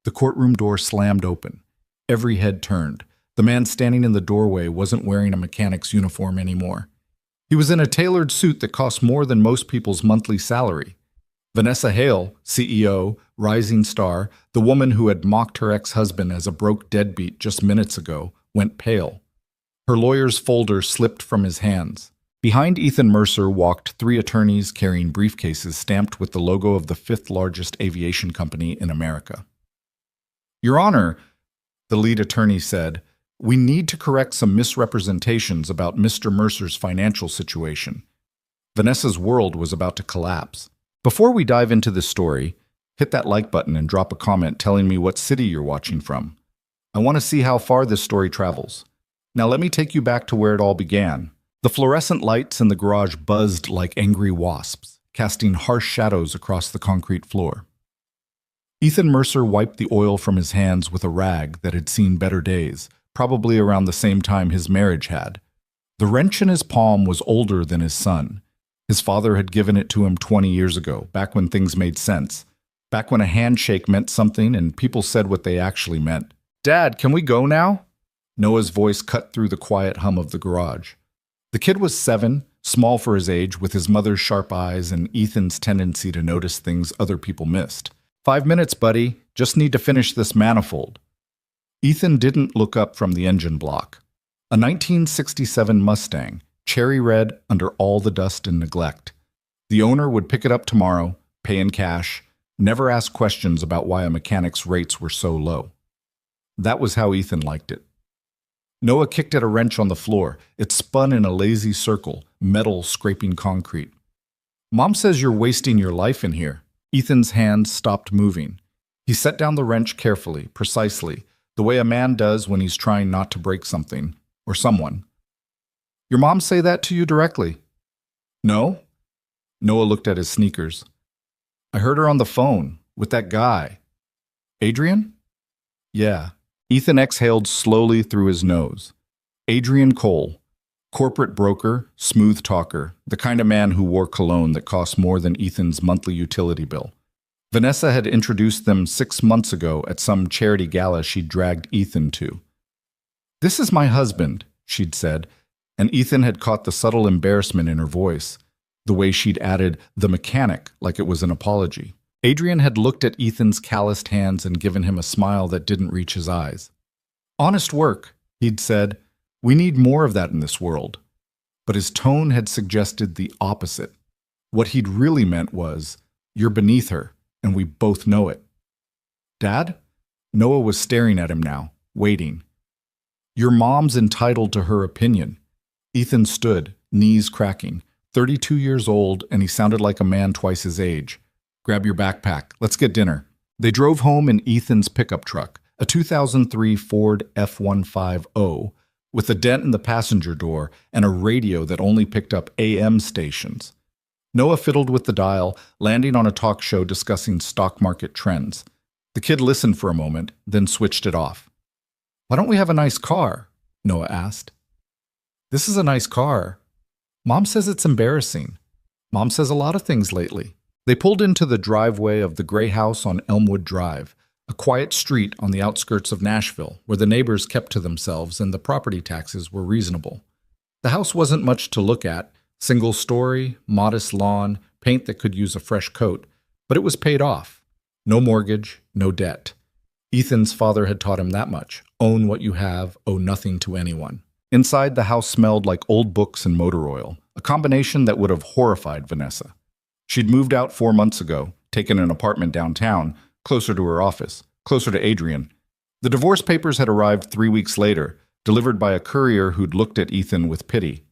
The courtroom door slammed open. Every head turned. The man standing in the doorway wasn't wearing a mechanic's uniform anymore. He was in a tailored suit that cost more than most people's monthly salary. Vanessa Hale, CEO, rising star, the woman who had mocked her ex-husband as a broke deadbeat just minutes ago, went pale. Her lawyer's folder slipped from his hands. Behind Ethan Mercer walked three attorneys carrying briefcases stamped with the logo of the fifth largest aviation company in America. Your Honor, the lead attorney said, we need to correct some misrepresentations about Mr. Mercer's financial situation. Vanessa's world was about to collapse. Before we dive into this story, hit that like button and drop a comment telling me what city you're watching from. I want to see how far this story travels. Now let me take you back to where it all began. The fluorescent lights in the garage buzzed like angry wasps, casting harsh shadows across the concrete floor. Ethan Mercer wiped the oil from his hands with a rag that had seen better days, probably around the same time his marriage had. The wrench in his palm was older than his son. His father had given it to him 20 years ago, back when things made sense. Back when a handshake meant something and people said what they actually meant. Dad, can we go now? Noah's voice cut through the quiet hum of the garage. The kid was 7, small for his age, with his mother's sharp eyes and Ethan's tendency to notice things other people missed. 5 minutes, buddy. Just need to finish this manifold. Ethan didn't look up from the engine block. A 1967 Mustang, cherry red under all the dust and neglect. The owner would pick it up tomorrow, pay in cash, never ask questions about why a mechanic's rates were so low. That was how Ethan liked it. Noah kicked at a wrench on the floor. It spun in a lazy circle, metal scraping concrete. Mom says you're wasting your life in here. Ethan's hands stopped moving. He set down the wrench carefully, precisely, the way a man does when he's trying not to break something, or someone. Your mom say that to you directly? No? Noah looked at his sneakers. I heard her on the phone, with that guy. Adrian? Yeah. Ethan exhaled slowly through his nose. Adrian Cole, corporate broker, smooth talker, the kind of man who wore cologne that cost more than Ethan's monthly utility bill. Vanessa had introduced them 6 months ago at some charity gala she'd dragged Ethan to. This is my husband, she'd said, and Ethan had caught the subtle embarrassment in her voice, the way she'd added the mechanic like it was an apology. Adrian had looked at Ethan's calloused hands and given him a smile that didn't reach his eyes. Honest work, he'd said. We need more of that in this world. But his tone had suggested the opposite. What he'd really meant was, you're beneath her, and we both know it. Dad? Noah was staring at him now, waiting. Your mom's entitled to her opinion. Ethan stood, knees cracking, 32 years old, and he sounded like a man twice his age. Grab your backpack. Let's get dinner. They drove home in Ethan's pickup truck, a 2003 Ford F-150, with a dent in the passenger door and a radio that only picked up AM stations. Noah fiddled with the dial, landing on a talk show discussing stock market trends. The kid listened for a moment, then switched it off. Why don't we have a nice car? Noah asked. This is a nice car. Mom says it's embarrassing. Mom says a lot of things lately. They pulled into the driveway of the gray house on Elmwood Drive, a quiet street on the outskirts of Nashville, where the neighbors kept to themselves and the property taxes were reasonable. The house wasn't much to look at, single story, modest lawn, paint that could use a fresh coat, but it was paid off. No mortgage, no debt. Ethan's father had taught him that much. Own what you have, owe nothing to anyone. Inside, the house smelled like old books and motor oil, a combination that would have horrified Vanessa. She'd moved out 4 months ago, taken an apartment downtown, closer to her office, closer to Adrian. The divorce papers had arrived 3 weeks later, delivered by a courier who'd looked at Ethan with pity.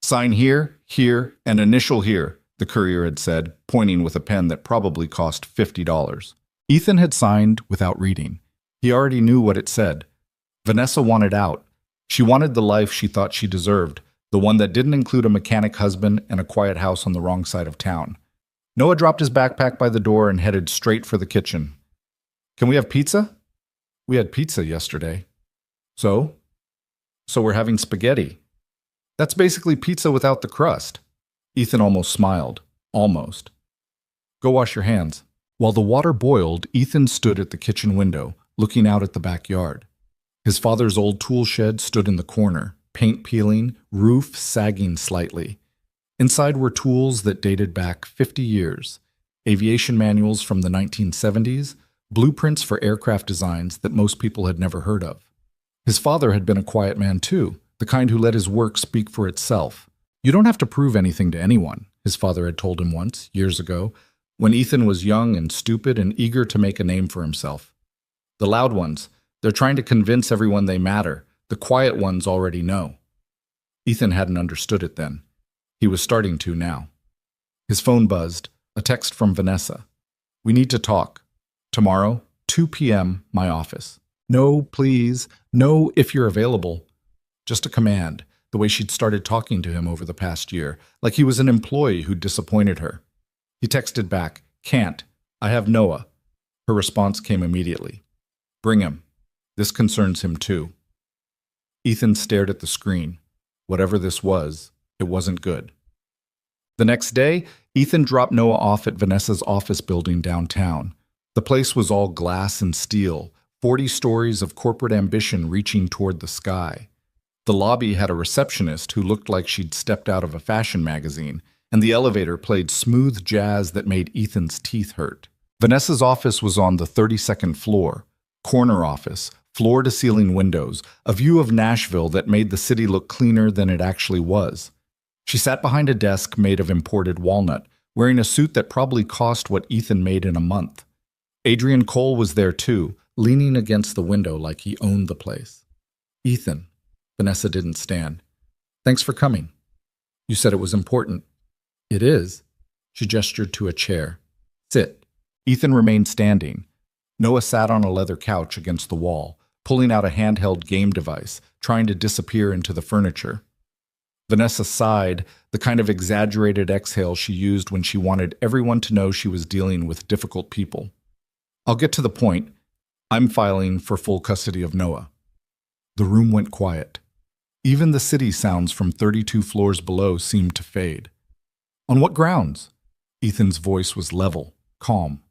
Sign here, here, and initial here, the courier had said, pointing with a pen that probably cost $50. Ethan had signed without reading. He already knew what it said. Vanessa wanted out. She wanted the life she thought she deserved, the one that didn't include a mechanic husband and a quiet house on the wrong side of town. Noah dropped his backpack by the door and headed straight for the kitchen. Can we have pizza? We had pizza yesterday. So? So we're having spaghetti. That's basically pizza without the crust. Ethan almost smiled. Almost. Go wash your hands. While the water boiled, Ethan stood at the kitchen window, looking out at the backyard. His father's old tool shed stood in the corner, paint peeling, roof sagging slightly. Inside were tools that dated back 50 years, aviation manuals from the 1970s, blueprints for aircraft designs that most people had never heard of. His father had been a quiet man too, the kind who let his work speak for itself. "You don't have to prove anything to anyone," his father had told him once, years ago, when Ethan was young and stupid and eager to make a name for himself. "The loud ones, they're trying to convince everyone they matter. The quiet ones already know." Ethan hadn't understood it then. He was starting to now. His phone buzzed, a text from Vanessa. "We need to talk. Tomorrow, 2 p.m., my office. No, please. No, if you're available." Just a command, the way she'd started talking to him over the past year, like he was an employee who'd disappointed her. He texted back, "Can't. I have Noah." Her response came immediately. "Bring him. This concerns him too." Ethan stared at the screen. Whatever this was, it wasn't good. The next day, Ethan dropped Noah off at Vanessa's office building downtown. The place was all glass and steel, 40 stories of corporate ambition reaching toward the sky. The lobby had a receptionist who looked like she'd stepped out of a fashion magazine, and the elevator played smooth jazz that made Ethan's teeth hurt. Vanessa's office was on the 32nd floor, corner office, floor-to-ceiling windows, a view of Nashville that made the city look cleaner than it actually was. She sat behind a desk made of imported walnut, wearing a suit that probably cost what Ethan made in a month. Adrian Cole was there too, leaning against the window like he owned the place. "Ethan." Vanessa didn't stand. "Thanks for coming. You said it was important." "It is." She gestured to a chair. "Sit." Ethan remained standing. Noah sat on a leather couch against the wall, pulling out a handheld game device, trying to disappear into the furniture. Vanessa sighed, the kind of exaggerated exhale she used when she wanted everyone to know she was dealing with difficult people. "I'll get to the point. I'm filing for full custody of Noah." The room went quiet. Even the city sounds from 32 floors below seemed to fade. "On what grounds?" Ethan's voice was level, calm.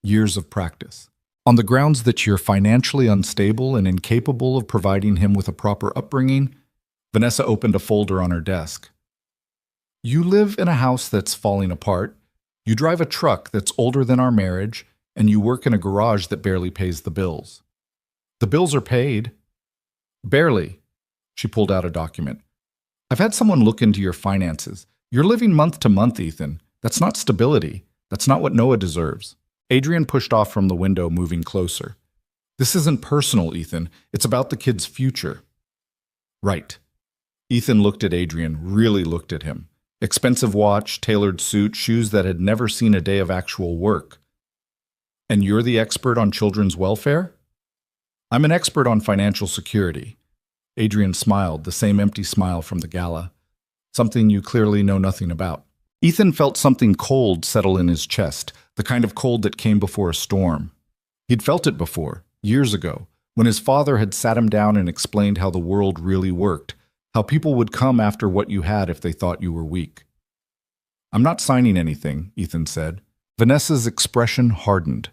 "Years of practice. On the grounds that you're financially unstable and incapable of providing him with a proper upbringing." Vanessa opened a folder on her desk. "You live in a house that's falling apart. You drive a truck that's older than our marriage, and you work in a garage that barely pays the bills." "The bills are paid." "Barely." She pulled out a document. "I've had someone look into your finances. You're living month to month, Ethan. That's not stability. That's not what Noah deserves." Adrian pushed off from the window, moving closer. "This isn't personal, Ethan. It's about the kid's future." "Right." Ethan looked at Adrian, really looked at him. Expensive watch, tailored suit, shoes that had never seen a day of actual work. "And you're the expert on children's welfare?" "I'm an expert on financial security." Adrian smiled, the same empty smile from the gala. "Something you clearly know nothing about." Ethan felt something cold settle in his chest, the kind of cold that came before a storm. He'd felt it before, years ago, when his father had sat him down and explained how the world really worked, how people would come after what you had if they thought you were weak. "I'm not signing anything," Ethan said. Vanessa's expression hardened.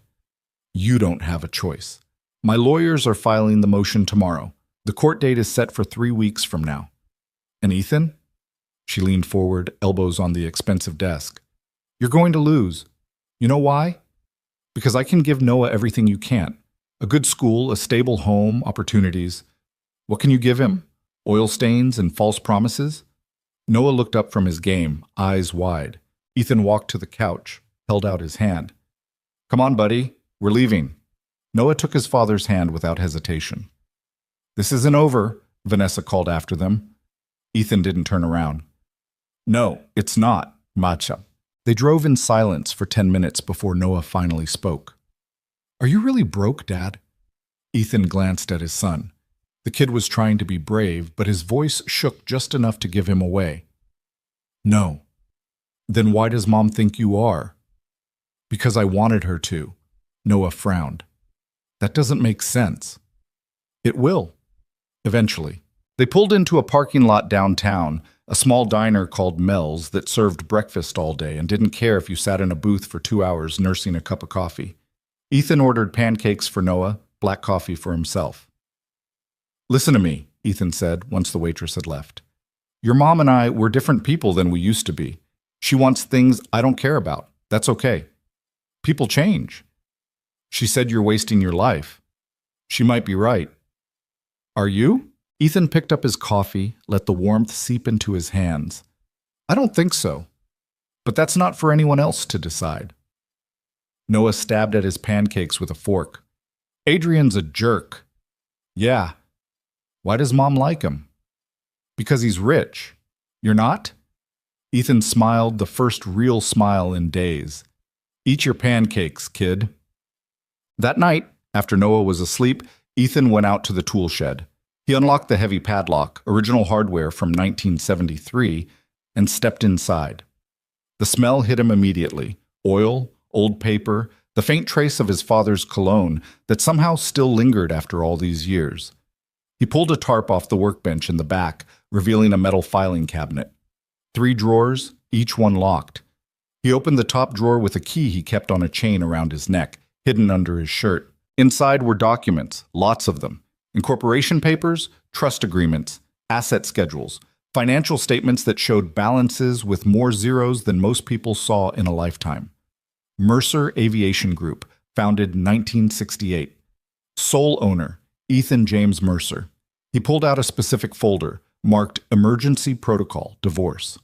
"You don't have a choice. My lawyers are filing the motion tomorrow. The court date is set for 3 weeks from now." "And Ethan?" She leaned forward, elbows on the expensive desk. "You're going to lose. You know why? Because I can give Noah everything you can't. A good school, a stable home, opportunities. What can you give him? Oil stains and false promises?" Noah looked up from his game, eyes wide. Ethan walked to the couch, held out his hand. "Come on, buddy. We're leaving." Noah took his father's hand without hesitation. "This isn't over," Vanessa called after them. Ethan didn't turn around. "No, it's not, Macha." They drove in silence for 10 minutes before Noah finally spoke. "Are you really broke, Dad?" Ethan glanced at his son. The kid was trying to be brave, but his voice shook just enough to give him away. "No." "Then why does Mom think you are?" "Because I wanted her to." Noah frowned. "That doesn't make sense." "It will. Eventually." They pulled into a parking lot downtown. a small diner called Mel's that served breakfast all day and didn't care if you sat in a booth for 2 hours nursing a cup of coffee. Ethan ordered pancakes for Noah, black coffee for himself. "Listen to me," Ethan said once the waitress had left. "Your mom and I, we're different people than we used to be. She wants things I don't care about. That's okay. People change. She said you're wasting your life. She might be right. Are you?" Ethan picked up his coffee, let the warmth seep into his hands. "I don't think so. But that's not for anyone else to decide." Noah stabbed at his pancakes with a fork. "Adrian's a jerk." "Yeah. Why does Mom like him?" "Because he's rich. You're not?" Ethan smiled, the first real smile in days. "Eat your pancakes, kid." That night, after Noah was asleep, Ethan went out to the tool shed. He unlocked the heavy padlock, original hardware from 1973, and stepped inside. The smell hit him immediately. Oil, old paper, the faint trace of his father's cologne that somehow still lingered after all these years. He pulled a tarp off the workbench in the back, revealing a metal filing cabinet. 3 drawers, each one locked. He opened the top drawer with a key he kept on a chain around his neck, hidden under his shirt. Inside were documents, lots of them. Incorporation papers, trust agreements, asset schedules, financial statements that showed balances with more zeros than most people saw in a lifetime. Mercer Aviation Group, founded 1968. Sole owner, Ethan James Mercer. He pulled out a specific folder, marked Emergency Protocol, Divorce.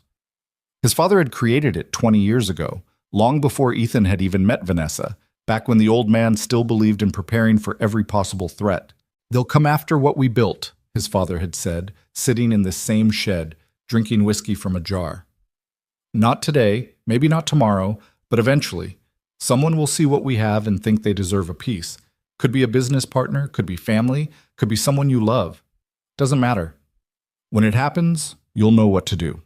His father had created it 20 years ago, long before Ethan had even met Vanessa, back when the old man still believed in preparing for every possible threat. "They'll come after what we built," his father had said, sitting in the same shed, drinking whiskey from a jar. "Not today, maybe not tomorrow, but eventually. Someone will see what we have and think they deserve a piece. Could be a business partner, could be family, could be someone you love. Doesn't matter. When it happens, you'll know what to do."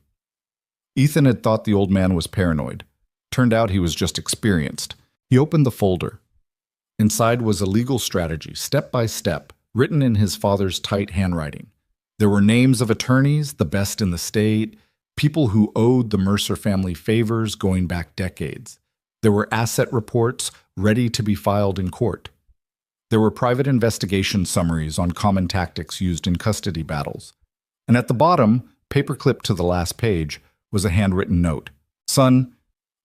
Ethan had thought the old man was paranoid. Turned out he was just experienced. He opened the folder. Inside was a legal strategy, step by step, written in his father's tight handwriting. There were names of attorneys, the best in the state, people who owed the Mercer family favors going back decades. There were asset reports ready to be filed in court. There were private investigation summaries on common tactics used in custody battles. And at the bottom, paperclipped to the last page, was a handwritten note. "Son,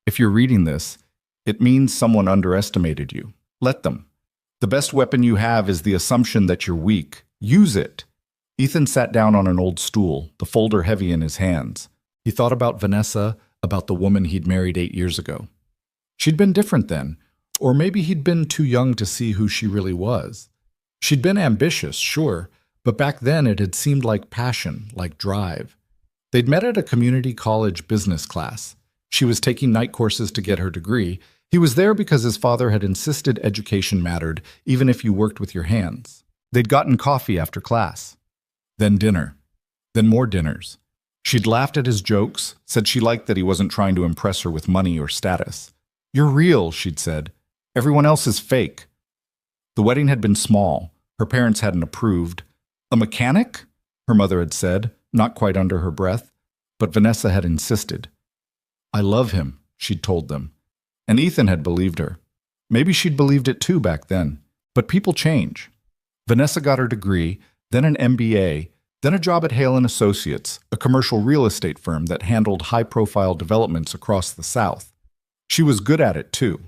if you're reading this, it means someone underestimated you. Let them. The best weapon you have is the assumption that you're weak. Use it." Ethan sat down on an old stool, the folder heavy in his hands. He thought about Vanessa, about the woman he'd married 8 years ago. She'd been different then, or maybe he'd been too young to see who she really was. She'd been ambitious, sure, but back then it had seemed like passion, like drive. They'd met at a community college business class. She was taking night courses to get her degree. He was there because his father had insisted education mattered, even if you worked with your hands. They'd gotten coffee after class. Then dinner. Then more dinners. She'd laughed at his jokes, said she liked that he wasn't trying to impress her with money or status. "You're real," she'd said. "Everyone else is fake." The wedding had been small. Her parents hadn't approved. "A mechanic?" her mother had said, not quite under her breath, but Vanessa had insisted. "I love him," she'd told them. And Ethan had believed her. Maybe she'd believed it too back then. But people change. Vanessa got her degree, then an MBA, then a job at Hale & Associates, a commercial real estate firm that handled high-profile developments across the South. She was good at it too.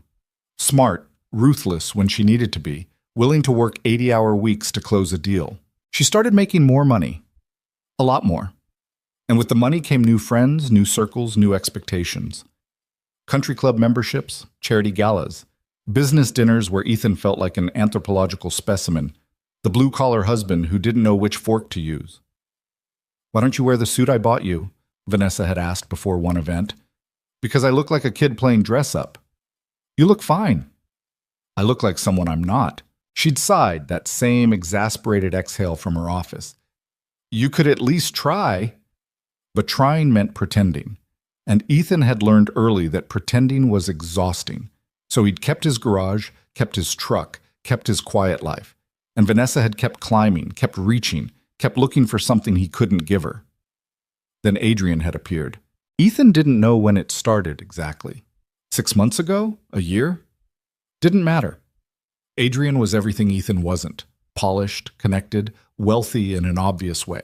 Smart, ruthless when she needed to be, willing to work 80-hour weeks to close a deal. She started making more money. A lot more. And with the money came new friends, new circles, new expectations. Country club memberships, charity galas, business dinners where Ethan felt like an anthropological specimen, the blue-collar husband who didn't know which fork to use. "Why don't you wear the suit I bought you?" Vanessa had asked before one event. "Because I look like a kid playing dress-up." "You look fine." "I look like someone I'm not." She'd sighed, that same exasperated exhale from her office. "You could at least try." But trying meant pretending. And Ethan had learned early that pretending was exhausting. So he'd kept his garage, kept his truck, kept his quiet life. And Vanessa had kept climbing, kept reaching, kept looking for something he couldn't give her. Then Adrian had appeared. Ethan didn't know when it started exactly. 6 months ago? A year? Didn't matter. Adrian was everything Ethan wasn't. Polished, connected, wealthy in an obvious way.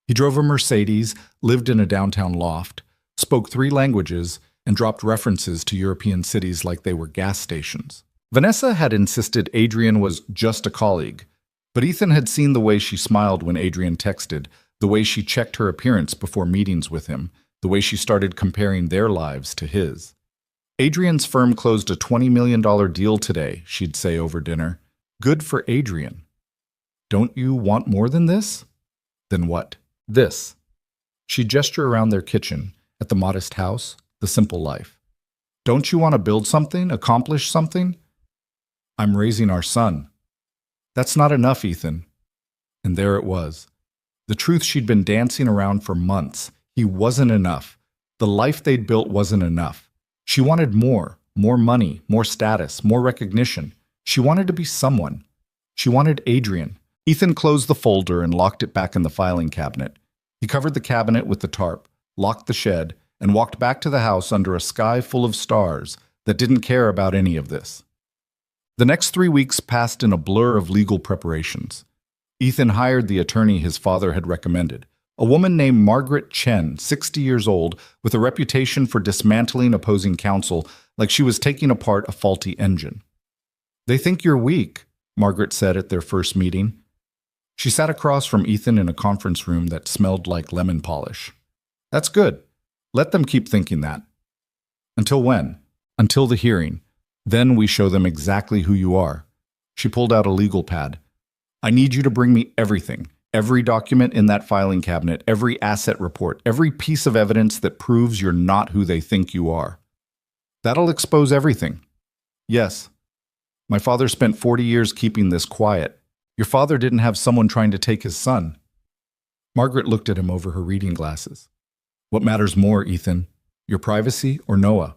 He drove a Mercedes, lived in a downtown loft, spoke 3 languages, and dropped references to European cities like they were gas stations. Vanessa had insisted Adrian was just a colleague, but Ethan had seen the way she smiled when Adrian texted, the way she checked her appearance before meetings with him, the way she started comparing their lives to his. Adrian's firm closed a $20 million deal today, she'd say over dinner. Good for Adrian. Don't you want more than this? Then what? This. She'd gesture around their kitchen, at the modest house, the simple life. Don't you want to build something, accomplish something? I'm raising our son. That's not enough, Ethan. And there it was. The truth she'd been dancing around for months. He wasn't enough. The life they'd built wasn't enough. She wanted more money, more status, more recognition. She wanted to be someone. She wanted Adrian. Ethan closed the folder and locked it back in the filing cabinet. He covered the cabinet with the tarp, locked the shed, and walked back to the house under a sky full of stars that didn't care about any of this. The next 3 weeks passed in a blur of legal preparations. Ethan hired the attorney his father had recommended, a woman named Margaret Chen, 60 years old, with a reputation for dismantling opposing counsel like she was taking apart a faulty engine. They think you're weak, Margaret said at their first meeting. She sat across from Ethan in a conference room that smelled like lemon polish. That's good. Let them keep thinking that. Until when? Until the hearing. Then we show them exactly who you are. She pulled out a legal pad. I need you to bring me everything. Every document in that filing cabinet, every asset report, every piece of evidence that proves you're not who they think you are. That'll expose everything. Yes. My father spent 40 years keeping this quiet. Your father didn't have someone trying to take his son. Margaret looked at him over her reading glasses. What matters more, Ethan? Your privacy or Noah?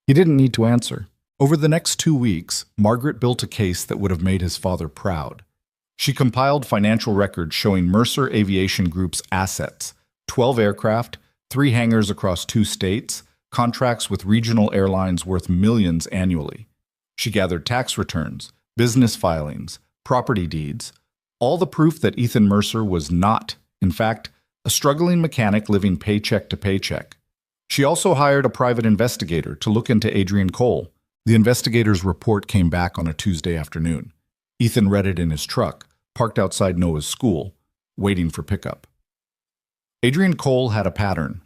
He didn't need to answer. Over the next 2 weeks, Margaret built a case that would have made his father proud. She compiled financial records showing Mercer Aviation Group's assets, 12 aircraft, 3 hangars across 2 states, contracts with regional airlines worth millions annually. She gathered tax returns, business filings, property deeds, all the proof that Ethan Mercer was not, in fact, a struggling mechanic living paycheck to paycheck. She also hired a private investigator to look into Adrian Cole. The investigator's report came back on a Tuesday afternoon. Ethan read it in his truck, parked outside Noah's school, waiting for pickup. Adrian Cole had a pattern.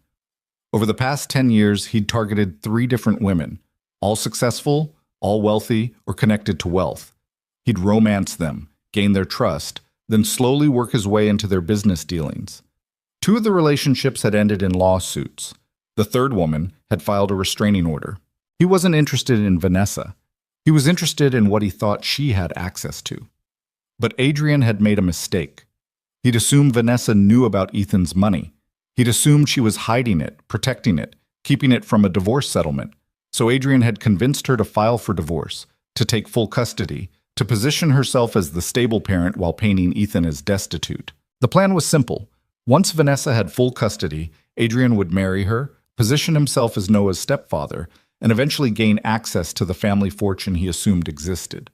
Over the past 10 years, he'd targeted 3 different women, all successful, all wealthy, or connected to wealth. He'd romance them, gain their trust, then slowly work his way into their business dealings. 2 of the relationships had ended in lawsuits. The 3rd woman had filed a restraining order. He wasn't interested in Vanessa. He was interested in what he thought she had access to. But Adrian had made a mistake. He'd assumed Vanessa knew about Ethan's money. He'd assumed she was hiding it, protecting it, keeping it from a divorce settlement. So Adrian had convinced her to file for divorce, to take full custody, to position herself as the stable parent while painting Ethan as destitute. The plan was simple. Once Vanessa had full custody, Adrian would marry her, position himself as Noah's stepfather, and eventually gain access to the family fortune he assumed existed.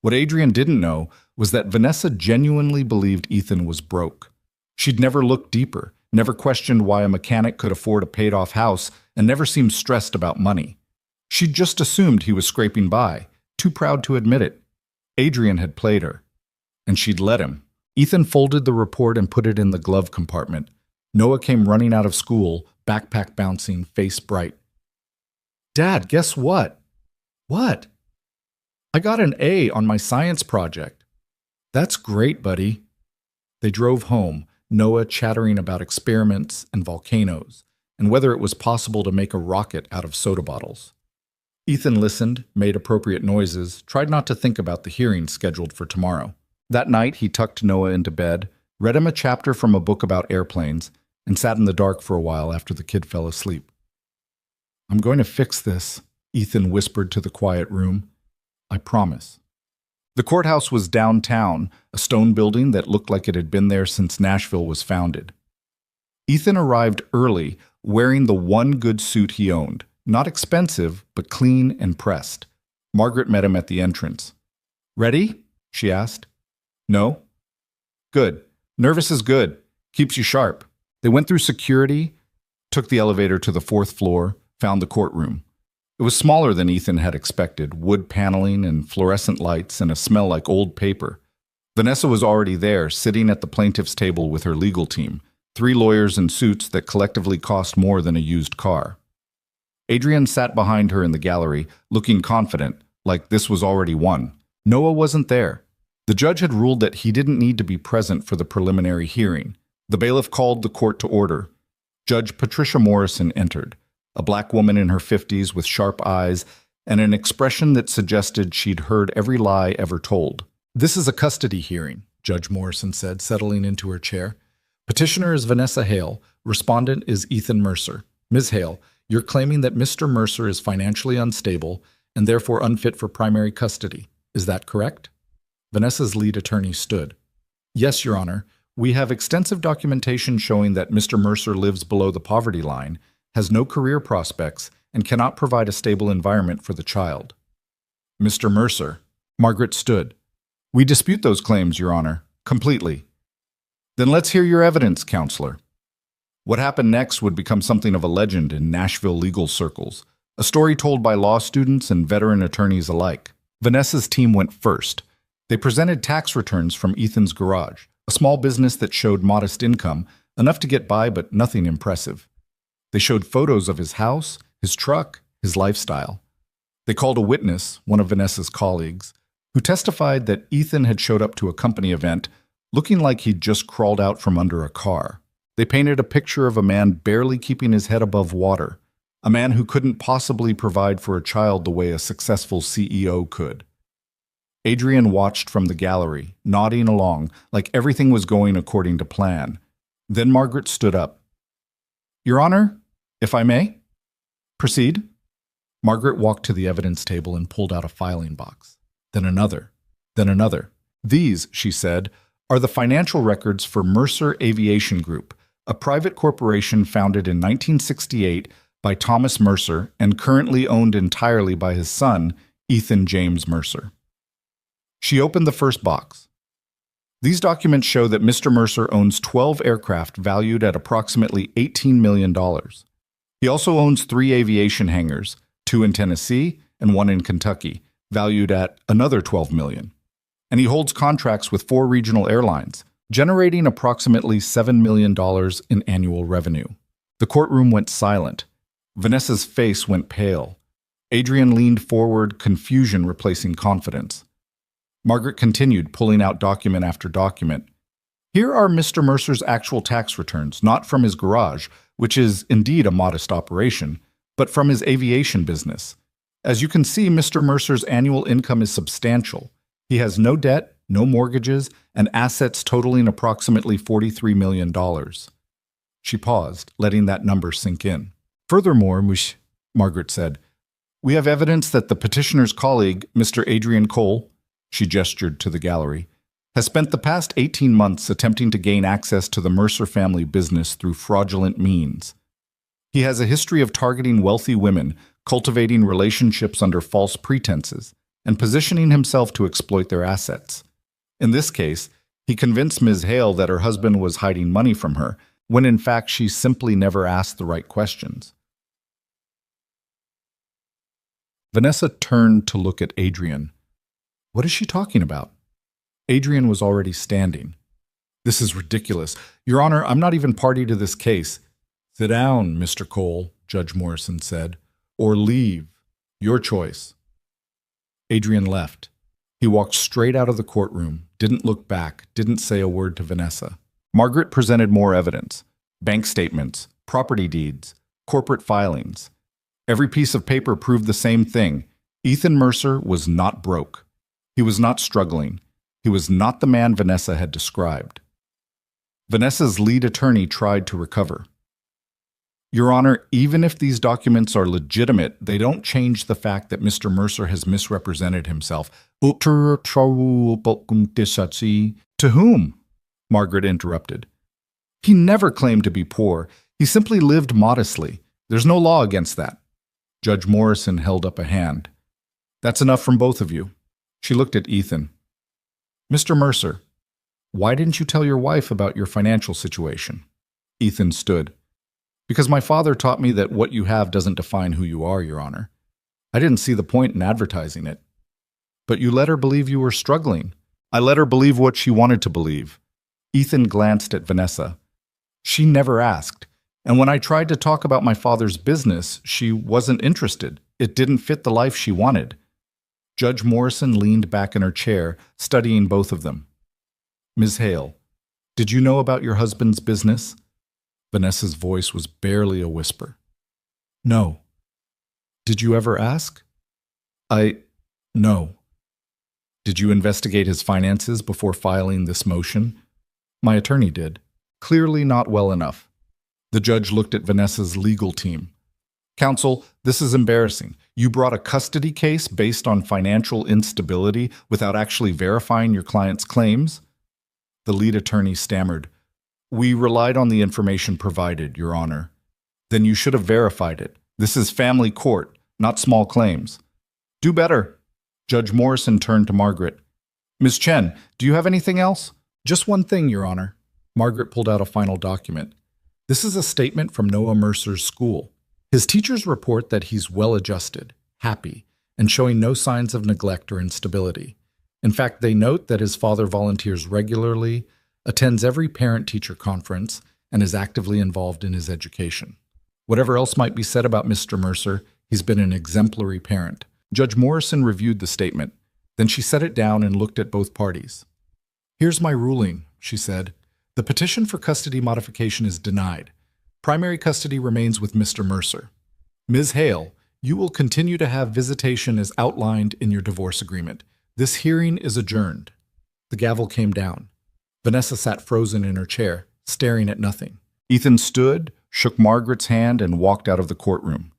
What Adrian didn't know was that Vanessa genuinely believed Ethan was broke. She'd never looked deeper, never questioned why a mechanic could afford a paid-off house, and never seemed stressed about money. She'd just assumed he was scraping by, too proud to admit it. Adrian had played her, and she'd let him. Ethan folded the report and put it in the glove compartment. Noah came running out of school, backpack bouncing, face bright. Dad, guess what? What? I got an A on my science project. That's great, buddy. They drove home, Noah chattering about experiments and volcanoes, and whether it was possible to make a rocket out of soda bottles. Ethan listened, made appropriate noises, tried not to think about the hearing scheduled for tomorrow. That night, he tucked Noah into bed, read him a chapter from a book about airplanes, and sat in the dark for a while after the kid fell asleep. I'm going to fix this, Ethan whispered to the quiet room. I promise. The courthouse was downtown, a stone building that looked like it had been there since Nashville was founded. Ethan arrived early, wearing the one good suit he owned. Not expensive, but clean and pressed. Margaret met him at the entrance. "Ready?" she asked. "No." "Good. Nervous is good. Keeps you sharp." They went through security, took the elevator to the 4th floor, found the courtroom. It was smaller than Ethan had expected, wood paneling and fluorescent lights and a smell like old paper. Vanessa was already there, sitting at the plaintiff's table with her legal team, 3 lawyers in suits that collectively cost more than a used car. Adrian sat behind her in the gallery, looking confident, like this was already won. Noah wasn't there. The judge had ruled that he didn't need to be present for the preliminary hearing. The bailiff called the court to order. Judge Patricia Morrison entered, a black woman in her 50s with sharp eyes and an expression that suggested she'd heard every lie ever told. "This is a custody hearing," Judge Morrison said, settling into her chair. "Petitioner is Vanessa Hale. Respondent is Ethan Mercer. Ms. Hale, you're claiming that Mr. Mercer is financially unstable and therefore unfit for primary custody. Is that correct?" Vanessa's lead attorney stood. "Yes, Your Honor. We have extensive documentation showing that Mr. Mercer lives below the poverty line, has no career prospects, and cannot provide a stable environment for the child." "Mr. Mercer." Margaret stood. "We dispute those claims, Your Honor, completely." "Then let's hear your evidence, Counselor." What happened next would become something of a legend in Nashville legal circles, a story told by law students and veteran attorneys alike. Vanessa's team went first. They presented tax returns from Ethan's garage, a small business that showed modest income, enough to get by but nothing impressive. They showed photos of his house, his truck, his lifestyle. They called a witness, one of Vanessa's colleagues, who testified that Ethan had showed up to a company event looking like he'd just crawled out from under a car. They painted a picture of a man barely keeping his head above water, a man who couldn't possibly provide for a child the way a successful CEO could. Adrian watched from the gallery, nodding along, like everything was going according to plan. Then Margaret stood up. "Your Honor, if I may?" "Proceed." Margaret walked to the evidence table and pulled out a filing box. Then another. Then another. "These," she said, "are the financial records for Mercer Aviation Group, a private corporation founded in 1968 by Thomas Mercer and currently owned entirely by his son, Ethan James Mercer." She opened the first box. "These documents show that Mr. Mercer owns 12 aircraft valued at approximately $18 million. He also owns 3 aviation hangars, 2 in Tennessee and 1 in Kentucky, valued at another $12 million. And he holds contracts with 4 regional airlines, generating approximately $7 million in annual revenue." The courtroom went silent. Vanessa's face went pale. Adrian leaned forward, confusion replacing confidence. Margaret continued, pulling out document after document. "Here are Mr. Mercer's actual tax returns, not from his garage, which is indeed a modest operation, but from his aviation business. As you can see, Mr. Mercer's annual income is substantial. He has no debt, no mortgages, and assets totaling approximately $43 million. She paused, letting that number sink in. "Furthermore, Margaret said, "we have evidence that the petitioner's colleague, Mr. Adrian Cole," she gestured to the gallery, "has spent the past 18 months attempting to gain access to the Mercer family business through fraudulent means. He has a history of targeting wealthy women, cultivating relationships under false pretenses, and positioning himself to exploit their assets. In this case, he convinced Ms. Hale that her husband was hiding money from her, when in fact she simply never asked the right questions." Vanessa turned to look at Adrian. What is she talking about? Adrian was already standing. "This is ridiculous. Your Honor, I'm not even party to this case." "Sit down, Mr. Cole," Judge Morrison said, "or leave. Your choice." Adrian left. He walked straight out of the courtroom, didn't look back, didn't say a word to Vanessa. Margaret presented more evidence: bank statements, property deeds, corporate filings. Every piece of paper proved the same thing. Ethan Mercer was not broke. He was not struggling. He was not the man Vanessa had described. Vanessa's lead attorney tried to recover. "Your Honor, even if these documents are legitimate, they don't change the fact that Mr. Mercer has misrepresented himself." "To whom?" Margaret interrupted. He never claimed to be poor. He simply lived modestly. There's no law against that. Judge Morrison held up a hand. That's enough from both of you. She looked at Ethan. Mr. Mercer, why didn't you tell your wife about your financial situation? Ethan stood. Because my father taught me that what you have doesn't define who you are, Your Honor. I didn't see the point in advertising it. But you let her believe you were struggling. I let her believe what she wanted to believe. Ethan glanced at Vanessa. She never asked. And when I tried to talk about my father's business, she wasn't interested. It didn't fit the life she wanted. Judge Morrison leaned back in her chair, studying both of them. Ms. Hale, did you know about your husband's business? Vanessa's voice was barely a whisper. No. Did you ever ask? No. Did you investigate his finances before filing this motion? My attorney did. Clearly not well enough. The judge looked at Vanessa's legal team. Counsel, this is embarrassing. You brought a custody case based on financial instability without actually verifying your client's claims? The lead attorney stammered. We relied on the information provided, Your Honor. Then you should have verified it. This is family court, not small claims. Do better. Judge Morrison turned to Margaret. Ms. Chen, do you have anything else? Just one thing, Your Honor. Margaret pulled out a final document. This is a statement from Noah Mercer's school. His teachers report that he's well-adjusted, happy, and showing no signs of neglect or instability. In fact, they note that his father volunteers regularly, attends every parent-teacher conference, and is actively involved in his education. Whatever else might be said about Mr. Mercer, he's been an exemplary parent. Judge Morrison reviewed the statement. Then she set it down and looked at both parties. Here's my ruling, she said. The petition for custody modification is denied. Primary custody remains with Mr. Mercer. Ms. Hale, you will continue to have visitation as outlined in your divorce agreement. This hearing is adjourned. The gavel came down. Vanessa sat frozen in her chair, staring at nothing. Ethan stood, shook Margaret's hand, and walked out of the courtroom.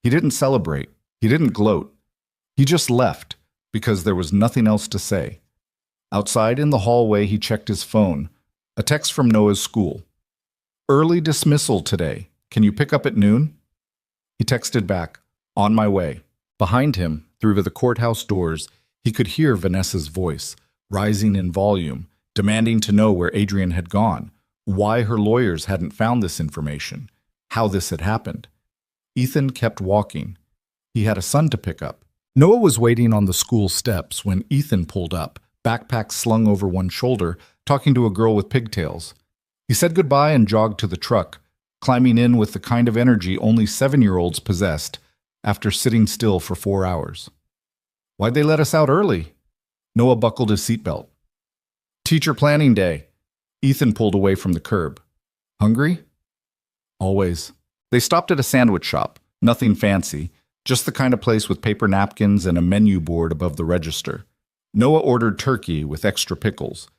He didn't celebrate. He didn't gloat. He just left, because there was nothing else to say. Outside in the hallway, he checked his phone. A text from Noah's school. Early dismissal today. Can you pick up at noon? He texted back, on my way. Behind him, through the courthouse doors, he could hear Vanessa's voice, rising in volume, demanding to know where Adrian had gone, why her lawyers hadn't found this information, how this had happened. Ethan kept walking. He had a son to pick up. Noah was waiting on the school steps when Ethan pulled up, backpack slung over one shoulder, talking to a girl with pigtails. He said goodbye and jogged to the truck, climbing in with the kind of energy only 7-year-olds possessed after sitting still for 4 hours. Why'd they let us out early? Noah buckled his seatbelt. Teacher planning day. Ethan pulled away from the curb. Hungry? Always. They stopped at a sandwich shop, nothing fancy, just the kind of place with paper napkins and a menu board above the register. Noah ordered turkey with extra pickles.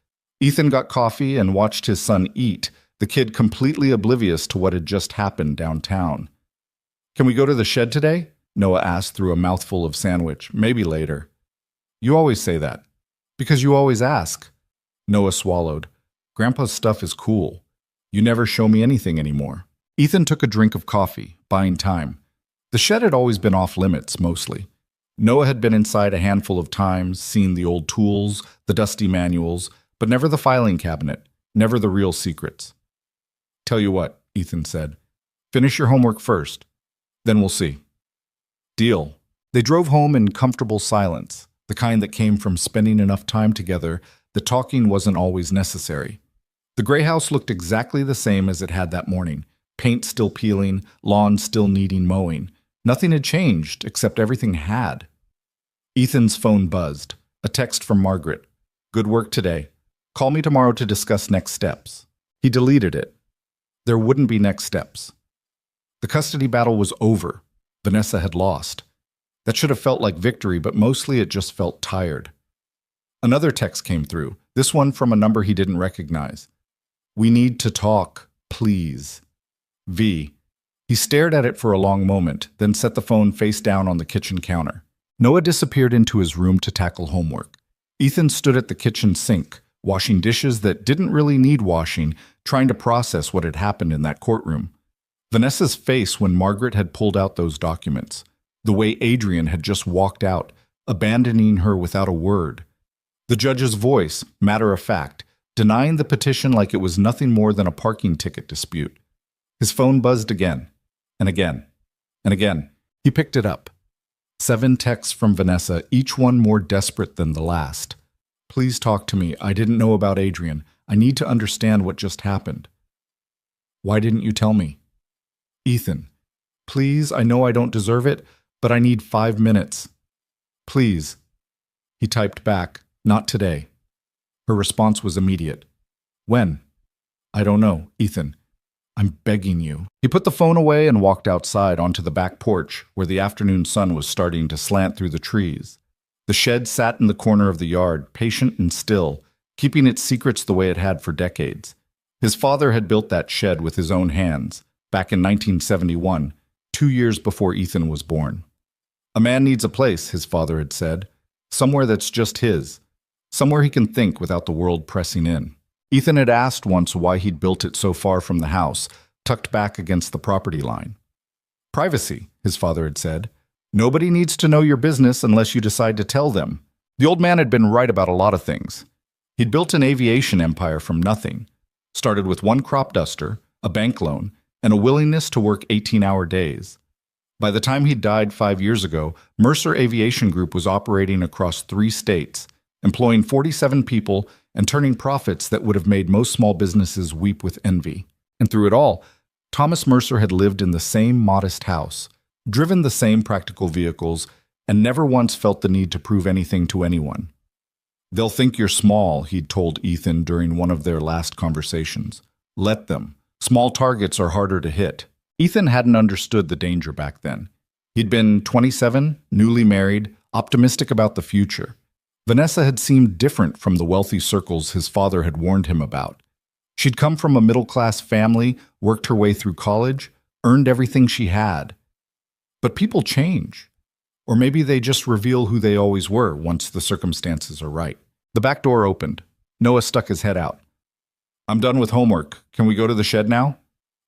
Ethan got coffee and watched his son eat, the kid completely oblivious to what had just happened downtown. Can we go to the shed today? Noah asked through a mouthful of sandwich. Maybe later. You always say that. Because you always ask. Noah swallowed. Grandpa's stuff is cool. You never show me anything anymore. Ethan took a drink of coffee, buying time. The shed had always been off limits, mostly. Noah had been inside a handful of times, seen the old tools, the dusty manuals, but never the filing cabinet, never the real secrets. Tell you what, Ethan said. Finish your homework first. Then we'll see. Deal. They drove home in comfortable silence, the kind that came from spending enough time together that talking wasn't always necessary. The gray house looked exactly the same as it had that morning. Paint still peeling, lawn still needing mowing. Nothing had changed, except everything had. Ethan's phone buzzed. A text from Margaret. Good work today. Call me tomorrow to discuss next steps. He deleted it. There wouldn't be next steps. The custody battle was over. Vanessa had lost. That should have felt like victory, but mostly it just felt tired. Another text came through, this one from a number he didn't recognize. We need to talk, please. V. He stared at it for a long moment, then set the phone face down on the kitchen counter. Noah disappeared into his room to tackle homework. Ethan stood at the kitchen sink, washing dishes that didn't really need washing, trying to process what had happened in that courtroom. Vanessa's face when Margaret had pulled out those documents, the way Adrian had just walked out, abandoning her without a word. The judge's voice, matter of fact, denying the petition like it was nothing more than a parking ticket dispute. His phone buzzed again, and again, and again. He picked it up. 7 texts from Vanessa, each one more desperate than the last. Please talk to me. I didn't know about Adrian. I need to understand what just happened. Why didn't you tell me? Ethan, please, I know I don't deserve it, but I need 5 minutes. Please. He typed back, not today. Her response was immediate. When? I don't know, Ethan. I'm begging you. He put the phone away and walked outside onto the back porch where the afternoon sun was starting to slant through the trees. The shed sat in the corner of the yard, patient and still, keeping its secrets the way it had for decades. His father had built that shed with his own hands, back in 1971, 2 years before Ethan was born. A man needs a place, his father had said, somewhere that's just his, somewhere he can think without the world pressing in. Ethan had asked once why he'd built it so far from the house, tucked back against the property line. Privacy, his father had said. Nobody needs to know your business unless you decide to tell them. The old man had been right about a lot of things. He'd built an aviation empire from nothing, started with 1 crop duster, a bank loan, and a willingness to work 18-hour days. By the time he died 5 years ago, Mercer Aviation Group was operating across 3 states, employing 47 people and turning profits that would have made most small businesses weep with envy. And through it all, Thomas Mercer had lived in the same modest house, driven the same practical vehicles, and never once felt the need to prove anything to anyone. They'll think you're small, he'd told Ethan during one of their last conversations. Let them. Small targets are harder to hit. Ethan hadn't understood the danger back then. He'd been 27, newly married, optimistic about the future. Vanessa had seemed different from the wealthy circles his father had warned him about. She'd come from a middle-class family, worked her way through college, earned everything she had. But people change. Or maybe they just reveal who they always were once the circumstances are right. The back door opened. Noah stuck his head out. I'm done with homework. Can we go to the shed now?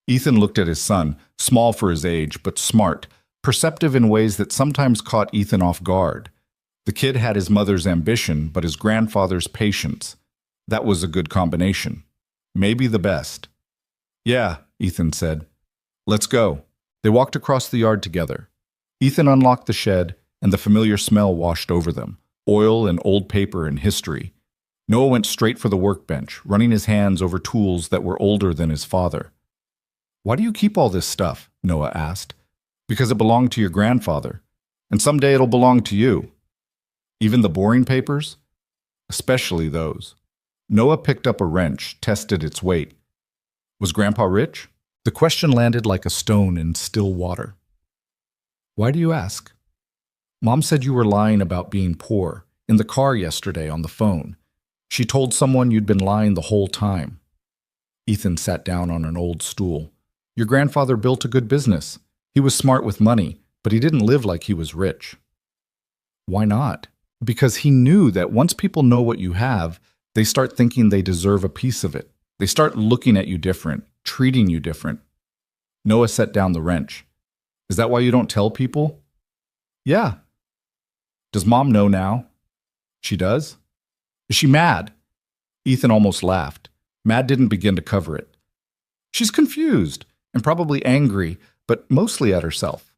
Ethan looked at his son, small for his age, but smart, perceptive in ways that sometimes caught Ethan off guard. The kid had his mother's ambition, but his grandfather's patience. That was a good combination. Maybe the best. Yeah, Ethan said. Let's go. They walked across the yard together. Ethan unlocked the shed, and the familiar smell washed over them, oil and old paper and history. Noah went straight for the workbench, running his hands over tools that were older than his father. Why do you keep all this stuff? Noah asked. Because it belonged to your grandfather, and someday it'll belong to you. Even the boring papers? Especially those. Noah picked up a wrench, tested its weight. Was Grandpa rich? The question landed like a stone in still water. Why do you ask? Mom said you were lying about being poor, in the car yesterday on the phone. She told someone you'd been lying the whole time. Ethan sat down on an old stool. Your grandfather built a good business. He was smart with money, but he didn't live like he was rich. Why not? Because he knew that once people know what you have, they start thinking they deserve a piece of it. They start looking at you different, treating you different. Noah set down the wrench. Is that why you don't tell people? Yeah. Does Mom know now? She does? Is she mad? Ethan almost laughed. Mad didn't begin to cover it. She's confused and probably angry, but mostly at herself.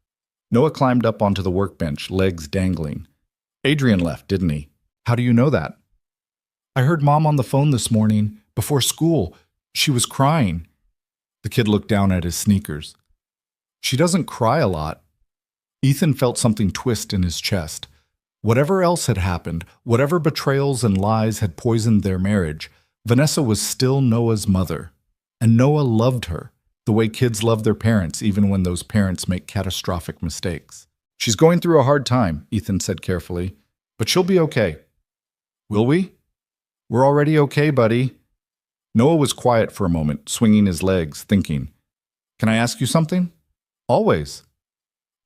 Noah climbed up onto the workbench, legs dangling. Adrian left, didn't he? How do you know that? I heard Mom on the phone this morning, before school. She was crying. The kid looked down at his sneakers. She doesn't cry a lot. Ethan felt something twist in his chest. Whatever else had happened, whatever betrayals and lies had poisoned their marriage, Vanessa was still Noah's mother. And Noah loved her, the way kids love their parents even when those parents make catastrophic mistakes. She's going through a hard time, Ethan said carefully, but she'll be okay. Will we? We're already okay, buddy. Noah was quiet for a moment, swinging his legs, thinking. Can I ask you something? Always.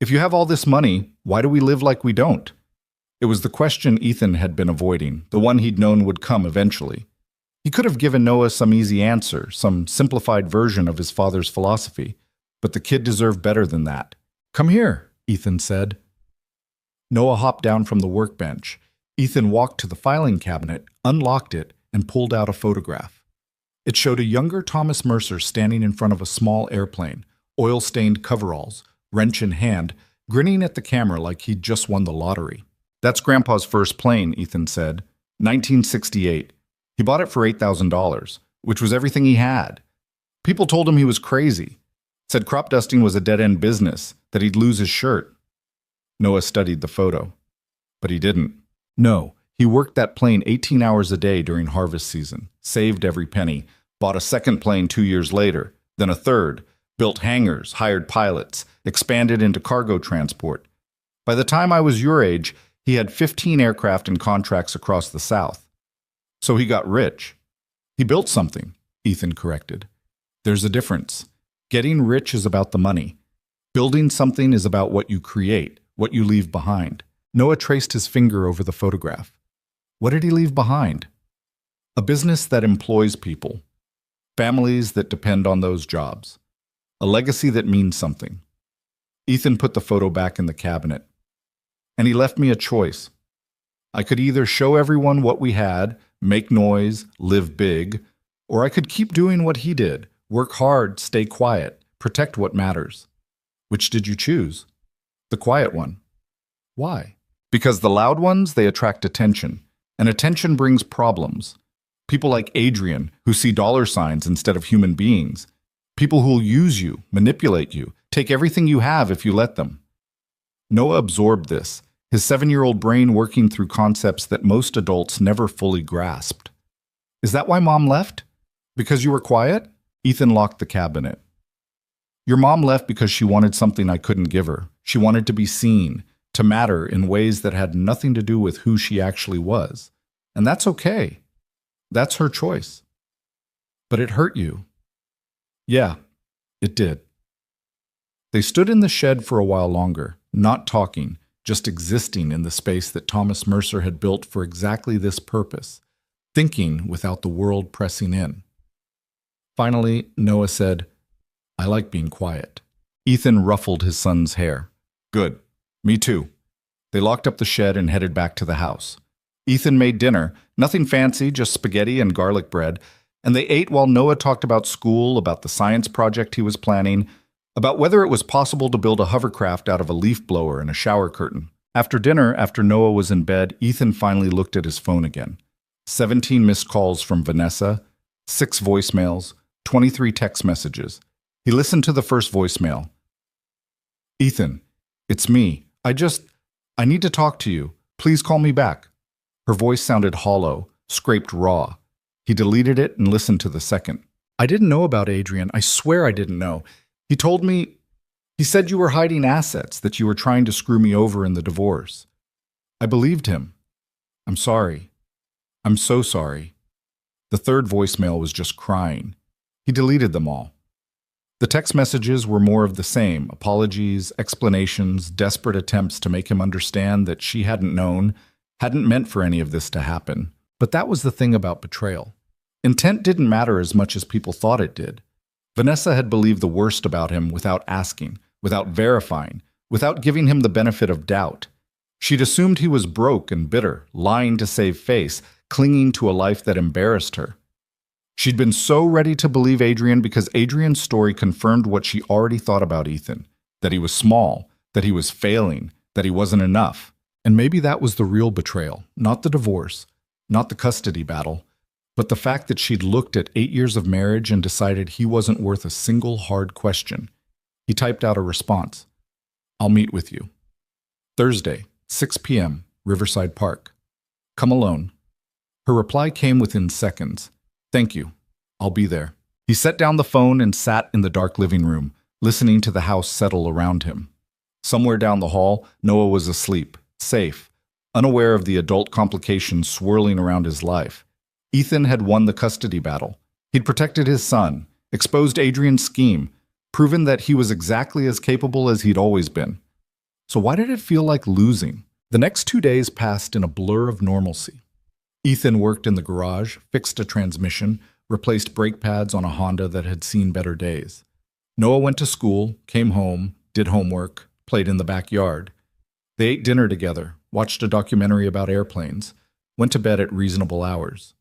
If you have all this money, why do we live like we don't? It was the question Ethan had been avoiding, the one he'd known would come eventually. He could have given Noah some easy answer, some simplified version of his father's philosophy, but the kid deserved better than that. "Come here," Ethan said. Noah hopped down from the workbench. Ethan walked to the filing cabinet, unlocked it, and pulled out a photograph. It showed a younger Thomas Mercer standing in front of a small airplane, oil-stained coveralls, wrench in hand, grinning at the camera like he'd just won the lottery. "That's Grandpa's first plane," Ethan said. 1968. He bought it for $8,000, which was everything he had. People told him he was crazy, said crop dusting was a dead-end business, that he'd lose his shirt. Noah studied the photo. But he didn't. No, he worked that plane 18 hours a day during harvest season, saved every penny, bought a second plane 2 years later, then a third, built hangars, hired pilots, expanded into cargo transport. By the time I was your age, he had 15 aircraft and contracts across the South. So he got rich. He built something, Ethan corrected. There's a difference. Getting rich is about the money. Building something is about what you create, what you leave behind. Noah traced his finger over the photograph. What did he leave behind? A business that employs people. Families that depend on those jobs. A legacy that means something. Ethan put the photo back in the cabinet. And he left me a choice. I could either show everyone what we had, make noise, live big, or I could keep doing what he did, work hard, stay quiet, protect what matters. Which did you choose? The quiet one. Why? Because the loud ones, they attract attention, and attention brings problems. People like Adrian, who see dollar signs instead of human beings. People who'll use you, manipulate you, take everything you have if you let them. Noah absorbed this, his 7-year-old brain working through concepts that most adults never fully grasped. Is that why Mom left? Because you were quiet? Ethan locked the cabinet. Your mom left because she wanted something I couldn't give her. She wanted to be seen, to matter in ways that had nothing to do with who she actually was. And that's okay. That's her choice. But it hurt you. Yeah, it did. They stood in the shed for a while longer, not talking, just existing in the space that Thomas Mercer had built for exactly this purpose, thinking without the world pressing in. Finally, Noah said, I like being quiet. Ethan ruffled his son's hair. Good. Me too. They locked up the shed and headed back to the house. Ethan made dinner, nothing fancy, just spaghetti and garlic bread, and they ate while Noah talked about school, about the science project he was planning, about whether it was possible to build a hovercraft out of a leaf blower and a shower curtain. After dinner, after Noah was in bed, Ethan finally looked at his phone again. 17 missed calls from Vanessa, 6 voicemails, 23 text messages. He listened to the first voicemail. Ethan, it's me. I need to talk to you. Please call me back. Her voice sounded hollow, scraped raw. He deleted it and listened to the second. I didn't know about Adrian. I swear I didn't know. He told me, he said you were hiding assets, that you were trying to screw me over in the divorce. I believed him. I'm sorry. I'm so sorry. The third voicemail was just crying. He deleted them all. The text messages were more of the same, apologies, explanations, desperate attempts to make him understand that she hadn't known, hadn't meant for any of this to happen. But that was the thing about betrayal. Intent didn't matter as much as people thought it did. Vanessa had believed the worst about him without asking, without verifying, without giving him the benefit of doubt. She'd assumed he was broke and bitter, lying to save face, clinging to a life that embarrassed her. She'd been so ready to believe Adrian because Adrian's story confirmed what she already thought about Ethan, that he was small, that he was failing, that he wasn't enough. And maybe that was the real betrayal, not the divorce, not the custody battle, but the fact that she'd looked at 8 years of marriage and decided he wasn't worth a single hard question. He typed out a response. I'll meet with you. Thursday, 6 p.m., Riverside Park. Come alone. Her reply came within seconds. Thank you. I'll be there. He set down the phone and sat in the dark living room, listening to the house settle around him. Somewhere down the hall, Noah was asleep, safe, unaware of the adult complications swirling around his life. Ethan had won the custody battle. He'd protected his son, exposed Adrian's scheme, proven that he was exactly as capable as he'd always been. So why did it feel like losing? The next 2 days passed in a blur of normalcy. Ethan worked in the garage, fixed a transmission, replaced brake pads on a Honda that had seen better days. Noah went to school, came home, did homework, played in the backyard. They ate dinner together, watched a documentary about airplanes, went to bed at reasonable hours.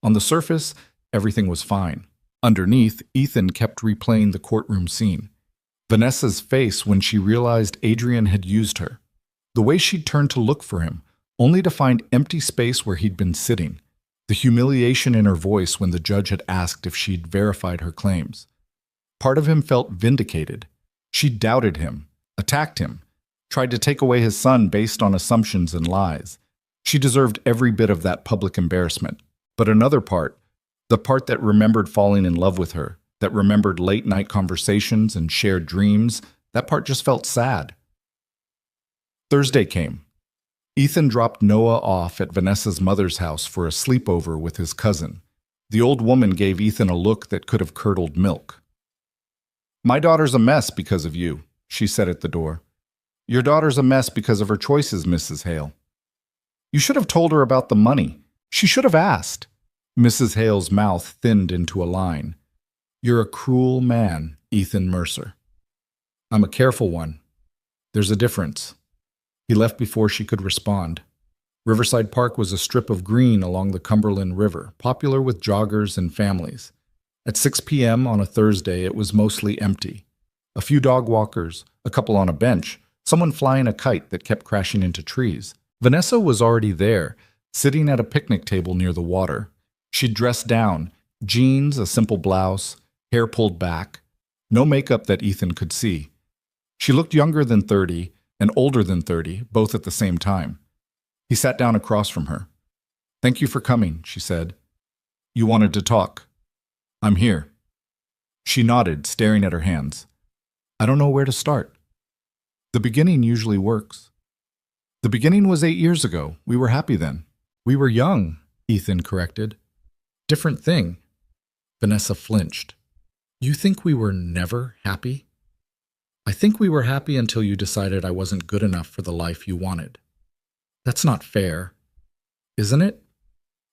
On the surface, everything was fine. Underneath, Ethan kept replaying the courtroom scene. Vanessa's face when she realized Adrian had used her. The way she'd turned to look for him, only to find empty space where he'd been sitting. The humiliation in her voice when the judge had asked if she'd verified her claims. Part of him felt vindicated. She doubted him, attacked him, tried to take away his son based on assumptions and lies. She deserved every bit of that public embarrassment. But another part, the part that remembered falling in love with her, that remembered late-night conversations and shared dreams, that part just felt sad. Thursday came. Ethan dropped Noah off at Vanessa's mother's house for a sleepover with his cousin. The old woman gave Ethan a look that could have curdled milk. "My daughter's a mess because of you," she said at the door. "Your daughter's a mess because of her choices, Mrs. Hale." "You should have told her about the money. She should have asked." Mrs. Hale's mouth thinned into a line. "You're a cruel man, Ethan Mercer." "I'm a careful one. There's a difference." He left before she could respond. Riverside Park was a strip of green along the Cumberland River, popular with joggers and families. At 6 p.m. on a Thursday, it was mostly empty. A few dog walkers, a couple on a bench, someone flying a kite that kept crashing into trees. Vanessa was already there, sitting at a picnic table near the water. She'd dressed down, jeans, a simple blouse, hair pulled back, no makeup that Ethan could see. She looked younger than 30 and older than 30, both at the same time. He sat down across from her. "Thank you for coming," she said. "You wanted to talk." "I'm here." She nodded, staring at her hands. "I don't know where to start." "The beginning usually works." "The beginning was 8 years ago. We were happy then." "We were young," Ethan corrected. "Different thing." Vanessa flinched. "You think we were never happy?" "I think we were happy until you decided I wasn't good enough for the life you wanted." "That's not fair." "Isn't it?"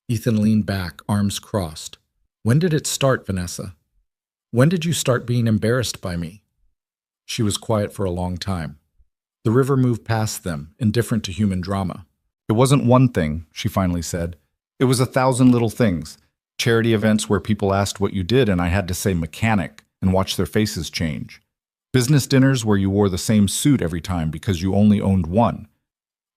Ethan leaned back, arms crossed. "When did it start, Vanessa? When did you start being embarrassed by me?" She was quiet for a long time. The river moved past them, indifferent to human drama. "It wasn't one thing," she finally said. "It was 1,000 little things. Charity events where people asked what you did and I had to say mechanic and watch their faces change. Business dinners where you wore the same suit every time because you only owned one.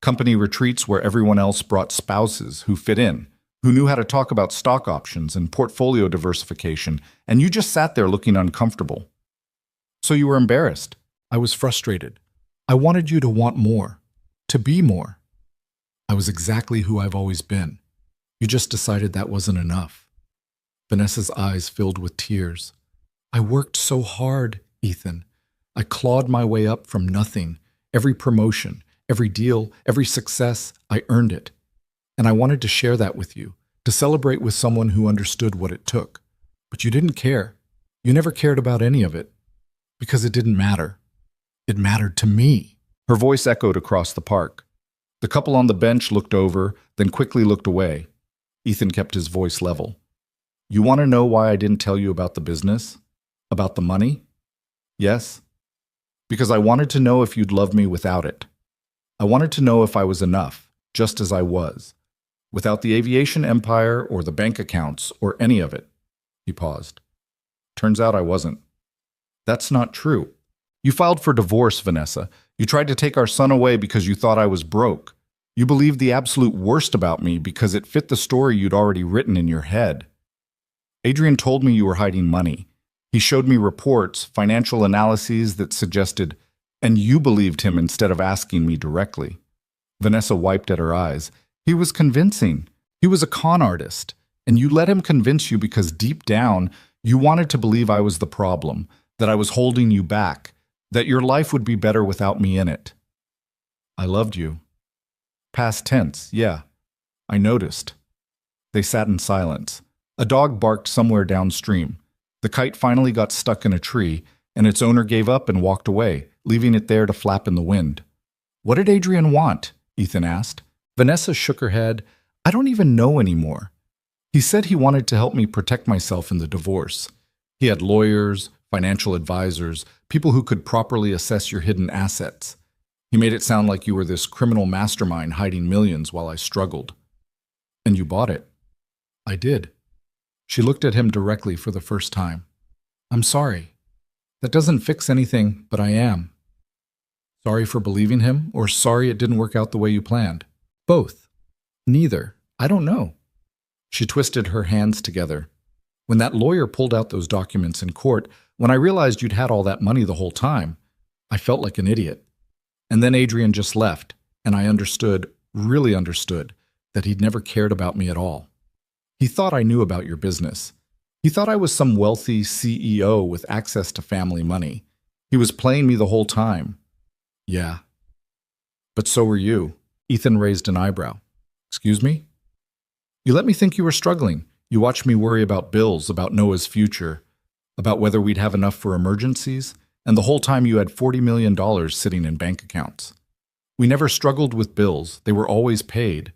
Company retreats where everyone else brought spouses who fit in, who knew how to talk about stock options and portfolio diversification, and you just sat there looking uncomfortable. So you were embarrassed. I was frustrated. I wanted you to want more, to be more. I was exactly who I've always been. You just decided that wasn't enough." Vanessa's eyes filled with tears. "I worked so hard, Ethan. I clawed my way up from nothing. Every promotion, every deal, every success, I earned it. And I wanted to share that with you, to celebrate with someone who understood what it took. But you didn't care. You never cared about any of it. Because it didn't matter. It mattered to me." Her voice echoed across the park. The couple on the bench looked over, then quickly looked away. Ethan kept his voice level. "You want to know why I didn't tell you about the business? About the money? Yes? Because I wanted to know if you'd love me without it. I wanted to know if I was enough, just as I was, without the aviation empire or the bank accounts or any of it." He paused. "Turns out I wasn't." "That's not true. You filed for divorce, Vanessa. You tried to take our son away because you thought I was broke. You believed the absolute worst about me because it fit the story you'd already written in your head. Adrian told me you were hiding money. He showed me reports, financial analyses that suggested, and you believed him instead of asking me directly." Vanessa wiped at her eyes. "He was convincing. He was a con artist. And you let him convince you because deep down, you wanted to believe I was the problem, that I was holding you back, that your life would be better without me in it." "I loved you." "Past tense, yeah. I noticed." They sat in silence. A dog barked somewhere downstream. The kite finally got stuck in a tree, and its owner gave up and walked away, leaving it there to flap in the wind. "What did Adrian want?" Ethan asked. Vanessa shook her head. I don't even know anymore. He said he wanted to help me protect myself in the divorce. He had lawyers, financial advisors, people who could properly assess your hidden assets. He made it sound like you were this criminal mastermind hiding millions while I struggled. And you bought it. I did. She looked at him directly for the first time. I'm sorry. That doesn't fix anything, but I am. Sorry for believing him, or sorry it didn't work out the way you planned? Both. Neither. I don't know. She twisted her hands together. When that lawyer pulled out those documents in court, when I realized you'd had all that money the whole time, I felt like an idiot. And then Adrian just left, and I understood, really understood, that he'd never cared about me at all. He thought I knew about your business. He thought I was some wealthy CEO with access to family money. He was playing me the whole time. Yeah. But so were you. Ethan raised an eyebrow. Excuse me? You let me think you were struggling. You watched me worry about bills, about Noah's future, about whether we'd have enough for emergencies, and the whole time you had $40 million sitting in bank accounts. We never struggled with bills. They were always paid.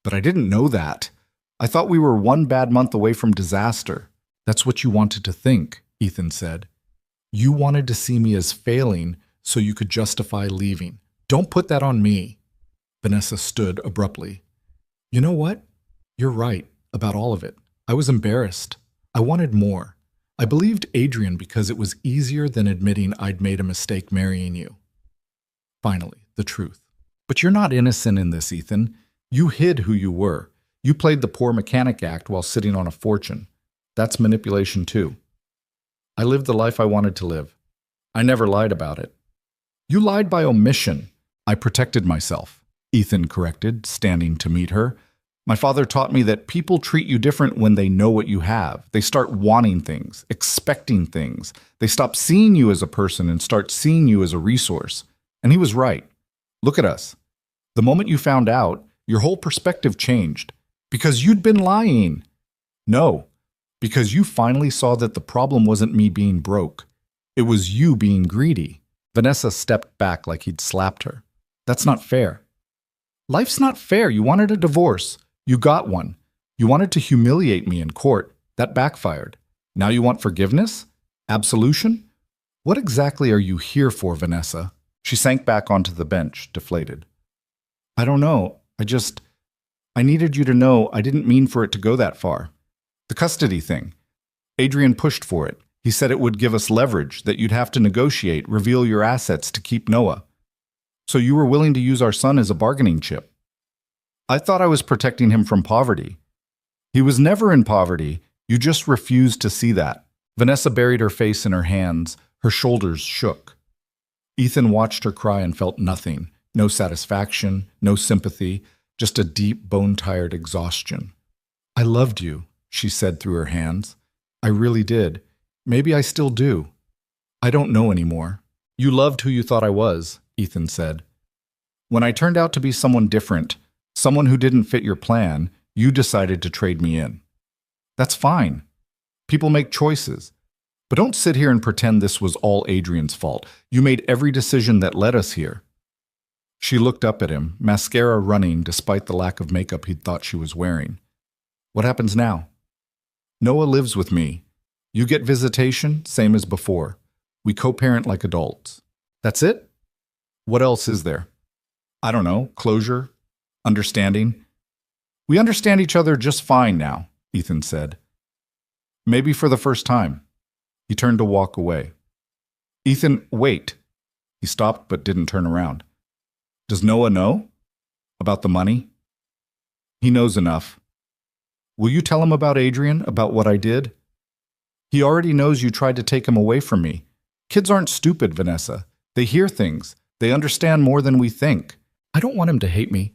But I didn't know that. I thought we were one bad month away from disaster. That's what you wanted to think, Ethan said. You wanted to see me as failing so you could justify leaving. Don't put that on me. Vanessa stood abruptly. You know what? You're right about all of it. I was embarrassed. I wanted more. I believed Adrian because it was easier than admitting I'd made a mistake marrying you. Finally, the truth. But you're not innocent in this, Ethan. You hid who you were. You played the poor mechanic act while sitting on a fortune. That's manipulation too. I lived the life I wanted to live. I never lied about it. You lied by omission. I protected myself, Ethan corrected, standing to meet her. My father taught me that people treat you different when they know what you have. They start wanting things, expecting things. They stop seeing you as a person and start seeing you as a resource. And he was right. Look at us. The moment you found out, your whole perspective changed. Because you'd been lying. No, because you finally saw that the problem wasn't me being broke. It was you being greedy. Vanessa stepped back like he'd slapped her. That's not fair. Life's not fair. You wanted a divorce. You got one. You wanted to humiliate me in court. That backfired. Now you want forgiveness? Absolution? What exactly are you here for, Vanessa? She sank back onto the bench, deflated. I don't know. I needed you to know I didn't mean for it to go that far. The custody thing. Adrian pushed for it. He said it would give us leverage, that you'd have to negotiate, reveal your assets to keep Noah. So you were willing to use our son as a bargaining chip. I thought I was protecting him from poverty. He was never in poverty. You just refused to see that. Vanessa buried her face in her hands. Her shoulders shook. Ethan watched her cry and felt nothing. No satisfaction, no sympathy, just a deep, bone-tired exhaustion. I loved you, she said through her hands. I really did. Maybe I still do. I don't know anymore. You loved who you thought I was, Ethan said. When I turned out to be someone different, someone who didn't fit your plan, you decided to trade me in. That's fine. People make choices. But don't sit here and pretend this was all Adrian's fault. You made every decision that led us here. She looked up at him, mascara running despite the lack of makeup he'd thought she was wearing. What happens now? Noah lives with me. You get visitation, same as before. We co-parent like adults. That's it? What else is there? I don't know, closure, understanding. We understand each other just fine now, Ethan said. Maybe for the first time. He turned to walk away. Ethan, wait. He stopped but didn't turn around. Does Noah know? About the money? He knows enough. Will you tell him about Adrian, about what I did? He already knows you tried to take him away from me. Kids aren't stupid, Vanessa. They hear things. They understand more than we think. I don't want him to hate me.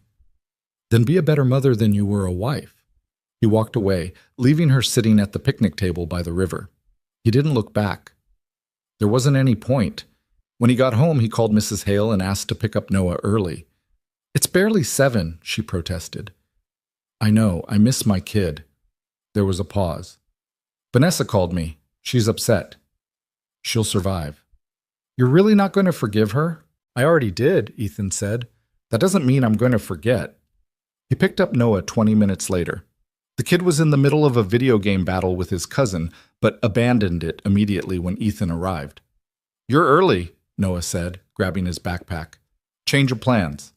Then be a better mother than you were a wife. He walked away, leaving her sitting at the picnic table by the river. He didn't look back. There wasn't any point. When he got home, he called Mrs. Hale and asked to pick up Noah early. It's barely 7, she protested. I know, I miss my kid. There was a pause. Vanessa called me. She's upset. She'll survive. You're really not going to forgive her? I already did, Ethan said. That doesn't mean I'm going to forget. He picked up Noah 20 minutes later. The kid was in the middle of a video game battle with his cousin, but abandoned it immediately when Ethan arrived. "You're early," Noah said, grabbing his backpack. "Change of plans."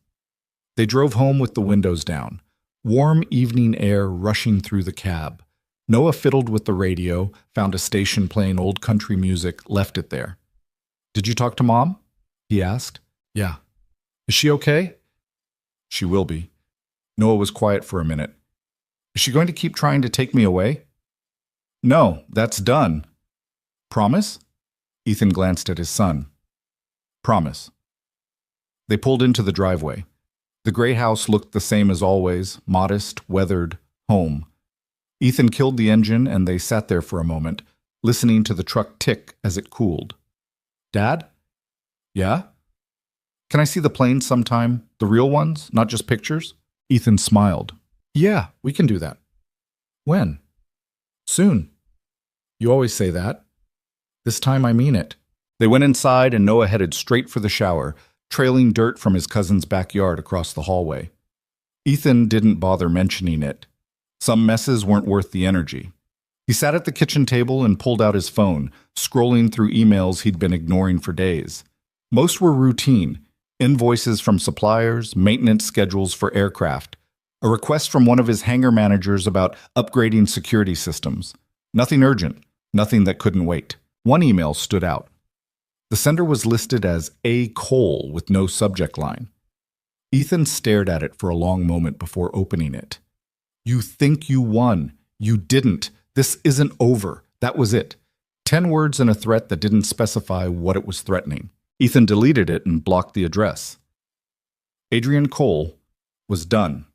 They drove home with the windows down, warm evening air rushing through the cab. Noah fiddled with the radio, found a station playing old country music, left it there. "Did you talk to Mom?" he asked. "Yeah." "Is she okay?" "She will be." Noah was quiet for a minute. "Is she going to keep trying to take me away?" "No, that's done." "Promise?" Ethan glanced at his son. "Promise." They pulled into the driveway. The gray house looked the same as always, modest, weathered, home. Ethan killed the engine and they sat there for a moment, listening to the truck tick as it cooled. "Dad?" "Yeah?" "Can I see the planes sometime? The real ones, not just pictures?" Ethan smiled. "Yeah, we can do that." "When?" "Soon." "You always say that." "This time I mean it." They went inside and Noah headed straight for the shower, trailing dirt from his cousin's backyard across the hallway. Ethan didn't bother mentioning it. Some messes weren't worth the energy. He sat at the kitchen table and pulled out his phone, scrolling through emails he'd been ignoring for days. Most were routine: invoices from suppliers, maintenance schedules for aircraft, a request from one of his hangar managers about upgrading security systems. Nothing urgent, nothing that couldn't wait. One email stood out. The sender was listed as A. Cole with no subject line. Ethan stared at it for a long moment before opening it. "You think you won. You didn't. This isn't over." That was it. 10 words and a threat that didn't specify what it was threatening. Ethan deleted it and blocked the address. Adrian Cole was done.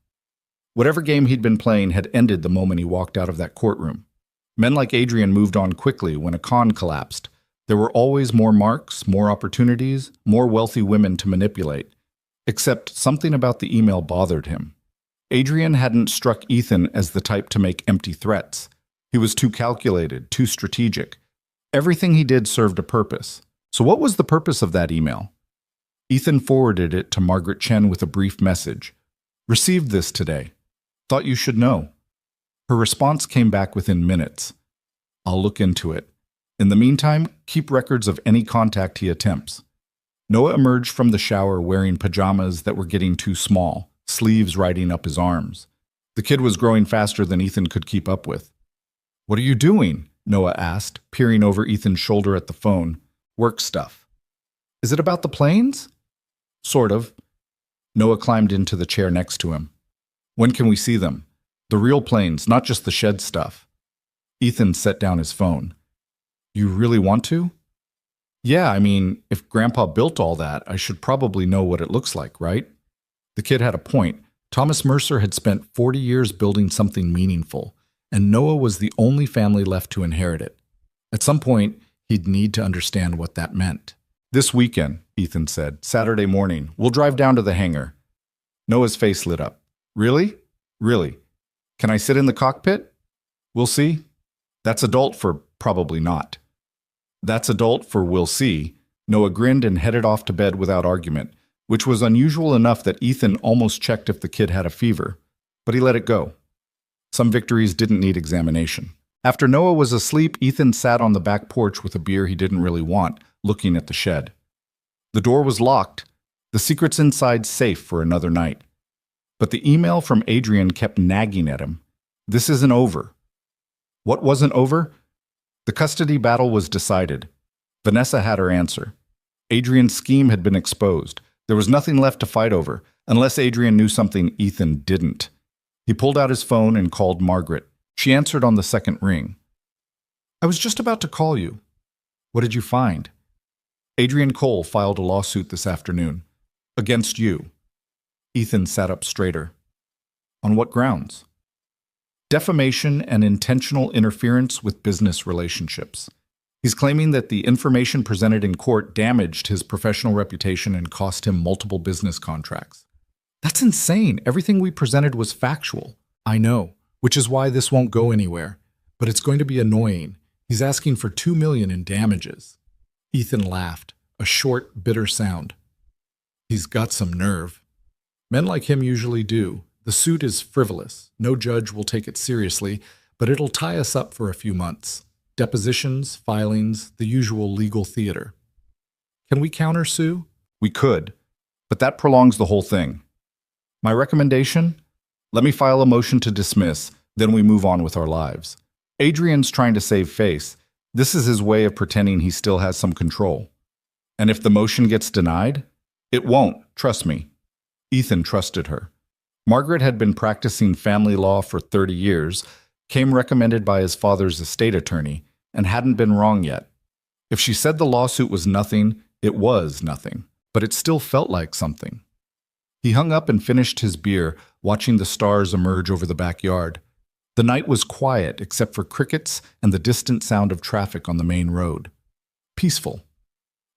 Whatever game he'd been playing had ended the moment he walked out of that courtroom. Men like Adrian moved on quickly when a con collapsed. There were always more marks, more opportunities, more wealthy women to manipulate. Except something about the email bothered him. Adrian hadn't struck Ethan as the type to make empty threats. He was too calculated, too strategic. Everything he did served a purpose. So what was the purpose of that email? Ethan forwarded it to Margaret Chen with a brief message. "Received this today. Thought you should know." Her response came back within minutes. "I'll look into it. In the meantime, keep records of any contact he attempts." Noah emerged from the shower wearing pajamas that were getting too small, sleeves riding up his arms. The kid was growing faster than Ethan could keep up with. "What are you doing?" Noah asked, peering over Ethan's shoulder at the phone. "Work stuff." "Is it about the planes?" "Sort of." Noah climbed into the chair next to him. "When can we see them? The real planes, not just the shed stuff." Ethan set down his phone. "You really want to?" "Yeah, I mean, if Grandpa built all that, I should probably know what it looks like, right?" The kid had a point. Thomas Mercer had spent 40 years building something meaningful, and Noah was the only family left to inherit it. At some point, he'd need to understand what that meant. "This weekend," Ethan said, "Saturday morning. We'll drive down to the hangar." Noah's face lit up. "Really? Really? Can I sit in the cockpit?" "We'll see." "That's adult for probably not." "That's adult for we'll see." Noah grinned and headed off to bed without argument, which was unusual enough that Ethan almost checked if the kid had a fever. But he let it go. Some victories didn't need examination. After Noah was asleep, Ethan sat on the back porch with a beer he didn't really want, looking at the shed. The door was locked, the secrets inside safe for another night. But the email from Adrian kept nagging at him. This isn't over. What wasn't over? The custody battle was decided. Vanessa had her answer. Adrian's scheme had been exposed. There was nothing left to fight over, unless Adrian knew something Ethan didn't. He pulled out his phone and called Margaret. She answered on the second ring. "I was just about to call you." "What did you find?" "Adrian Cole filed a lawsuit this afternoon. Against you." Ethan sat up straighter. "On what grounds?" "Defamation and intentional interference with business relationships. He's claiming that the information presented in court damaged his professional reputation and cost him multiple business contracts." "That's insane. Everything we presented was factual." "I know, which is why this won't go anywhere. But it's going to be annoying. He's asking for $2 million in damages." Ethan laughed, a short, bitter sound. "He's got some nerve." Men like him usually do. The suit is frivolous. No judge will take it seriously, but it'll tie us up for a few months. Depositions, filings, the usual legal theater. Can we countersue? We could, but that prolongs the whole thing. My recommendation? Let me file a motion to dismiss, then we move on with our lives. Adrian's trying to save face. This is his way of pretending he still has some control. And if the motion gets denied? It won't, trust me. Ethan trusted her. Margaret had been practicing family law for 30 years, came recommended by his father's estate attorney, and hadn't been wrong yet. If she said the lawsuit was nothing, it was nothing, but it still felt like something. He hung up and finished his beer, watching the stars emerge over the backyard. The night was quiet except for crickets and the distant sound of traffic on the main road. Peaceful.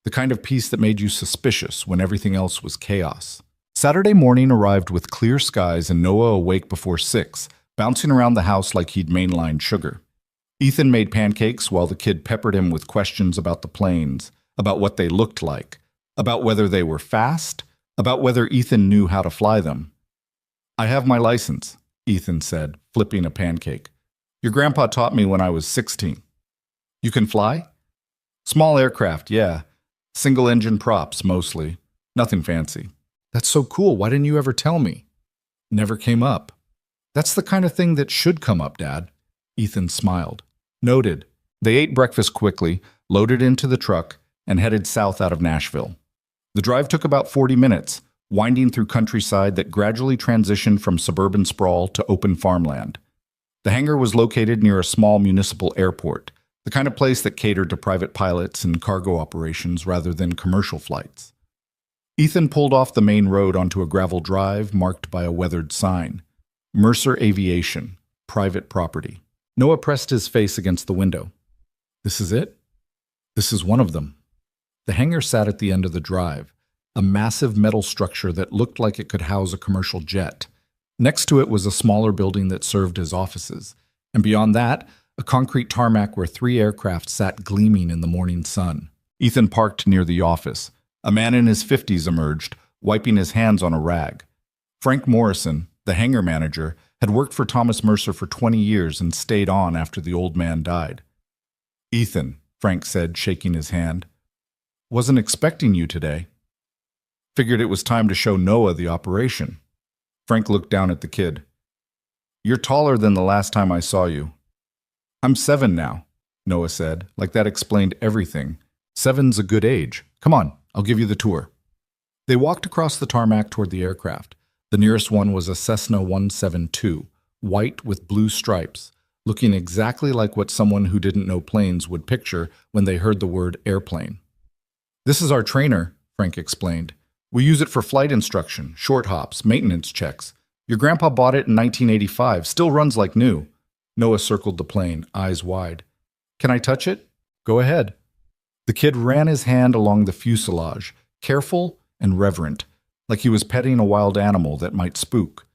The kind of peace that made you suspicious when everything else was chaos. Saturday morning arrived with clear skies and Noah awake before 6, bouncing around the house like he'd mainlined sugar. Ethan made pancakes while the kid peppered him with questions about the planes, about what they looked like, about whether they were fast, about whether Ethan knew how to fly them. I have my license, Ethan said, flipping a pancake. Your grandpa taught me when I was 16. You can fly? Small aircraft, yeah. Single-engine props, mostly. Nothing fancy. That's so cool. Why didn't you ever tell me? Never came up. That's the kind of thing that should come up, Dad. Ethan smiled. Noted. They ate breakfast quickly, loaded into the truck, and headed south out of Nashville. The drive took about 40 minutes, winding through countryside that gradually transitioned from suburban sprawl to open farmland. The hangar was located near a small municipal airport, the kind of place that catered to private pilots and cargo operations rather than commercial flights. Ethan pulled off the main road onto a gravel drive marked by a weathered sign. Mercer Aviation, private property. Noah pressed his face against the window. This is it? This is one of them. The hangar sat at the end of the drive, a massive metal structure that looked like it could house a commercial jet. Next to it was a smaller building that served as offices, and beyond that, a concrete tarmac where 3 aircraft sat gleaming in the morning sun. Ethan parked near the office. A man in his 50s emerged, wiping his hands on a rag. Frank Morrison, the hangar manager, had worked for Thomas Mercer for 20 years and stayed on after the old man died. Ethan, Frank said, shaking his hand. Wasn't expecting you today. Figured it was time to show Noah the operation. Frank looked down at the kid. You're taller than the last time I saw you. I'm 7 now, Noah said, like that explained everything. 7's a good age. Come on, I'll give you the tour. They walked across the tarmac toward the aircraft. The nearest one was a Cessna 172, white with blue stripes, looking exactly like what someone who didn't know planes would picture when they heard the word airplane. This is our trainer, Frank explained. We use it for flight instruction, short hops, maintenance checks. Your grandpa bought it in 1985, still runs like new. Noah circled the plane, eyes wide. Can I touch it? Go ahead. The kid ran his hand along the fuselage, careful and reverent, like he was petting a wild animal that might spook.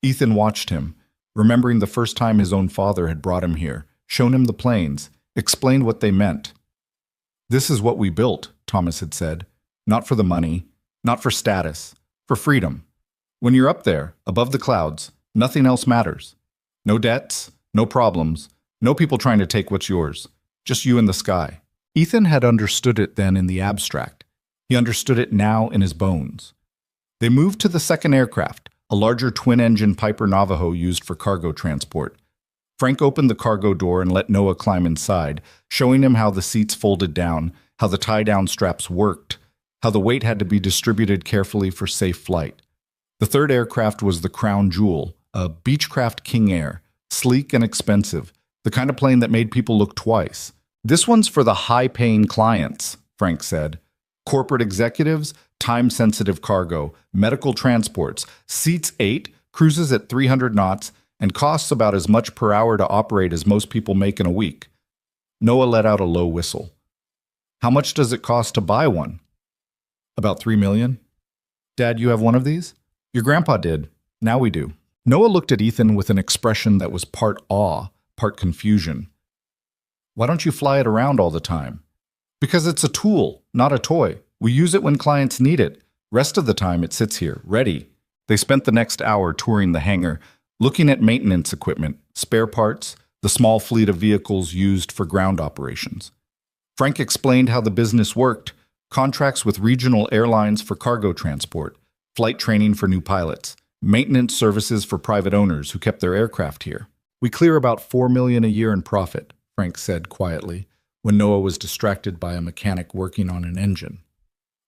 Ethan watched him, remembering the first time his own father had brought him here, shown him the planes, explained what they meant. This is what we built, Thomas had said. Not for the money, not for status, for freedom. When you're up there, above the clouds, nothing else matters. No debts, no problems, no people trying to take what's yours. Just you and the sky. Ethan had understood it then in the abstract. He understood it now in his bones. They moved to the second aircraft, a larger twin-engine Piper Navajo used for cargo transport. Frank opened the cargo door and let Noah climb inside, showing him how the seats folded down, how the tie-down straps worked, how the weight had to be distributed carefully for safe flight. The third aircraft was the crown jewel, a Beechcraft King Air, sleek and expensive, the kind of plane that made people look twice. This one's for the high-paying clients, Frank said. Corporate executives, time-sensitive cargo, medical transports, seats 8, cruises at 300 knots, and costs about as much per hour to operate as most people make in a week. Noah let out a low whistle. How much does it cost to buy one? About $3 million. Dad, you have one of these? Your grandpa did. Now we do. Noah looked at Ethan with an expression that was part awe, part confusion. Why don't you fly it around all the time? Because it's a tool, not a toy. We use it when clients need it. Rest of the time it sits here, ready. They spent the next hour touring the hangar, looking at maintenance equipment, spare parts, the small fleet of vehicles used for ground operations. Frank explained how the business worked: contracts with regional airlines for cargo transport, flight training for new pilots, maintenance services for private owners who kept their aircraft here. "We clear about $4 million a year in profit," Frank said quietly, when Noah was distracted by a mechanic working on an engine.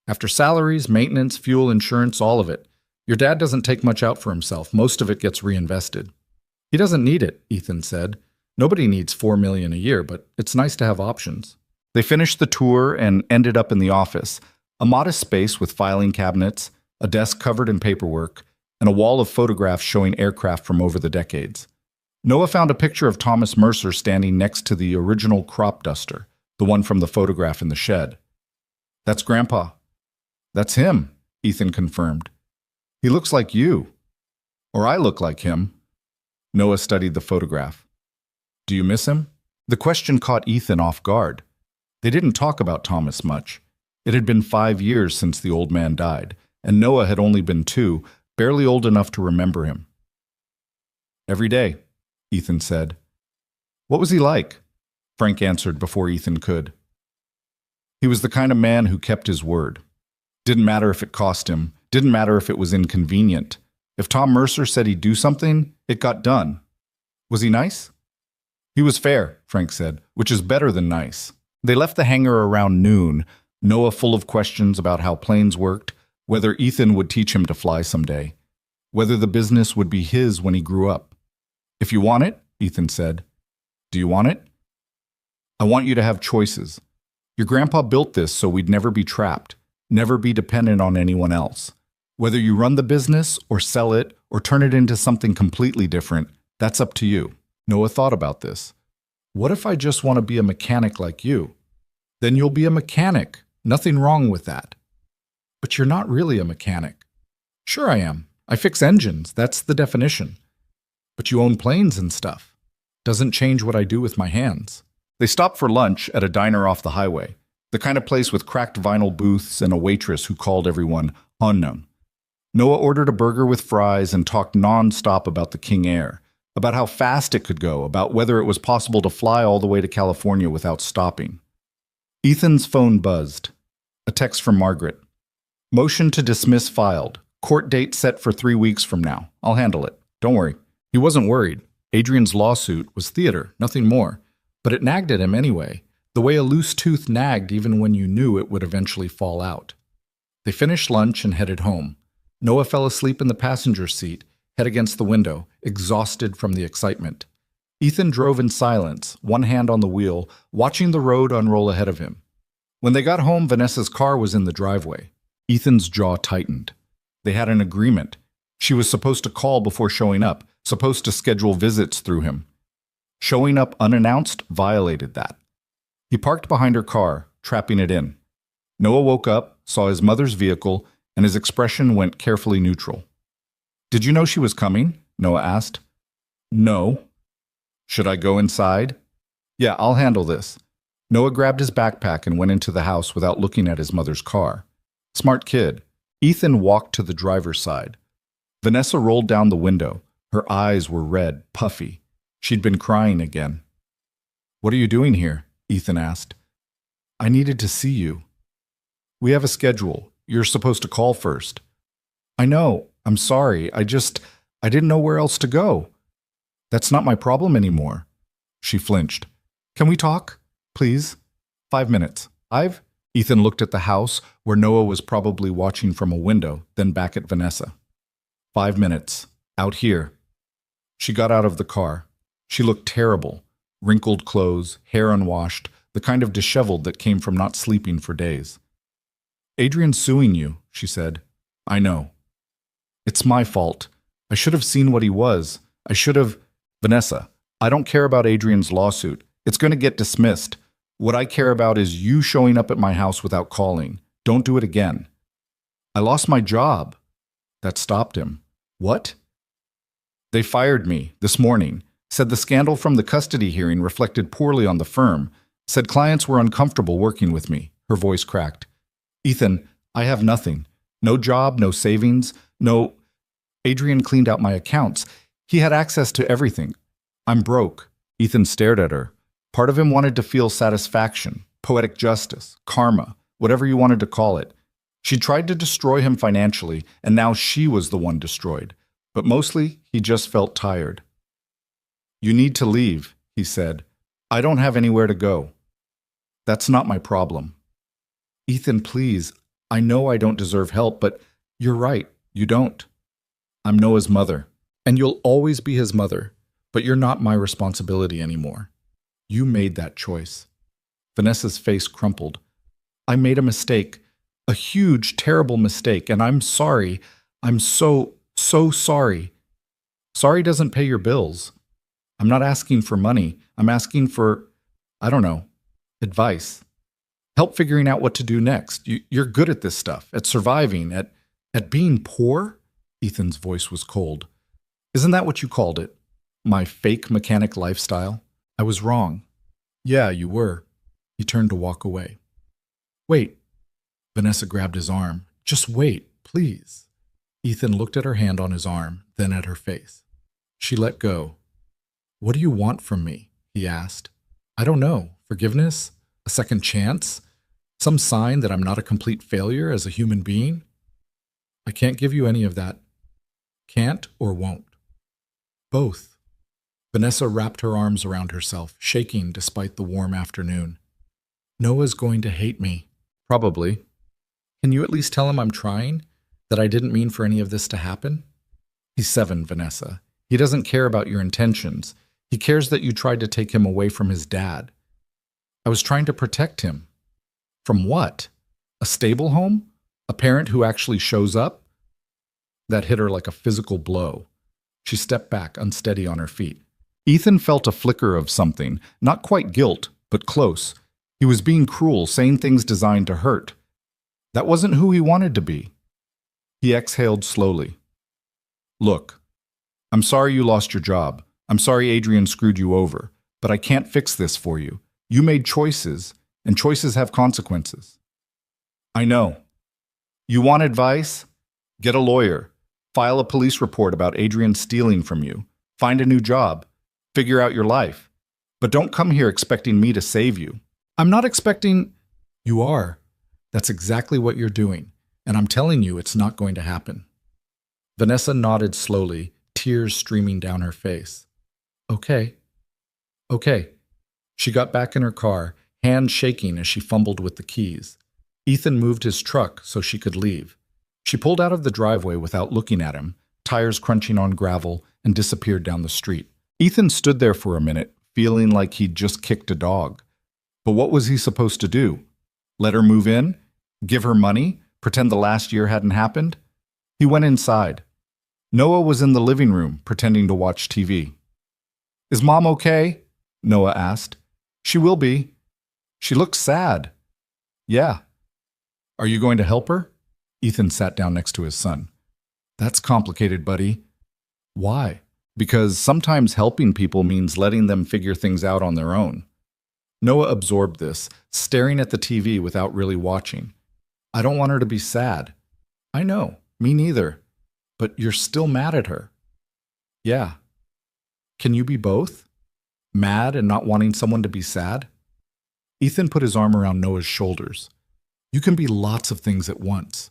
"After salaries, maintenance, fuel, insurance, all of it. Your dad doesn't take much out for himself. Most of it gets reinvested." "He doesn't need it," Ethan said. "Nobody needs $4 million a year, but it's nice to have options." They finished the tour and ended up in the office, a modest space with filing cabinets, a desk covered in paperwork, and a wall of photographs showing aircraft from over the decades. Noah found a picture of Thomas Mercer standing next to the original crop duster, the one from the photograph in the shed. "That's Grandpa." "That's him," Ethan confirmed. "He looks like you. Or I look like him." Noah studied the photograph. "Do you miss him?" The question caught Ethan off guard. They didn't talk about Thomas much. It had been 5 years since the old man died, and Noah had only been 2, barely old enough to remember him. "Every day," Ethan said. "What was he like?" Frank answered before Ethan could. "He was the kind of man who kept his word. Didn't matter if it cost him, didn't matter if it was inconvenient. If Tom Mercer said he'd do something, it got done." "Was he nice?" "He was fair," Frank said, "which is better than nice." They left the hangar around noon, Noah full of questions about how planes worked, whether Ethan would teach him to fly someday, whether the business would be his when he grew up. "If you want it," Ethan said. "Do you want it?" "I want you to have choices. Your grandpa built this so we'd never be trapped, never be dependent on anyone else. Whether you run the business or sell it or turn it into something completely different, that's up to you." Noah thought about this. "What if I just want to be a mechanic like you?" "Then you'll be a mechanic. Nothing wrong with that." "But you're not really a mechanic." "Sure I am. I fix engines. That's the definition." "But you own planes and stuff." "Doesn't change what I do with my hands." They stopped for lunch at a diner off the highway, the kind of place with cracked vinyl booths and a waitress who called everyone unknown. Noah ordered a burger with fries and talked non-stop about the King Air, about how fast it could go, about whether it was possible to fly all the way to California without stopping. Ethan's phone buzzed. A text from Margaret. "Motion to dismiss filed. Court date set for 3 weeks from now. I'll handle it. Don't worry." He wasn't worried. Adrian's lawsuit was theater, nothing more. But it nagged at him anyway, the way a loose tooth nagged even when you knew it would eventually fall out. They finished lunch and headed home. Noah fell asleep in the passenger seat, head against the window, exhausted from the excitement. Ethan drove in silence, one hand on the wheel, watching the road unroll ahead of him. When they got home, Vanessa's car was in the driveway. Ethan's jaw tightened. They had an agreement. She was supposed to call before showing up, supposed to schedule visits through him. Showing up unannounced violated that. He parked behind her car, trapping it in. Noah woke up, saw his mother's vehicle, and his expression went carefully neutral. "Did you know she was coming?" Noah asked. "No." "Should I go inside?" "Yeah, I'll handle this." Noah grabbed his backpack and went into the house without looking at his mother's car. Smart kid. Ethan walked to the driver's side. Vanessa rolled down the window. Her eyes were red, puffy. She'd been crying again. "What are you doing here?" Ethan asked. "I needed to see you." "We have a schedule. You're supposed to call first." "I know. I'm sorry. I didn't know where else to go." "That's not my problem anymore." She flinched. "Can we talk? Please? 5 minutes. Ethan looked at the house, where Noah was probably watching from a window, then back at Vanessa. 5 minutes. Out here." She got out of the car. She looked terrible. Wrinkled clothes, hair unwashed, the kind of disheveled that came from not sleeping for days. "Adrian's suing you," she said. "I know." "It's my fault. I should have seen what he was. I should have—" "Vanessa, I don't care about Adrian's lawsuit. It's going to get dismissed. What I care about is you showing up at my house without calling. Don't do it again." "I lost my job." That stopped him. "What?" "They fired me this morning. Said the scandal from the custody hearing reflected poorly on the firm. Said clients were uncomfortable working with me." Her voice cracked. "Ethan, I have nothing. No job, no savings, no—" Adrian cleaned out my accounts. He had access to everything. I'm broke. Ethan stared at her. Part of him wanted to feel satisfaction, poetic justice, karma, whatever you wanted to call it. She tried to destroy him financially, and now she was the one destroyed. But mostly, he just felt tired. You need to leave, he said. I don't have anywhere to go. That's not my problem. Ethan, please. I know I don't deserve help, but you're right. You don't. I'm Noah's mother, and you'll always be his mother, but you're not my responsibility anymore. You made that choice. Vanessa's face crumpled. I made a mistake, a huge, terrible mistake, and I'm sorry. I'm so sorry. Sorry doesn't pay your bills. I'm not asking for money. I'm asking for, I don't know, advice. Help figuring out what to do next. You're good at this stuff, at surviving, at being poor. Ethan's voice was cold. Isn't that what you called it? My fake mechanic lifestyle? I was wrong. Yeah, you were. He turned to walk away. Wait. Vanessa grabbed his arm. Just wait, please. Ethan looked at her hand on his arm, then at her face. She let go. What do you want from me? He asked. I don't know. Forgiveness? A second chance? Some sign that I'm not a complete failure as a human being? I can't give you any of that. Can't or won't. Both. Vanessa wrapped her arms around herself, shaking despite the warm afternoon. Noah's going to hate me. Probably. Can you at least tell him I'm trying? That I didn't mean for any of this to happen? He's 7, Vanessa. He doesn't care about your intentions. He cares that you tried to take him away from his dad. I was trying to protect him. From what? A stable home? A parent who actually shows up? That hit her like a physical blow. She stepped back, unsteady on her feet. Ethan felt a flicker of something, not quite guilt, but close. He was being cruel, saying things designed to hurt. That wasn't who he wanted to be. He exhaled slowly. Look, I'm sorry you lost your job. I'm sorry Adrian screwed you over, but I can't fix this for you. You made choices, and choices have consequences. I know. You want advice? Get a lawyer. File a police report about Adrian stealing from you. Find a new job. Figure out your life. But don't come here expecting me to save you. I'm not expecting... You are. That's exactly what you're doing, and I'm telling you it's not going to happen. Vanessa nodded slowly, tears streaming down her face. Okay. She got back in her car, hands shaking as she fumbled with the keys. Ethan moved his truck so she could leave. She pulled out of the driveway without looking at him, tires crunching on gravel, and disappeared down the street. Ethan stood there for a minute, feeling like he'd just kicked a dog. But what was he supposed to do? Let her move in? Give her money? Pretend the last year hadn't happened? He went inside. Noah was in the living room, pretending to watch TV. Is Mom okay? Noah asked. She will be. She looks sad. Yeah. Are you going to help her? Ethan sat down next to his son. That's complicated, buddy. Why? Because sometimes helping people means letting them figure things out on their own. Noah absorbed this, staring at the TV without really watching. I don't want her to be sad. I know, me neither. But you're still mad at her. Yeah. Can you be both? Mad and not wanting someone to be sad? Ethan put his arm around Noah's shoulders. You can be lots of things at once.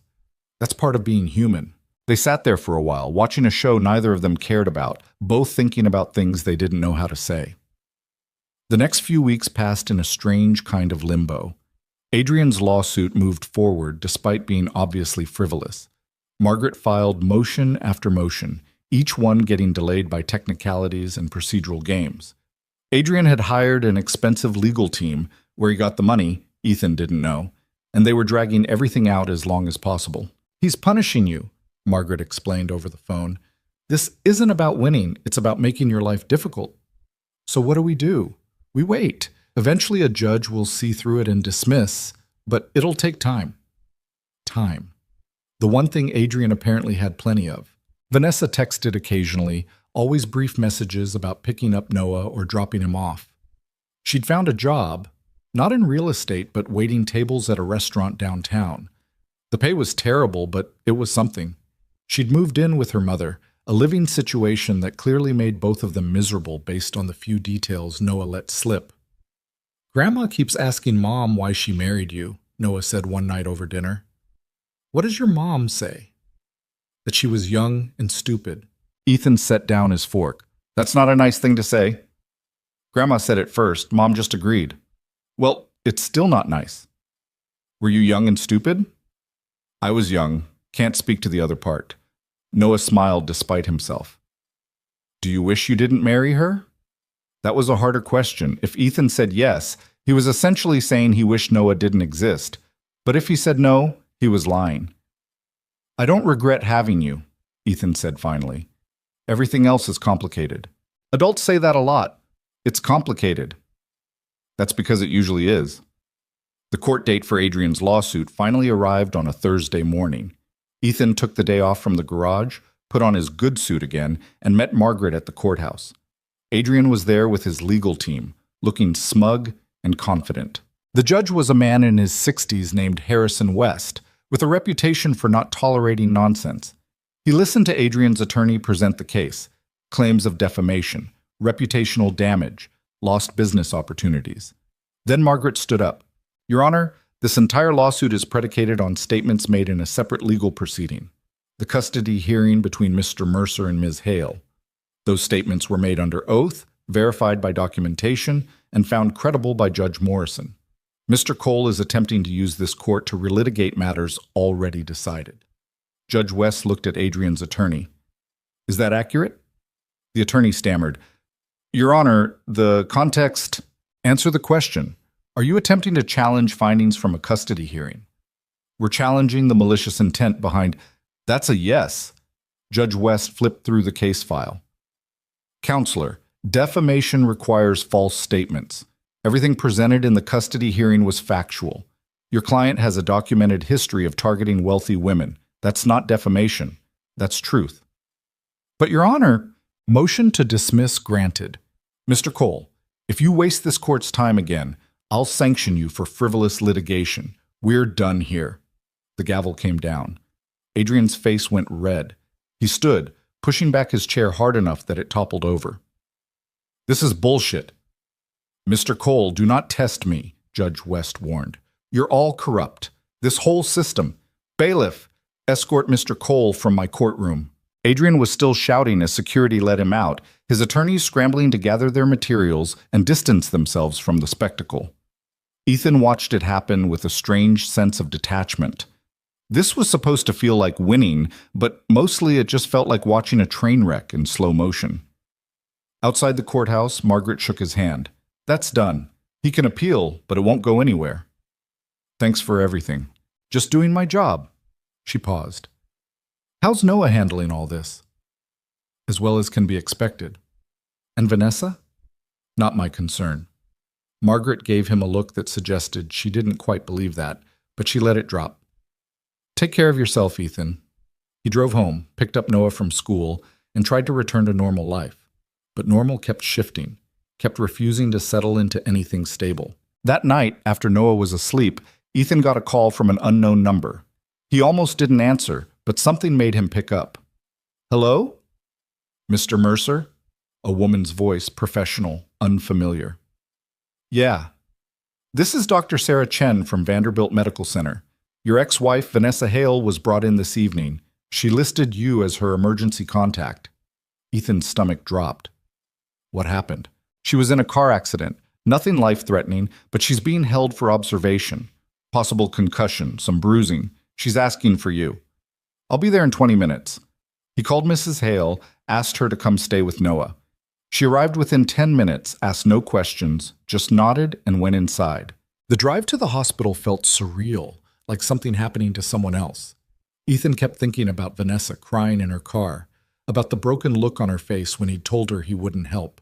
That's part of being human. They sat there for a while, watching a show neither of them cared about, both thinking about things they didn't know how to say. The next few weeks passed in a strange kind of limbo. Adrian's lawsuit moved forward despite being obviously frivolous. Margaret filed motion after motion, each one getting delayed by technicalities and procedural games. Adrian had hired an expensive legal team. Where he got the money, Ethan didn't know, and they were dragging everything out as long as possible. He's punishing you, Margaret explained over the phone. This isn't about winning, it's about making your life difficult. So what do? We wait. Eventually a judge will see through it and dismiss, but it'll take time. Time. The one thing Adrian apparently had plenty of. Vanessa texted occasionally, always brief messages about picking up Noah or dropping him off. She'd found a job, not in real estate, but waiting tables at a restaurant downtown. The pay was terrible, but it was something. She'd moved in with her mother, a living situation that clearly made both of them miserable based on the few details Noah let slip. "Grandma keeps asking Mom why she married you," Noah said one night over dinner. "What does your mom say?" "That she was young and stupid." Ethan set down his fork. "That's not a nice thing to say." "Grandma said it first. Mom just agreed." "Well, it's still not nice." "Were you young and stupid?" "I was young. Can't speak to the other part." Noah smiled despite himself. "Do you wish you didn't marry her?" That was a harder question. If Ethan said yes, he was essentially saying he wished Noah didn't exist. But if he said no, he was lying. "I don't regret having you," Ethan said finally. "Everything else is complicated." "Adults say that a lot. It's complicated." "That's because it usually is." The court date for Adrian's lawsuit finally arrived on a Thursday morning. Ethan took the day off from the garage, put on his good suit again, and met Margaret at the courthouse. Adrian was there with his legal team, looking smug and confident. The judge was a man in his 60s named Harrison West, with a reputation for not tolerating nonsense. He listened to Adrian's attorney present the case: claims of defamation, reputational damage, lost business opportunities. Then Margaret stood up. "Your Honor, this entire lawsuit is predicated on statements made in a separate legal proceeding, the custody hearing between Mr. Mercer and Ms. Hale. Those statements were made under oath, verified by documentation, and found credible by Judge Morrison. Mr. Cole is attempting to use this court to relitigate matters already decided." Judge West looked at Adrian's attorney. "Is that accurate?" The attorney stammered, "Your Honor, the context—" "Answer the question. Are you attempting to challenge findings from a custody hearing?" "We're challenging the malicious intent behind—" "That's a yes." Judge West flipped through the case file. "Counselor, defamation requires false statements. Everything presented in the custody hearing was factual. Your client has a documented history of targeting wealthy women. That's not defamation. That's truth." "But, Your Honor—" "Motion to dismiss granted. Mr. Cole, if you waste this court's time again, I'll sanction you for frivolous litigation. We're done here." The gavel came down. Adrian's face went red. He stood, pushing back his chair hard enough that it toppled over. "This is bullshit." "Mr. Cole, do not test me," Judge West warned. "You're all corrupt. This whole system. Bailiff, escort Mr. Cole from my courtroom." Adrian was still shouting as security let him out, his attorneys scrambling to gather their materials and distance themselves from the spectacle. Ethan watched it happen with a strange sense of detachment. This was supposed to feel like winning, but mostly it just felt like watching a train wreck in slow motion. Outside the courthouse, Margaret shook his hand. "That's done. He can appeal, but it won't go anywhere." "Thanks for everything. Just doing my job." She paused. "How's Noah handling all this?" "As well as can be expected." "And Vanessa?" "Not my concern." Margaret gave him a look that suggested she didn't quite believe that, but she let it drop. "Take care of yourself, Ethan." He drove home, picked up Noah from school, and tried to return to normal life. But normal kept shifting, kept refusing to settle into anything stable. That night, after Noah was asleep, Ethan got a call from an unknown number. He almost didn't answer, but something made him pick up. "Hello?" "Mr. Mercer?" A woman's voice, professional, unfamiliar. "Yeah. This is Dr. Sarah Chen from Vanderbilt Medical Center. Your ex-wife, Vanessa Hale, was brought in this evening. She listed you as her emergency contact." Ethan's stomach dropped. "What happened?" "She was in a car accident. Nothing life-threatening, but she's being held for observation. Possible concussion, some bruising. She's asking for you." "I'll be there in 20 minutes." He called Mrs. Hale, asked her to come stay with Noah. She arrived within 10 minutes, asked no questions, just nodded and went inside. The drive to the hospital felt surreal, like something happening to someone else. Ethan kept thinking about Vanessa crying in her car, about the broken look on her face when he'd told her he wouldn't help.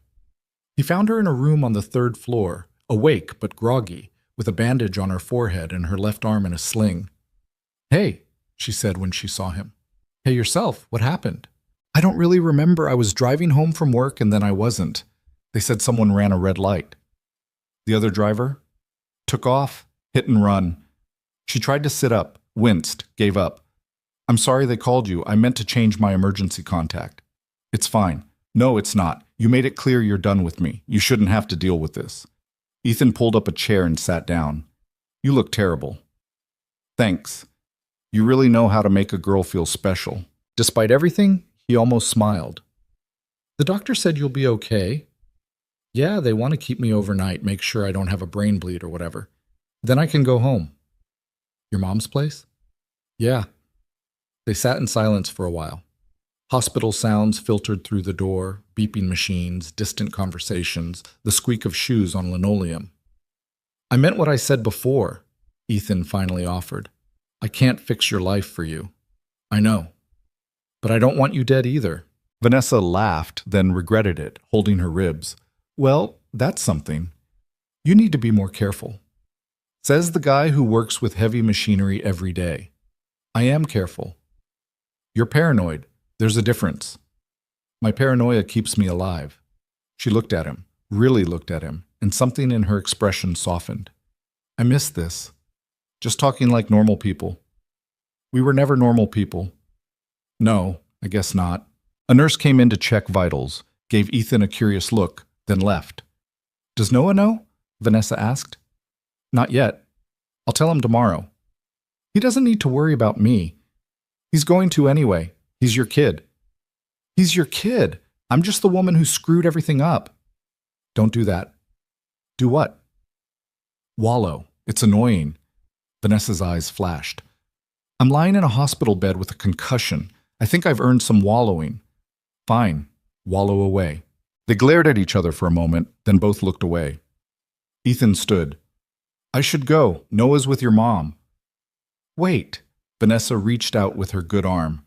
He found her in a room on the 3rd floor, awake but groggy, with a bandage on her forehead and her left arm in a sling. "Hey," she said when she saw him. "Hey yourself, what happened?" "I don't really remember. I was driving home from work and then I wasn't. They said someone ran a red light." "The other driver?" "Took off, hit and run." She tried to sit up, winced, gave up. I'm sorry they called you. I meant to change my emergency contact. It's fine. No, it's not. You made it clear you're done with me. You shouldn't have to deal with this. Ethan pulled up a chair and sat down. You look terrible. Thanks. You really know how to make a girl feel special. Despite everything, he almost smiled. The doctor said you'll be okay. Yeah, they want to keep me overnight, make sure I don't have a brain bleed or whatever. Then I can go home. Your mom's place? Yeah. They sat in silence for a while. Hospital sounds filtered through the door, beeping machines, distant conversations, the squeak of shoes on linoleum. I meant what I said before, Ethan finally offered. I can't fix your life for you. I know. But I don't want you dead either. Vanessa laughed, then regretted it, holding her ribs. Well, that's something. You need to be more careful. Says the guy who works with heavy machinery every day. I am careful. You're paranoid. There's a difference. My paranoia keeps me alive. She looked at him, really looked at him, and something in her expression softened. I miss this. Just talking like normal people. We were never normal people. No, I guess not. A nurse came in to check vitals, gave Ethan a curious look, then left. Does Noah know? Vanessa asked. Not yet. I'll tell him tomorrow. He doesn't need to worry about me. He's going to anyway. He's your kid. He's your kid. I'm just the woman who screwed everything up. Don't do that. Do what? Wallow. It's annoying. Vanessa's eyes flashed. I'm lying in a hospital bed with a concussion. I think I've earned some wallowing. Fine. Wallow away. They glared at each other for a moment, then both looked away. Ethan stood. I should go. Noah's with your mom. Wait. Vanessa reached out with her good arm.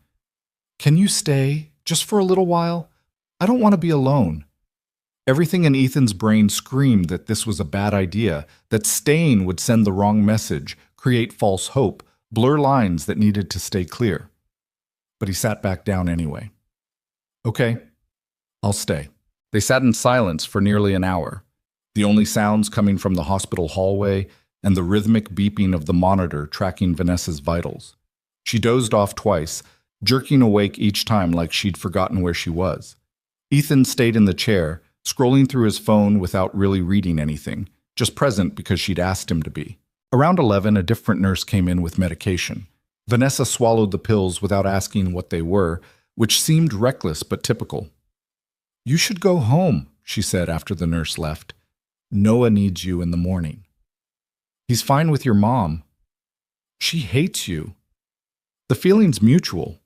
Can you stay, just for a little while? I don't want to be alone. Everything in Ethan's brain screamed that this was a bad idea, that staying would send the wrong message, create false hope, blur lines that needed to stay clear. But he sat back down anyway. Okay, I'll stay. They sat in silence for nearly an hour, the only sounds coming from the hospital hallway and the rhythmic beeping of the monitor tracking Vanessa's vitals. She dozed off twice, jerking awake each time like she'd forgotten where she was. Ethan stayed in the chair, scrolling through his phone without really reading anything, just present because she'd asked him to be. Around 11, a different nurse came in with medication. Vanessa swallowed the pills without asking what they were, which seemed reckless but typical. You should go home, she said after the nurse left. Noah needs you in the morning. He's fine with your mom. She hates you. The feeling's mutual.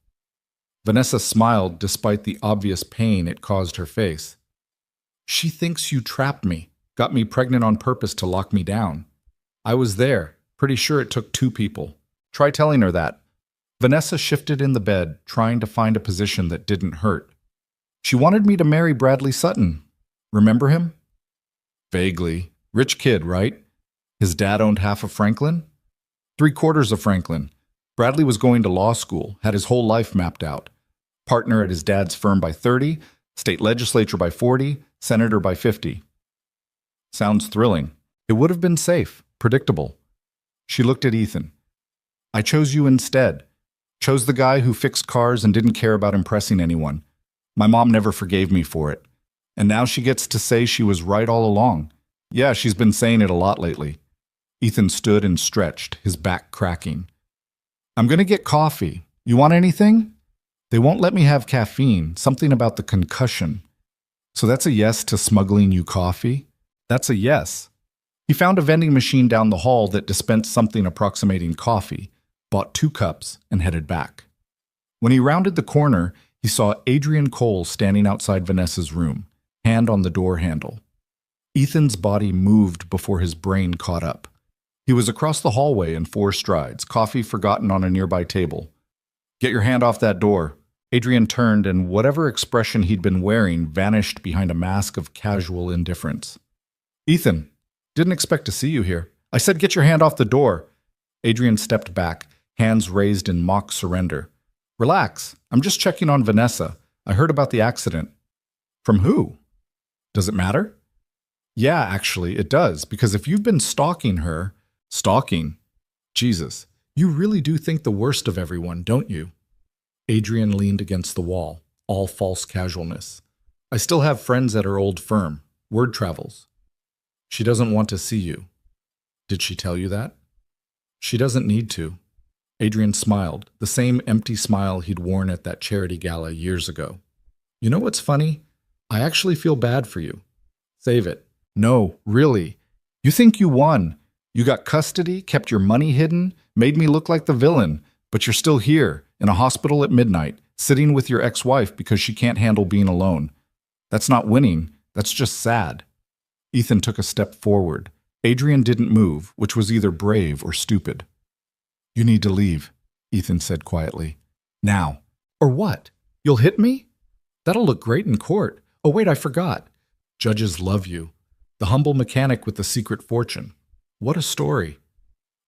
Vanessa smiled despite the obvious pain it caused her face. She thinks you trapped me, got me pregnant on purpose to lock me down. I was there, pretty sure it took 2 people. Try telling her that. Vanessa shifted in the bed, trying to find a position that didn't hurt. She wanted me to marry Bradley Sutton. Remember him? Vaguely. Rich kid, right? His dad owned half of Franklin? 3/4 of Franklin. Bradley was going to law school, had his whole life mapped out. Partner at his dad's firm by 30, state legislature by 40, senator by 50. Sounds thrilling. It would have been safe, predictable. She looked at Ethan. I chose you instead. Chose the guy who fixed cars and didn't care about impressing anyone. My mom never forgave me for it. And now she gets to say she was right all along. Yeah, she's been saying it a lot lately. Ethan stood and stretched, his back cracking. I'm going to get coffee. You want anything? They won't let me have caffeine, something about the concussion. So that's a yes to smuggling you coffee? That's a yes. He found a vending machine down the hall that dispensed something approximating coffee, bought 2 cups, and headed back. When he rounded the corner, he saw Adrian Cole standing outside Vanessa's room, hand on the door handle. Ethan's body moved before his brain caught up. He was across the hallway in 4 strides, coffee forgotten on a nearby table. Get your hand off that door. Adrian turned, and whatever expression he'd been wearing vanished behind a mask of casual indifference. Ethan, didn't expect to see you here. I said get your hand off the door. Adrian stepped back, hands raised in mock surrender. Relax. I'm just checking on Vanessa. I heard about the accident. From who? Does it matter? Yeah, actually, it does, because if you've been stalking her... Stalking? Jesus, you really do think the worst of everyone, don't you? Adrian leaned against the wall, all false casualness. I still have friends at her old firm. Word travels. She doesn't want to see you. Did she tell you that? She doesn't need to. Adrian smiled, the same empty smile he'd worn at that charity gala years ago. You know what's funny? I actually feel bad for you. Save it. No, really. You think you won. You got custody, kept your money hidden, made me look like the villain, but you're still here, in a hospital at midnight, sitting with your ex-wife because she can't handle being alone. That's not winning, that's just sad. Ethan took a step forward. Adrian didn't move, which was either brave or stupid. You need to leave, Ethan said quietly. Now. Or what? You'll hit me? That'll look great in court. Oh wait, I forgot. Judges love you. The humble mechanic with the secret fortune. What a story.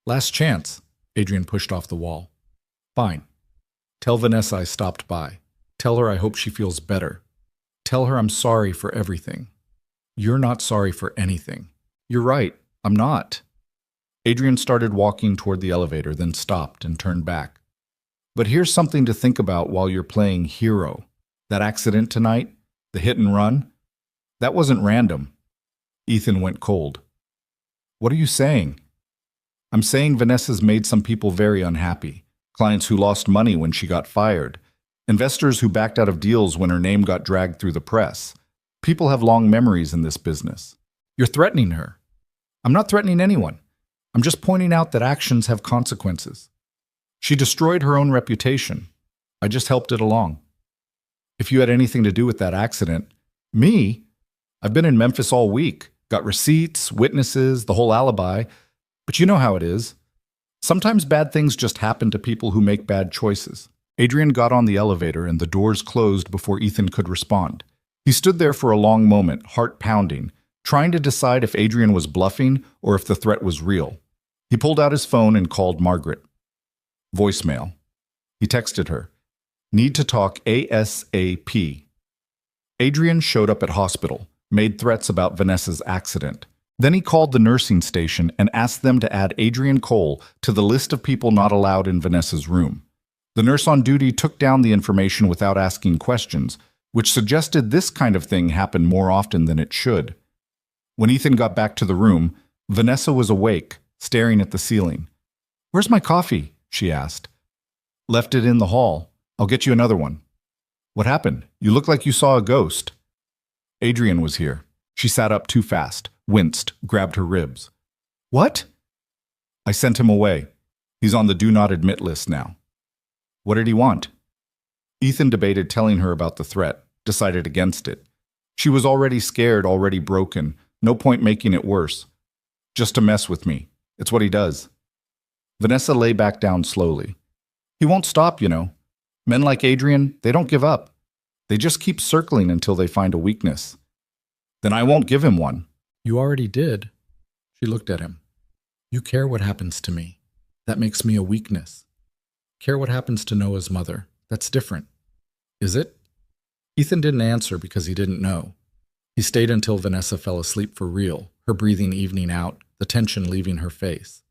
Last chance. Adrian pushed off the wall. Fine. Tell Vanessa I stopped by. Tell her I hope she feels better. Tell her I'm sorry for everything. You're not sorry for anything. You're right, I'm not. Adrian started walking toward the elevator, then stopped and turned back. But here's something to think about while you're playing hero. That accident tonight, the hit and run, that wasn't random. Ethan went cold. What are you saying? I'm saying Vanessa's made some people very unhappy. Clients who lost money when she got fired. Investors who backed out of deals when her name got dragged through the press. People have long memories in this business. You're threatening her. I'm not threatening anyone. I'm just pointing out that actions have consequences. She destroyed her own reputation. I just helped it along. If you had anything to do with that accident, me? I've been in Memphis all week, got receipts, witnesses, the whole alibi, but you know how it is. Sometimes bad things just happen to people who make bad choices. Adrian got on the elevator and the doors closed before Ethan could respond. He stood there for a long moment, heart pounding, trying to decide if Adrian was bluffing or if the threat was real. He pulled out his phone and called Margaret. Voicemail. He texted her. Need to talk ASAP. Adrian showed up at hospital, made threats about Vanessa's accident. Then he called the nursing station and asked them to add Adrian Cole to the list of people not allowed in Vanessa's room. The nurse on duty took down the information without asking questions, which suggested this kind of thing happened more often than it should. When Ethan got back to the room, Vanessa was awake, staring at the ceiling. Where's my coffee? She asked. Left it in the hall. I'll get you another one. What happened? You look like you saw a ghost. Adrian was here. She sat up too fast, winced, grabbed her ribs. What? I sent him away. He's on the do not admit list now. What did he want? Ethan debated telling her about the threat, decided against it. She was already scared, already broken. No point making it worse. Just to mess with me. It's what he does. Vanessa lay back down slowly. He won't stop, you know. Men like Adrian, they don't give up. They just keep circling until they find a weakness. Then I won't give him one. You already did. She looked at him. You care what happens to me. That makes me a weakness. Care what happens to Noah's mother. That's different. Is it? Ethan didn't answer because he didn't know. He stayed until Vanessa fell asleep for real, her breathing evening out, the tension leaving her face.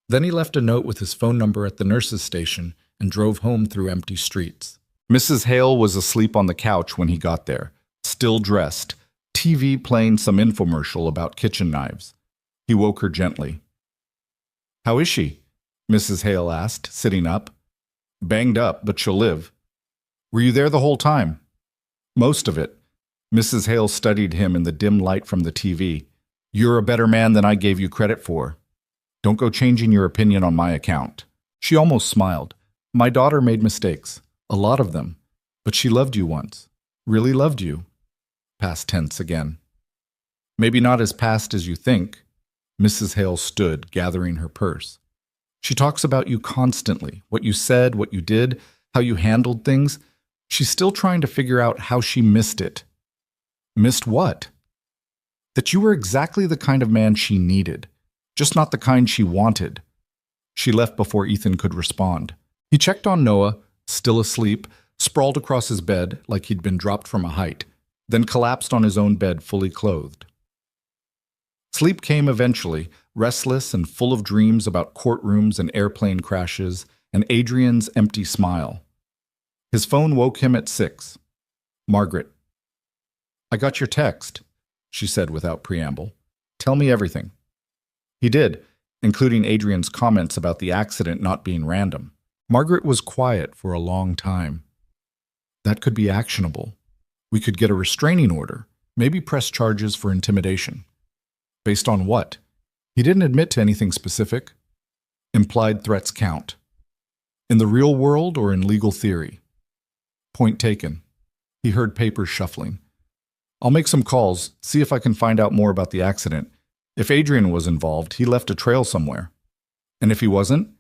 Then he left a note with his phone number at the nurse's station and drove home through empty streets. Mrs. Hale was asleep on the couch when he got there, still dressed, TV playing some infomercial about kitchen knives. He woke her gently. How is she? Mrs. Hale asked, sitting up. Banged up, but she'll live. Were you there the whole time? Most of it. Mrs. Hale studied him in the dim light from the TV. You're a better man than I gave you credit for. Don't go changing your opinion on my account. She almost smiled. My daughter made mistakes. A lot of them. But she loved you once. Really loved you. Past tense again. Maybe not as past as you think. Mrs. Hale stood, gathering her purse. She talks about you constantly. What you said, what you did, how you handled things. She's still trying to figure out how she missed it. Missed what? That you were exactly the kind of man she needed. Just not the kind she wanted. She left before Ethan could respond. He checked on Noah, still asleep, sprawled across his bed like he'd been dropped from a height, then collapsed on his own bed fully clothed. Sleep came eventually, restless and full of dreams about courtrooms and airplane crashes, and Adrian's empty smile. His phone woke him at 6. Margaret. I got your text, she said without preamble. Tell me everything. He did, including Adrian's comments about the accident not being random. Margaret was quiet for a long time. That could be actionable. We could get a restraining order, maybe press charges for intimidation. Based on what? He didn't admit to anything specific. Implied threats count. In the real world or in legal theory? Point taken. He heard papers shuffling. I'll make some calls, see if I can find out more about the accident. If Adrian was involved, he left a trail somewhere. And if he wasn't,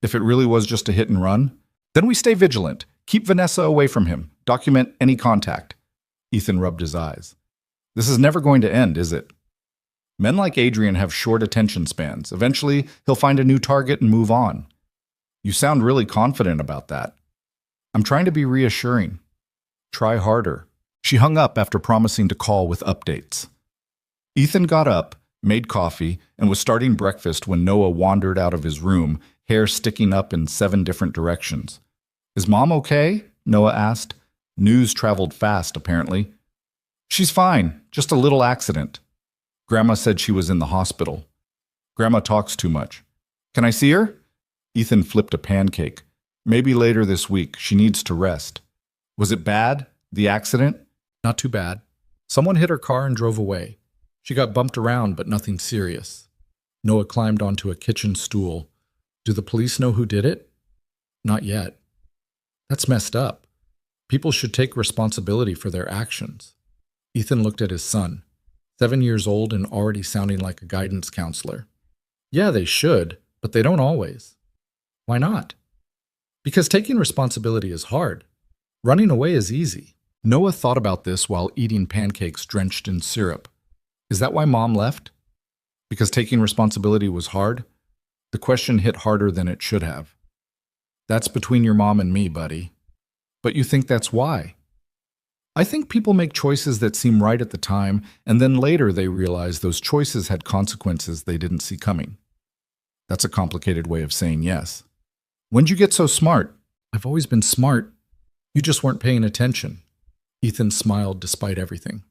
if it really was just a hit and run, then we stay vigilant. Keep Vanessa away from him. Document any contact. Ethan rubbed his eyes. This is never going to end, is it? Men like Adrian have short attention spans. Eventually, he'll find a new target and move on. You sound really confident about that. I'm trying to be reassuring. Try harder. She hung up after promising to call with updates. Ethan got up, made coffee, and was starting breakfast when Noah wandered out of his room, hair sticking up in 7 different directions. Is Mom okay? Noah asked. News traveled fast, apparently. She's fine, just a little accident. Grandma said she was in the hospital. Grandma talks too much. Can I see her? Ethan flipped a pancake. Maybe later this week. She needs to rest. Was it bad? The accident? Not too bad. Someone hit her car and drove away. She got bumped around, but nothing serious. Noah climbed onto a kitchen stool. Do the police know who did it? Not yet. That's messed up. People should take responsibility for their actions. Ethan looked at his son, 7 years old and already sounding like a guidance counselor. Yeah, they should, but they don't always. Why not? Because taking responsibility is hard. Running away is easy. Noah thought about this while eating pancakes drenched in syrup. Is that why Mom left? Because taking responsibility was hard? The question hit harder than it should have. That's between your mom and me, buddy. But you think that's why? I think people make choices that seem right at the time, and then later they realize those choices had consequences they didn't see coming. That's a complicated way of saying yes. When'd you get so smart? I've always been smart. You just weren't paying attention. Ethan smiled despite everything.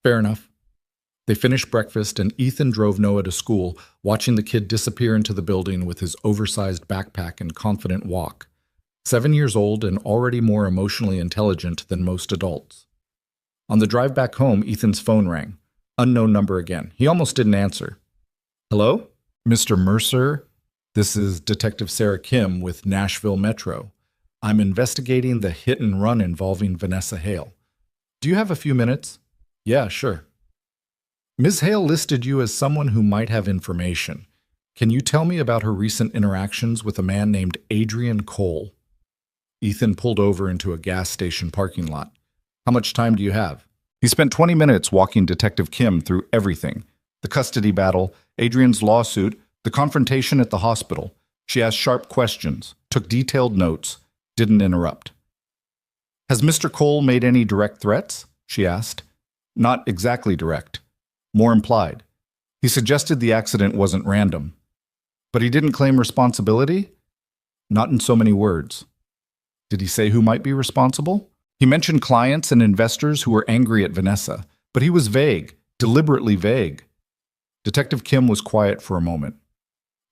Fair enough. They finished breakfast and Ethan drove Noah to school, watching the kid disappear into the building with his oversized backpack and confident walk. 7 years old and already more emotionally intelligent than most adults. On the drive back home, Ethan's phone rang. Unknown number again. He almost didn't answer. Hello? Mr. Mercer? This is Detective Sarah Kim with Nashville Metro. I'm investigating the hit and run involving Vanessa Hale. Do you have a few minutes? Yeah, sure. Ms. Hale listed you as someone who might have information. Can you tell me about her recent interactions with a man named Adrian Cole? Ethan pulled over into a gas station parking lot. How much time do you have? He spent 20 minutes walking Detective Kim through everything. The custody battle, Adrian's lawsuit, the confrontation at the hospital. She asked sharp questions, took detailed notes, didn't interrupt. Has Mr. Cole made any direct threats? She asked. Not exactly direct. More implied. He suggested the accident wasn't random. But he didn't claim responsibility? Not in so many words. Did he say who might be responsible? He mentioned clients and investors who were angry at Vanessa, but he was vague, deliberately vague. Detective Kim was quiet for a moment.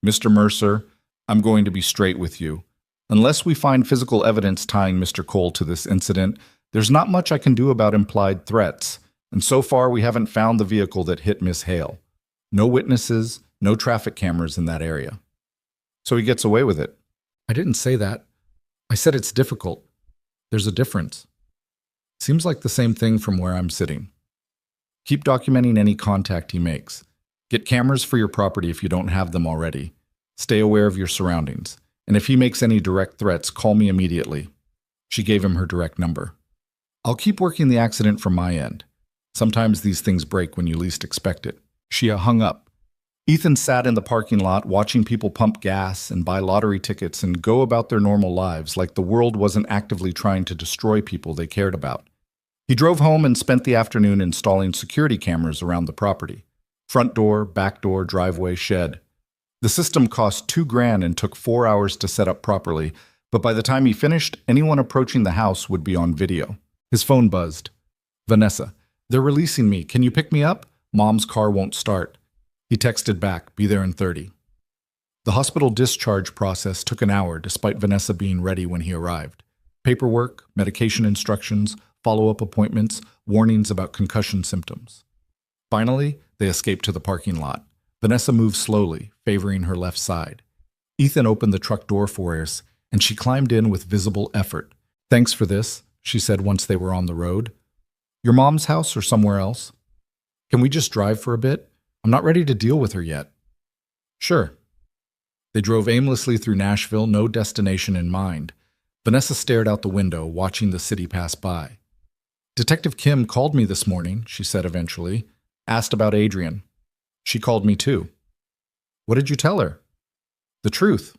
Mr. Mercer, I'm going to be straight with you. Unless we find physical evidence tying Mr. Cole to this incident, there's not much I can do about implied threats, and so far we haven't found the vehicle that hit Miss Hale. No witnesses, no traffic cameras in that area. So he gets away with it. I didn't say that. I said it's difficult. There's a difference. Seems like the same thing from where I'm sitting. Keep documenting any contact he makes. Get cameras for your property if you don't have them already. Stay aware of your surroundings. And if he makes any direct threats, call me immediately. She gave him her direct number. I'll keep working the accident from my end. Sometimes these things break when you least expect it. Shia hung up. Ethan sat in the parking lot watching people pump gas and buy lottery tickets and go about their normal lives like the world wasn't actively trying to destroy people they cared about. He drove home and spent the afternoon installing security cameras around the property. Front door, back door, driveway, shed. The system cost $2,000 and took 4 hours to set up properly, But by the time he finished, anyone approaching the house would be on video. His phone buzzed. Vanessa, they're releasing me. Can you pick me up? Mom's car won't start. He texted back, be there in 30. The hospital discharge process took an hour despite Vanessa being ready when he arrived. Paperwork, medication instructions, follow-up appointments, warnings about concussion symptoms. Finally, they escaped to the parking lot. Vanessa moved slowly, favoring her left side. Ethan opened the truck door for us, and she climbed in with visible effort. Thanks for this, she said once they were on the road. Your mom's house or somewhere else? Can we just drive for a bit? I'm not ready to deal with her yet. Sure. They drove aimlessly through Nashville, no destination in mind. Vanessa stared out the window, watching the city pass by. Detective Kim called me this morning, she said eventually. Asked about Adrian. She called me too. What did you tell her? The truth.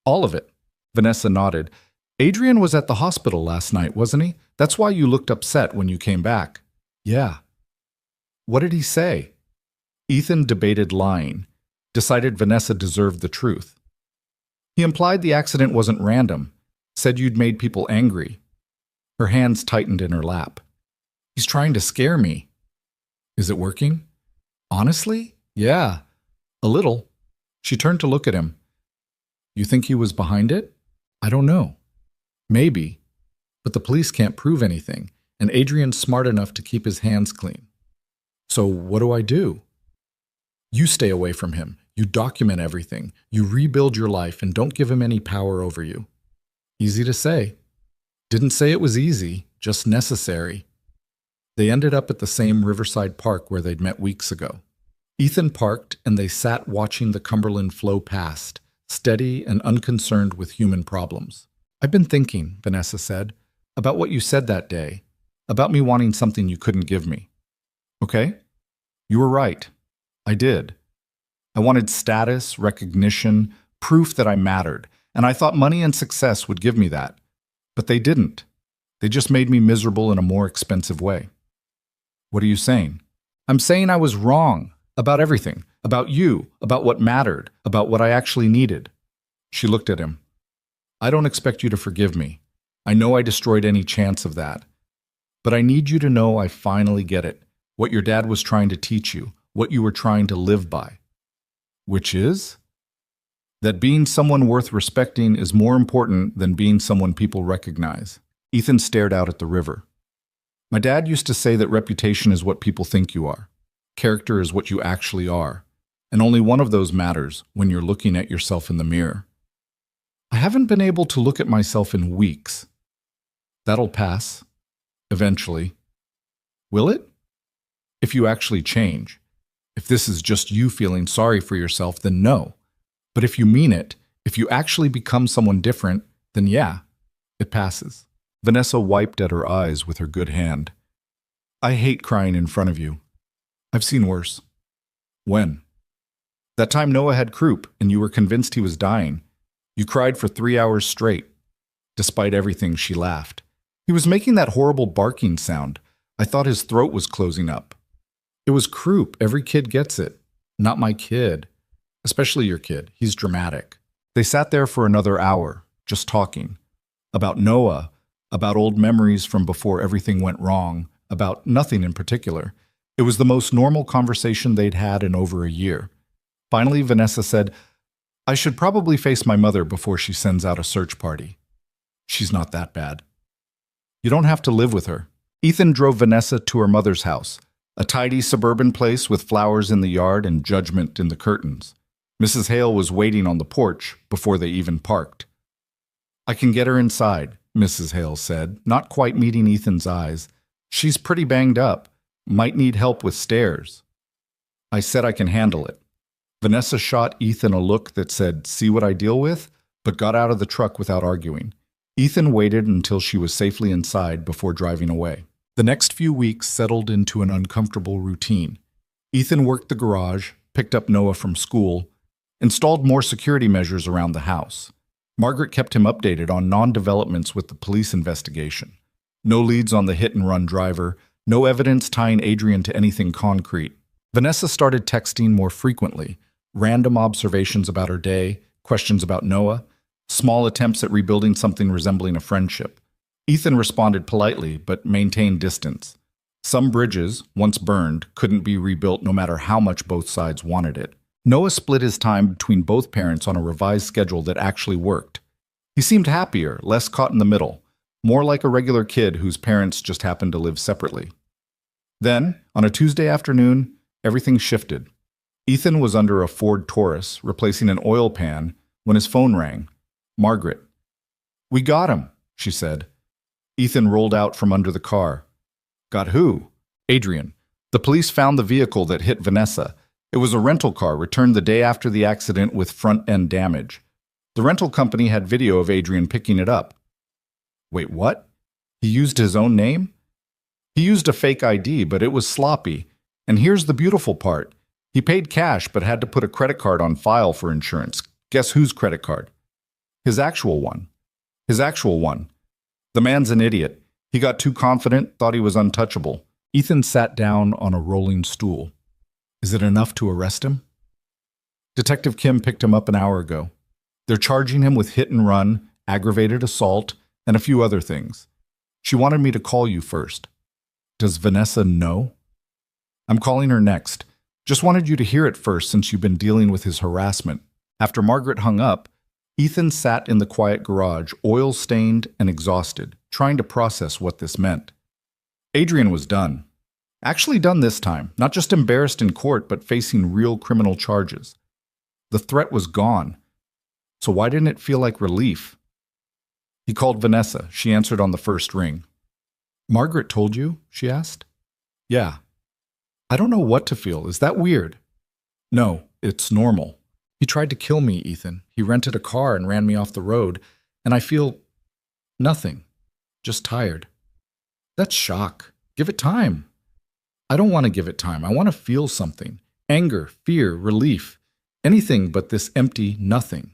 All of it. Vanessa nodded. Adrian was at the hospital last night, wasn't he? That's why you looked upset when you came back. Yeah. What did he say? Ethan debated lying, decided Vanessa deserved the truth. He implied the accident wasn't random, said you'd made people angry. Her hands tightened in her lap. He's trying to scare me. Is it working? Honestly? Yeah. A little. She turned to look at him. You think he was behind it? I don't know. Maybe. But the police can't prove anything, and Adrian's smart enough to keep his hands clean. So what do I do? You stay away from him. You document everything. You rebuild your life and don't give him any power over you. Easy to say. Didn't say it was easy, just necessary. They ended up at the same Riverside Park where they'd met weeks ago. Ethan parked and they sat watching the Cumberland flow past, steady and unconcerned with human problems. I've been thinking, Vanessa said, about what you said that day, about me wanting something you couldn't give me. Okay? You were right. I did. I wanted status, recognition, proof that I mattered, and I thought money and success would give me that. But they didn't. They just made me miserable in a more expensive way. What are you saying? I'm saying I was wrong about everything, about you, about what mattered, about what I actually needed. She looked at him. I don't expect you to forgive me. I know I destroyed any chance of that. But I need you to know I finally get it, what your dad was trying to teach you, what you were trying to live by. Which is? That being someone worth respecting is more important than being someone people recognize. Ethan stared out at the river. My dad used to say that reputation is what people think you are. Character is what you actually are. And only one of those matters when you're looking at yourself in the mirror. I haven't been able to look at myself in weeks. That'll pass. Eventually. Will it? If you actually change. If this is just you feeling sorry for yourself, then no. But if you mean it, if you actually become someone different, then yeah, it passes. Vanessa wiped at her eyes with her good hand. I hate crying in front of you. I've seen worse. When? That time Noah had croup and you were convinced he was dying. You cried for 3 hours straight. Despite everything, she laughed. He was making that horrible barking sound. I thought his throat was closing up. It was croup. Every kid gets it. Not my kid. Especially your kid. He's dramatic. They sat there for another hour, just talking. About Noah, about old memories from before everything went wrong, about nothing in particular. It was the most normal conversation they'd had in over a year. Finally, Vanessa said, I should probably face my mother before she sends out a search party. She's not that bad. You don't have to live with her. Ethan drove Vanessa to her mother's house, a tidy suburban place with flowers in the yard and judgment in the curtains. Mrs. Hale was waiting on the porch before they even parked. I can get her inside, Mrs. Hale said, not quite meeting Ethan's eyes. She's pretty banged up. Might need help with stairs. I said I can handle it. Vanessa shot Ethan a look that said, see what I deal with, but got out of the truck without arguing. Ethan waited until she was safely inside before driving away. The next few weeks settled into an uncomfortable routine. Ethan worked the garage, picked up Noah from school, installed more security measures around the house. Margaret kept him updated on non-developments with the police investigation. No leads on the hit-and-run driver, no evidence tying Adrian to anything concrete. Vanessa started texting more frequently, random observations about her day, questions about Noah. small attempts at rebuilding something resembling a friendship. Ethan responded politely, but maintained distance. Some bridges, once burned, couldn't be rebuilt no matter how much both sides wanted it. Noah split his time between both parents on a revised schedule that actually worked. He seemed happier, less caught in the middle, more like a regular kid whose parents just happened to live separately. Then, on a Tuesday afternoon, everything shifted. Ethan was under a Ford Taurus, replacing an oil pan, when his phone rang. Margaret. "We got him," she said. Ethan rolled out from under the car. "Got who?" "Adrian. The police found the vehicle that hit Vanessa. It was a rental car returned the day after the accident with front-end damage. The rental company had video of Adrian picking it up." "Wait, what? He used his own name?" "He used a fake ID, but it was sloppy. And here's the beautiful part. He paid cash but had to put a credit card on file for insurance. Guess whose credit card?" "His actual one." "His actual one. The man's an idiot. He got too confident, thought he was untouchable." Ethan sat down on a rolling stool. "Is it enough to arrest him?" "Detective Kim picked him up an hour ago. They're charging him with hit and run, aggravated assault, and a few other things. She wanted me to call you first." "Does Vanessa know?" "I'm calling her next. Just wanted you to hear it first since you've been dealing with his harassment." After Margaret hung up, Ethan sat in the quiet garage, oil-stained and exhausted, trying to process what this meant. Adrian was done. Actually done this time, not just embarrassed in court, but facing real criminal charges. The threat was gone. So why didn't it feel like relief? He called Vanessa. She answered on the first ring. "Margaret told you?" she asked. "Yeah." "I don't know what to feel. Is that weird?" "No, it's normal. He tried to kill me, Ethan. He rented a car and ran me off the road, and I feel nothing. Just tired." "That's shock. Give it time." "I don't want to give it time. I want to feel something. Anger, fear, relief. Anything but this empty nothing."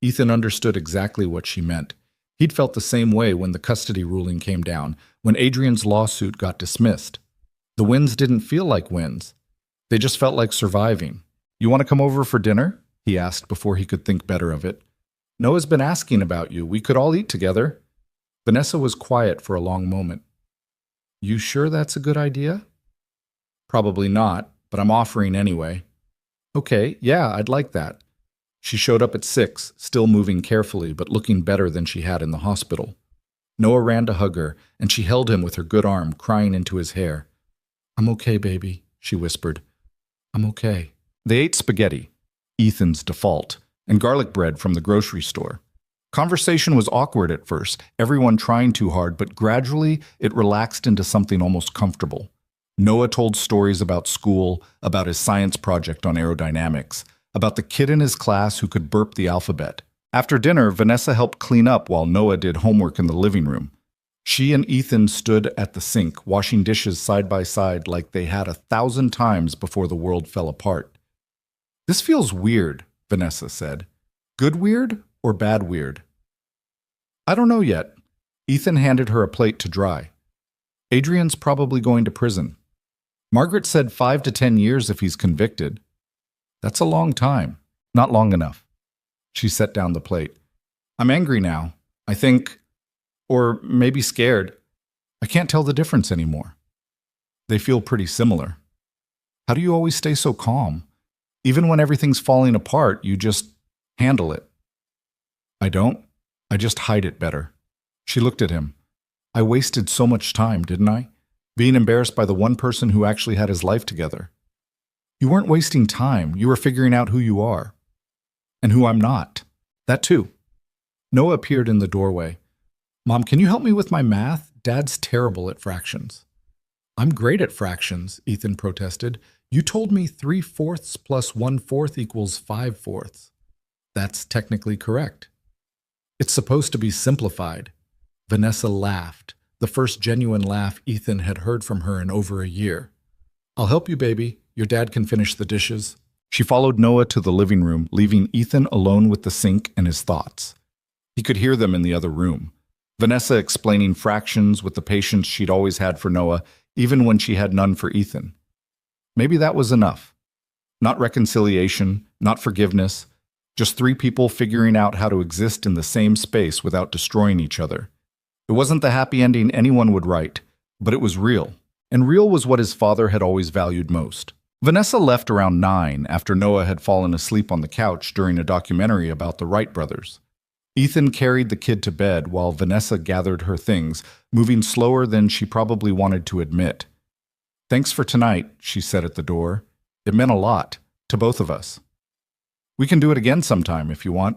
Ethan understood exactly what she meant. He'd felt the same way when the custody ruling came down, when Adrian's lawsuit got dismissed. The wins didn't feel like wins. They just felt like surviving. "You want to come over for dinner?" he asked before he could think better of it. "Noah's been asking about you. We could all eat together." Vanessa was quiet for a long moment. "You sure that's a good idea?" "Probably not, but I'm offering anyway." "Okay, yeah, I'd like that." She showed up at 6, still moving carefully, but looking better than she had in the hospital. Noah ran to hug her, and she held him with her good arm, crying into his hair. "I'm okay, baby," she whispered. "I'm okay." They ate spaghetti, Ethan's default, and garlic bread from the grocery store. Conversation was awkward at first, everyone trying too hard, but gradually it relaxed into something almost comfortable. Noah told stories about school, about his science project on aerodynamics, about the kid in his class who could burp the alphabet. After dinner, Vanessa helped clean up while Noah did homework in the living room. She and Ethan stood at the sink, washing dishes side by side like they had 1,000 times before the world fell apart. "This feels weird," Vanessa said. "Good weird or bad weird?" "I don't know yet." Ethan handed her a plate to dry. "Adrian's probably going to prison. Margaret said 5 to 10 years if he's convicted. That's a long time. Not long enough." She set down the plate. "I'm angry now. I think, or maybe scared. I can't tell the difference anymore." "They feel pretty similar. How do you always stay so calm? Even when everything's falling apart, you just handle it." "I don't. I just hide it better." She looked at him. "I wasted so much time, didn't I? Being embarrassed by the one person who actually had his life together." "You weren't wasting time. You were figuring out who you are. And who I'm not. That too." Noah appeared in the doorway. "Mom, can you help me with my math? Dad's terrible at fractions." "I'm great at fractions," Ethan protested. "You told me 3/4 plus 1/4 equals 5/4. That's technically correct." "It's supposed to be simplified." Vanessa laughed, the first genuine laugh Ethan had heard from her in over a year. "I'll help you, baby. Your dad can finish the dishes." She followed Noah to the living room, leaving Ethan alone with the sink and his thoughts. He could hear them in the other room. Vanessa explaining fractions with the patience she'd always had for Noah, even when she had none for Ethan. Maybe that was enough. Not reconciliation, not forgiveness, Just three people figuring out how to exist in the same space without destroying each other. It wasn't the happy ending anyone would write, but it was real. And real was what his father had always valued most. Vanessa left around 9 after Noah had fallen asleep on the couch during a documentary about the Wright brothers. Ethan carried the kid to bed while Vanessa gathered her things, moving slower than she probably wanted to admit. "Thanks for tonight," she said at the door. "It meant a lot, to both of us. We can do it again sometime if you want."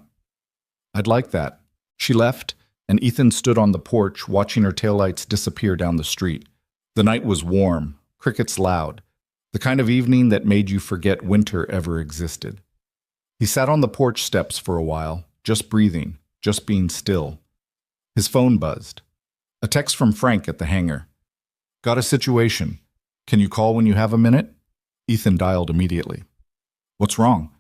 "I'd like that." She left, and Ethan stood on the porch watching her taillights disappear down the street. The night was warm, crickets loud, the kind of evening that made you forget winter ever existed. He sat on the porch steps for a while, just breathing, just being still. His phone buzzed. A text from Frank at the hangar. "Got a situation. Can you call when you have a minute?" Ethan dialed immediately. "What's wrong?"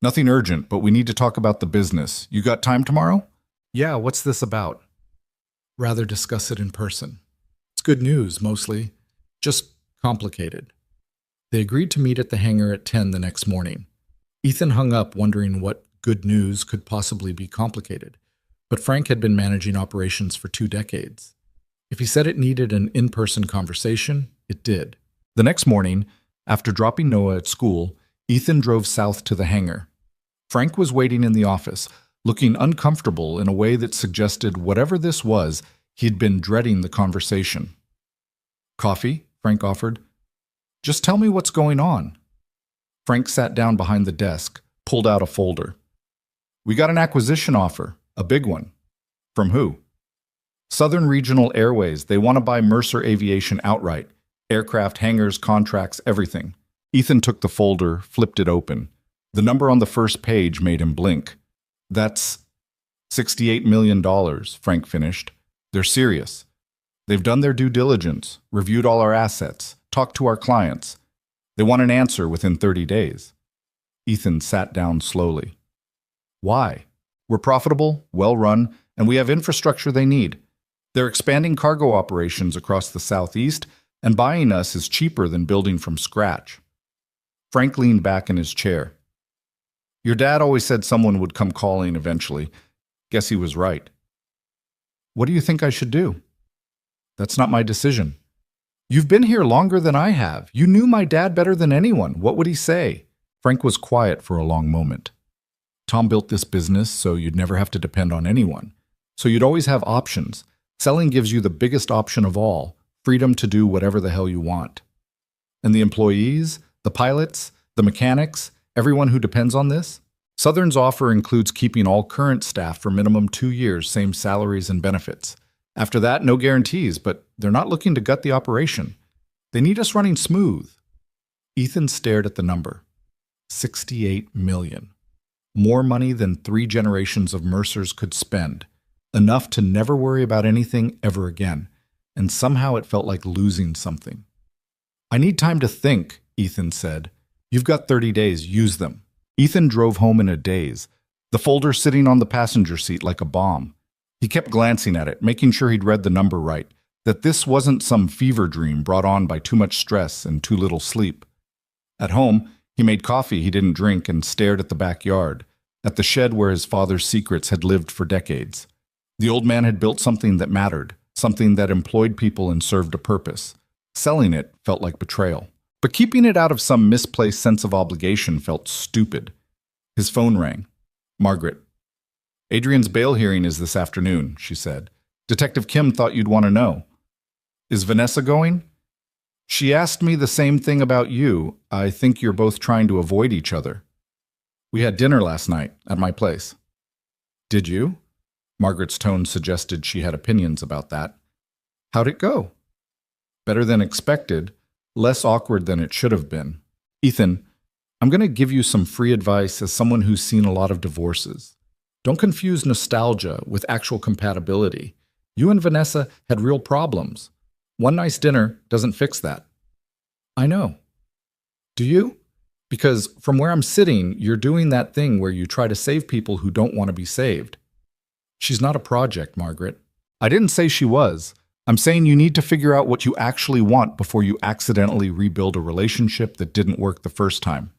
"Nothing urgent, but we need to talk about the business. You got time tomorrow?" "Yeah, what's this about?" "Rather discuss it in person. It's good news, mostly. Just complicated." They agreed to meet at the hangar at 10 the next morning. Ethan hung up wondering what good news could possibly be complicated, but Frank had been managing operations for 2 decades. If he said it needed an in-person conversation, it did. The next morning, after dropping Noah at school, Ethan drove south to the hangar. Frank was waiting in the office, looking uncomfortable in a way that suggested whatever this was, he'd been dreading the conversation. "Coffee?" Frank offered. "Just tell me what's going on." Frank sat down behind the desk, pulled out a folder. "We got an acquisition offer, a big one." "From who?" "Southern Regional Airways. They want to buy Mercer Aviation outright. Aircraft, hangars, contracts, everything." Ethan took the folder, flipped it open. The number on the first page made him blink. "That's $68 million, Frank finished. "They're serious. They've done their due diligence, reviewed all our assets, talked to our clients. They want an answer within 30 days. Ethan sat down slowly. "Why? We're profitable, well-run, and we have infrastructure they need. They're expanding cargo operations across the Southeast, and buying us is cheaper than building from scratch." Frank leaned back in his chair. "Your dad always said someone would come calling eventually. Guess he was right." "What do you think I should do?" "That's not my decision." "You've been here longer than I have. You knew my dad better than anyone. What would he say?" Frank was quiet for a long moment. "Tom built this business so you'd never have to depend on anyone. So you'd always have options. Selling gives you the biggest option of all, freedom to do whatever the hell you want. And the employees, the pilots, the mechanics, everyone who depends on this? Southern's offer includes keeping all current staff for minimum 2 years, same salaries and benefits. After that, no guarantees, but they're not looking to gut the operation. They need us running smooth." Ethan stared at the number. $68 million. More money than 3 generations of Mercers could spend. Enough to never worry about anything ever again. And somehow it felt like losing something. "I need time to think," Ethan said. "You've got 30 days, use them." Ethan drove home in a daze, the folder sitting on the passenger seat like a bomb. He kept glancing at it, making sure he'd read the number right, that this wasn't some fever dream brought on by too much stress and too little sleep. At home, he made coffee he didn't drink and stared at the backyard, at the shed where his father's secrets had lived for decades. The old man had built something that mattered, something that employed people and served a purpose. Selling it felt like betrayal. But keeping it out of some misplaced sense of obligation felt stupid. His phone rang. "Margaret." "Adrian's bail hearing is this afternoon," she said. "Detective Kim thought you'd want to know." "Is Vanessa going?" "She asked me the same thing about you. I think you're both trying to avoid each other." "We had dinner last night at my place." "Did you?" Margaret's tone suggested she had opinions about that. "How'd it go?" "Better than expected. Less awkward than it should have been." "Ethan, I'm going to give you some free advice as someone who's seen a lot of divorces. Don't confuse nostalgia with actual compatibility. You and Vanessa had real problems. One nice dinner doesn't fix that." "I know." "Do you? Because from where I'm sitting, you're doing that thing where you try to save people who don't want to be saved." "She's not a project, Margaret." "I didn't say she was. I'm saying you need to figure out what you actually want before you accidentally rebuild a relationship that didn't work the first time."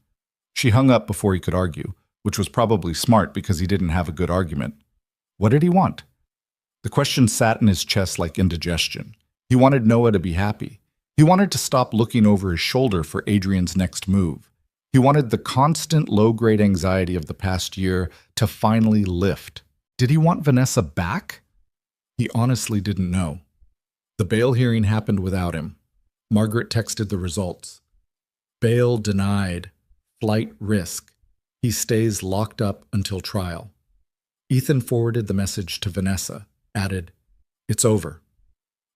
She hung up before he could argue. which was probably smart because he didn't have a good argument. What did he want? The question sat in his chest like indigestion. He wanted Noah to be happy. He wanted to stop looking over his shoulder for Adrian's next move. He wanted the constant low-grade anxiety of the past year to finally lift. Did he want Vanessa back? He honestly didn't know. The bail hearing happened without him. Margaret texted the results. Bail denied. Flight risk. He stays locked up until trial. Ethan forwarded the message to Vanessa, added, "It's over.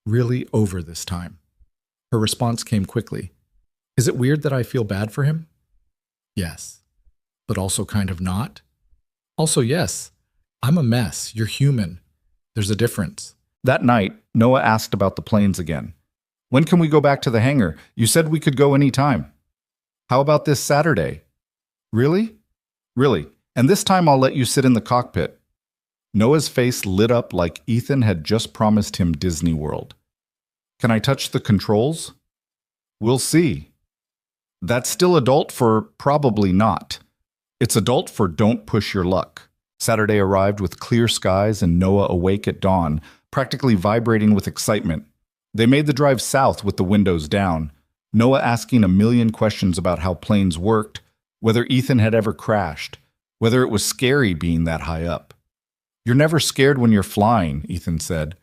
Really over this time." Her response came quickly. "Is it weird that I feel bad for him?" "Yes, but also kind of not." "Also, yes. I'm a mess. You're human. There's a difference." That night, Noah asked about the planes again. "When can we go back to the hangar? You said we could go any time." "How about this Saturday?" "Really?" "Really. And this time I'll let you sit in the cockpit." Noah's face lit up like Ethan had just promised him Disney World. "Can I touch the controls?" "We'll see." That's still adult for probably not. It's adult for don't push your luck. Saturday arrived with clear skies and Noah awake at dawn, practically vibrating with excitement. They made the drive south with the windows down, Noah asking a million questions about how planes worked, whether Ethan had ever crashed, whether it was scary being that high up. "You're never scared when you're flying," Ethan said.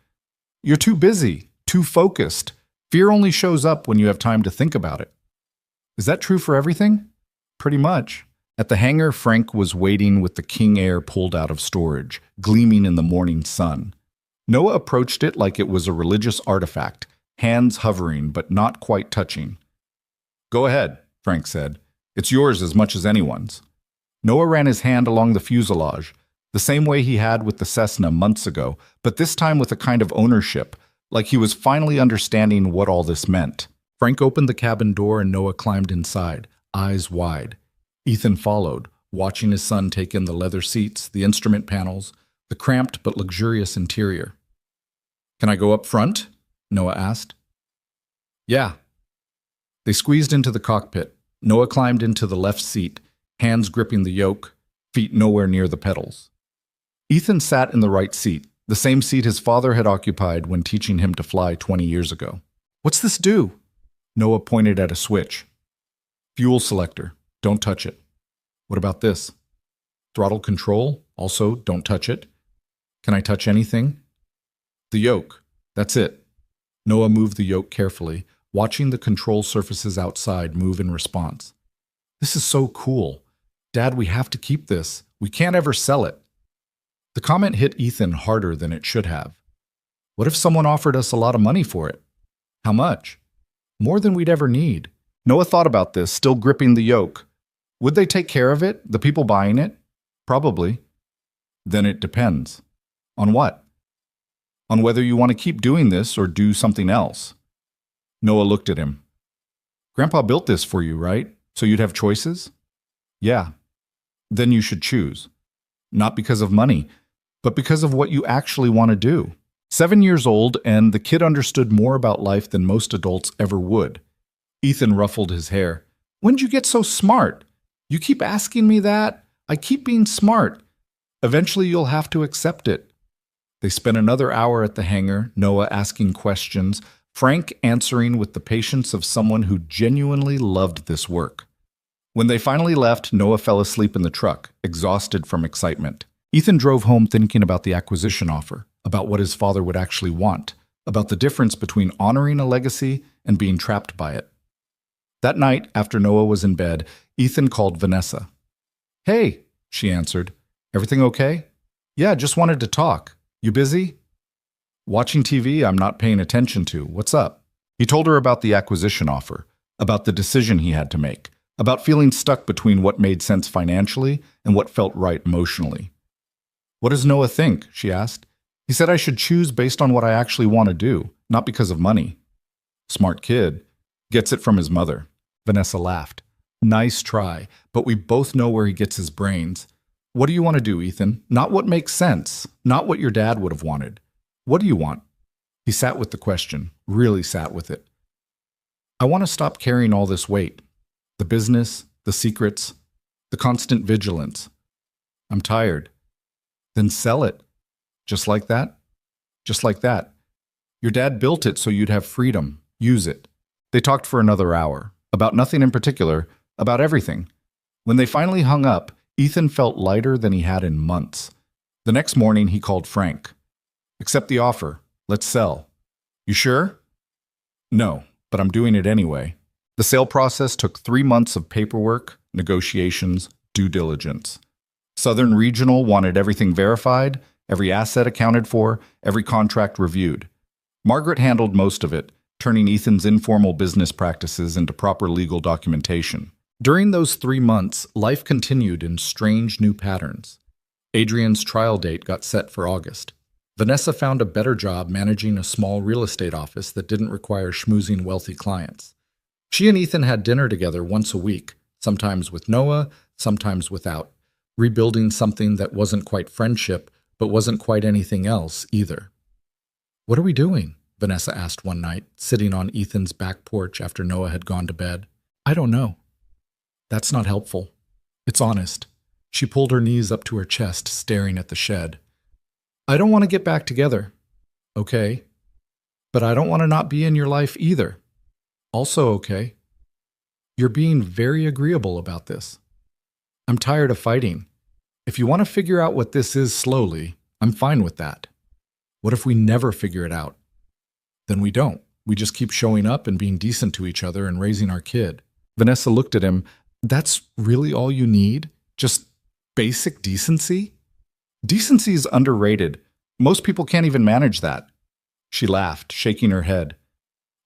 "You're too busy, too focused. Fear only shows up when you have time to think about it." "Is that true for everything?" "Pretty much." At the hangar, Frank was waiting with the King Air pulled out of storage, gleaming in the morning sun. Noah approached it like it was a religious artifact, hands hovering but not quite touching. "Go ahead," Frank said. "It's yours as much as anyone's." Noah ran his hand along the fuselage, the same way he had with the Cessna months ago, but this time with a kind of ownership, like he was finally understanding what all this meant. Frank opened the cabin door and Noah climbed inside, eyes wide. Ethan followed, watching his son take in the leather seats, the instrument panels, the cramped but luxurious interior. "Can I go up front?" Noah asked. "Yeah." They squeezed into the cockpit. Noah climbed into the left seat, hands gripping the yoke, feet nowhere near the pedals. Ethan sat in the right seat, the same seat his father had occupied when teaching him to fly 20 years ago. "What's this do?" Noah pointed at a switch. "Fuel selector. Don't touch it." "What about this?" "Throttle control. Also, don't touch it." "Can I touch anything?" "The yoke. That's it." Noah moved the yoke carefully, watching the control surfaces outside move in response. "This is so cool. Dad, we have to keep this. We can't ever sell it." The comment hit Ethan harder than it should have. What if someone offered us a lot of money for it? How much? More than we'd ever need. Noah thought about this, still gripping the yoke. Would they take care of it, the people buying it? Probably. Then it depends. On what? On whether you want to keep doing this or do something else. Noah looked at him. "Grandpa built this for you, right? So you'd have choices?" "Yeah." "Then you should choose. Not because of money, but because of what you actually want to do." 7 years old, and the kid understood more about life than most adults ever would. Ethan ruffled his hair. "When'd you get so smart? You keep asking me that. I keep being smart. Eventually you'll have to accept it." They spent another hour at the hangar, Noah asking questions, Frank answering with the patience of someone who genuinely loved this work. When they finally left, Noah fell asleep in the truck, exhausted from excitement. Ethan drove home thinking about the acquisition offer, about what his father would actually want, about the difference between honoring a legacy and being trapped by it. That night, after Noah was in bed, Ethan called Vanessa. "Hey," she answered. "Everything okay?" "Yeah, just wanted to talk. You busy?" "Watching TV I'm not paying attention to. What's up?" He told her about the acquisition offer, about the decision he had to make, about feeling stuck between what made sense financially and what felt right emotionally. "What does Noah think?" she asked. "He said I should choose based on what I actually want to do, not because of money." "Smart kid. Gets it from his mother." Vanessa laughed. "Nice try, but we both know where he gets his brains. What do you want to do, Ethan? Not what makes sense, not what your dad would have wanted. What do you want?" He sat with the question, really sat with it. "I want to stop carrying all this weight. The business, the secrets, the constant vigilance. I'm tired. Then sell it. Just like that? Just like that. Your dad built it so you'd have freedom. Use it. They talked for another hour, about nothing in particular, about everything. When they finally hung up, Ethan felt lighter than he had in months. The next morning, he called Frank. Accept the offer. Let's sell. You sure? No, but I'm doing it anyway. The sale process took 3 months of paperwork, negotiations, due diligence. Southern Regional wanted everything verified, every asset accounted for, every contract reviewed. Margaret handled most of it, turning Ethan's informal business practices into proper legal documentation. During those 3 months, life continued in strange new patterns. Adrian's trial date got set for August. Vanessa found a better job managing a small real estate office that didn't require schmoozing wealthy clients. She and Ethan had dinner together once a week, sometimes with Noah, sometimes without, rebuilding something that wasn't quite friendship, but wasn't quite anything else either. "What are we doing?" Vanessa asked one night, sitting on Ethan's back porch after Noah had gone to bed. "I don't know." "That's not helpful. It's honest." She pulled her knees up to her chest, staring at the shed. "I don't want to get back together." "Okay. But I don't want to not be in your life either." "Also okay. You're being very agreeable about this." "I'm tired of fighting. If you want to figure out what this is slowly, I'm fine with that." "What if we never figure it out?" "Then we don't. We just keep showing up and being decent to each other and raising our kid." Vanessa looked at him. "That's really all you need? Just basic decency?" "Decency is underrated. Most people can't even manage that." She laughed, shaking her head.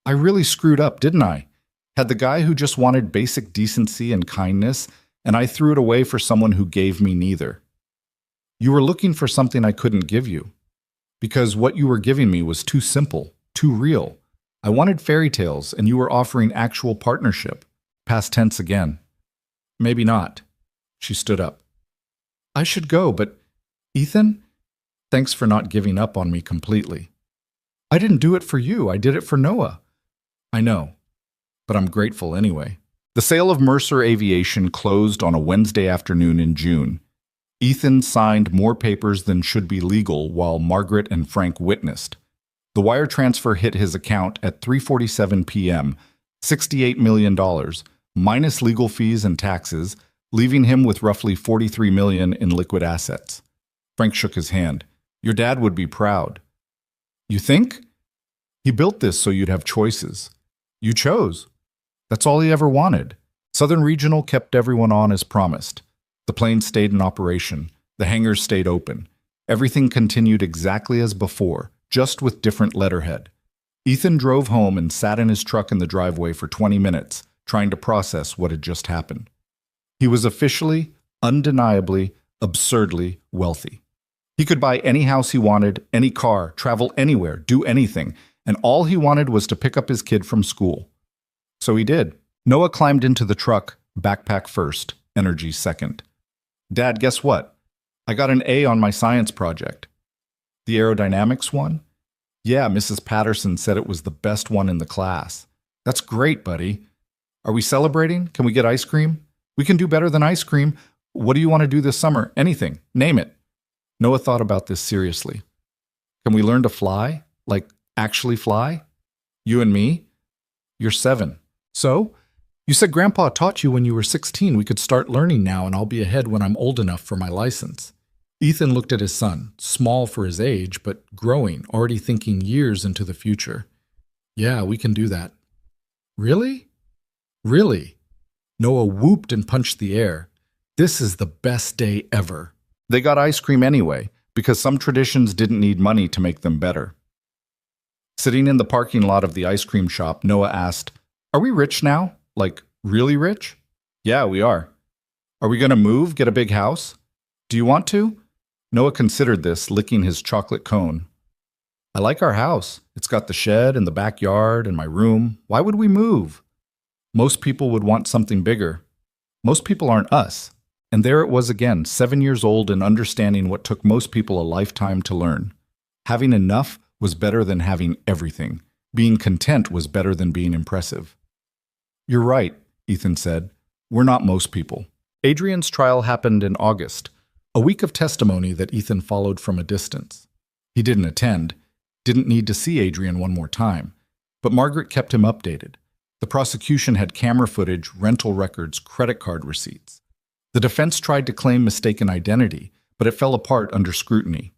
"I really screwed up, didn't I? Had the guy who just wanted basic decency and kindness, and I threw it away for someone who gave me neither. You were looking for something I couldn't give you, because what you were giving me was too simple, too real. I wanted fairy tales, and you were offering actual partnership. Past tense again." "Maybe not." She stood up. "I should go, but Ethan, thanks for not giving up on me completely." "I didn't do it for you. I did it for Noah." "I know, but I'm grateful anyway." The sale of Mercer Aviation closed on a Wednesday afternoon in June. Ethan signed more papers than should be legal while Margaret and Frank witnessed. The wire transfer hit his account at 3:47 p.m., $68 million, minus legal fees and taxes, leaving him with roughly $43 million in liquid assets. Frank shook his hand. "Your dad would be proud." "You think?" "He built this so you'd have choices. You chose. That's all he ever wanted." Southern Regional kept everyone on as promised. The plane stayed in operation. The hangars stayed open. Everything continued exactly as before, just with different letterhead. Ethan drove home and sat in his truck in the driveway for 20 minutes, trying to process what had just happened. He was officially, undeniably, absurdly wealthy. He could buy any house he wanted, any car, travel anywhere, do anything, and all he wanted was to pick up his kid from school. So he did. Noah climbed into the truck, backpack first, energy second. "Dad, guess what? I got an A on my science project." "The aerodynamics one?" "Yeah, Mrs. Patterson said it was the best one in the class." "That's great, buddy. Are we celebrating? Can we get ice cream?" "We can do better than ice cream. What do you want to do this summer? Anything. Name it." Noah thought about this seriously. "Can we learn to fly? Like, actually fly? You and me?" "You're 7. So? You said Grandpa taught you when you were 16. We could start learning now, and I'll be ahead when I'm old enough for my license." Ethan looked at his son, small for his age, but growing, already thinking years into the future. "Yeah, we can do that." "Really? Really?" Noah whooped and punched the air. "This is the best day ever." They got ice cream anyway, because some traditions didn't need money to make them better. Sitting in the parking lot of the ice cream shop, Noah asked, "Are we rich now? Like, really rich?" "Yeah, we are." "Are we going to move, get a big house?" "Do you want to?" Noah considered this, licking his chocolate cone. "I like our house. It's got the shed and the backyard and my room. Why would we move?" "Most people would want something bigger. Most people aren't us." And there it was again, 7 years old and understanding what took most people a lifetime to learn. Having enough was better than having everything. Being content was better than being impressive. "You're right," Ethan said. "We're not most people." Adrian's trial happened in August. A week of testimony that Ethan followed from a distance. He didn't attend, didn't need to see Adrian one more time, but Margaret kept him updated. The prosecution had camera footage, rental records, credit card receipts. The defense tried to claim mistaken identity, but it fell apart under scrutiny.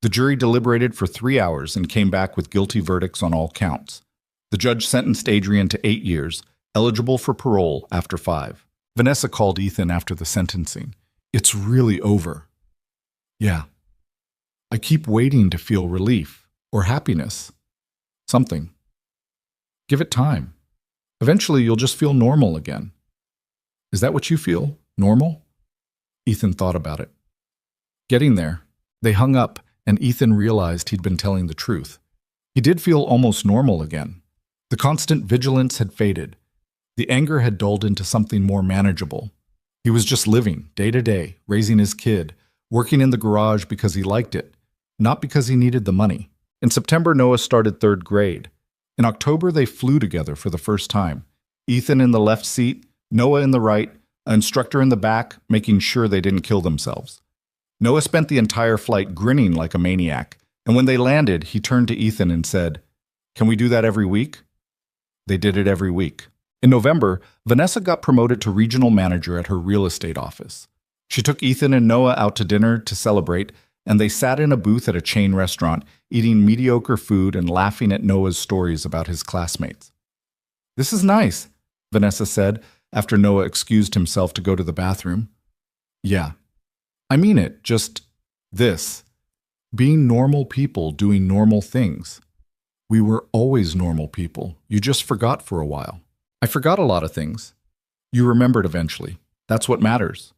The jury deliberated for 3 hours and came back with guilty verdicts on all counts. The judge sentenced Adrian to 8 years, eligible for parole after 5. Vanessa called Ethan after the sentencing. "It's really over." "Yeah. I keep waiting to feel relief or happiness. Something. Give it time. Eventually you'll just feel normal again." "Is that what you feel? Normal?" Ethan thought about it. Getting there, they hung up, and Ethan realized he'd been telling the truth. He did feel almost normal again. The constant vigilance had faded. The anger had dulled into something more manageable. He was just living, day to day, raising his kid, working in the garage because he liked it, not because he needed the money. In September, Noah started 3rd grade. In October, they flew together for the first time. Ethan in the left seat, Noah in the right, an instructor in the back, making sure they didn't kill themselves. Noah spent the entire flight grinning like a maniac, and when they landed, he turned to Ethan and said, "Can we do that every week?" They did it every week. In November, Vanessa got promoted to regional manager at her real estate office. She took Ethan and Noah out to dinner to celebrate, and they sat in a booth at a chain restaurant, eating mediocre food and laughing at Noah's stories about his classmates. "This is nice," Vanessa said, after Noah excused himself to go to the bathroom. "Yeah. I mean it, just this. Being normal people doing normal things. We were always normal people. You just forgot for a while." "I forgot a lot of things. You remembered eventually. That's what matters."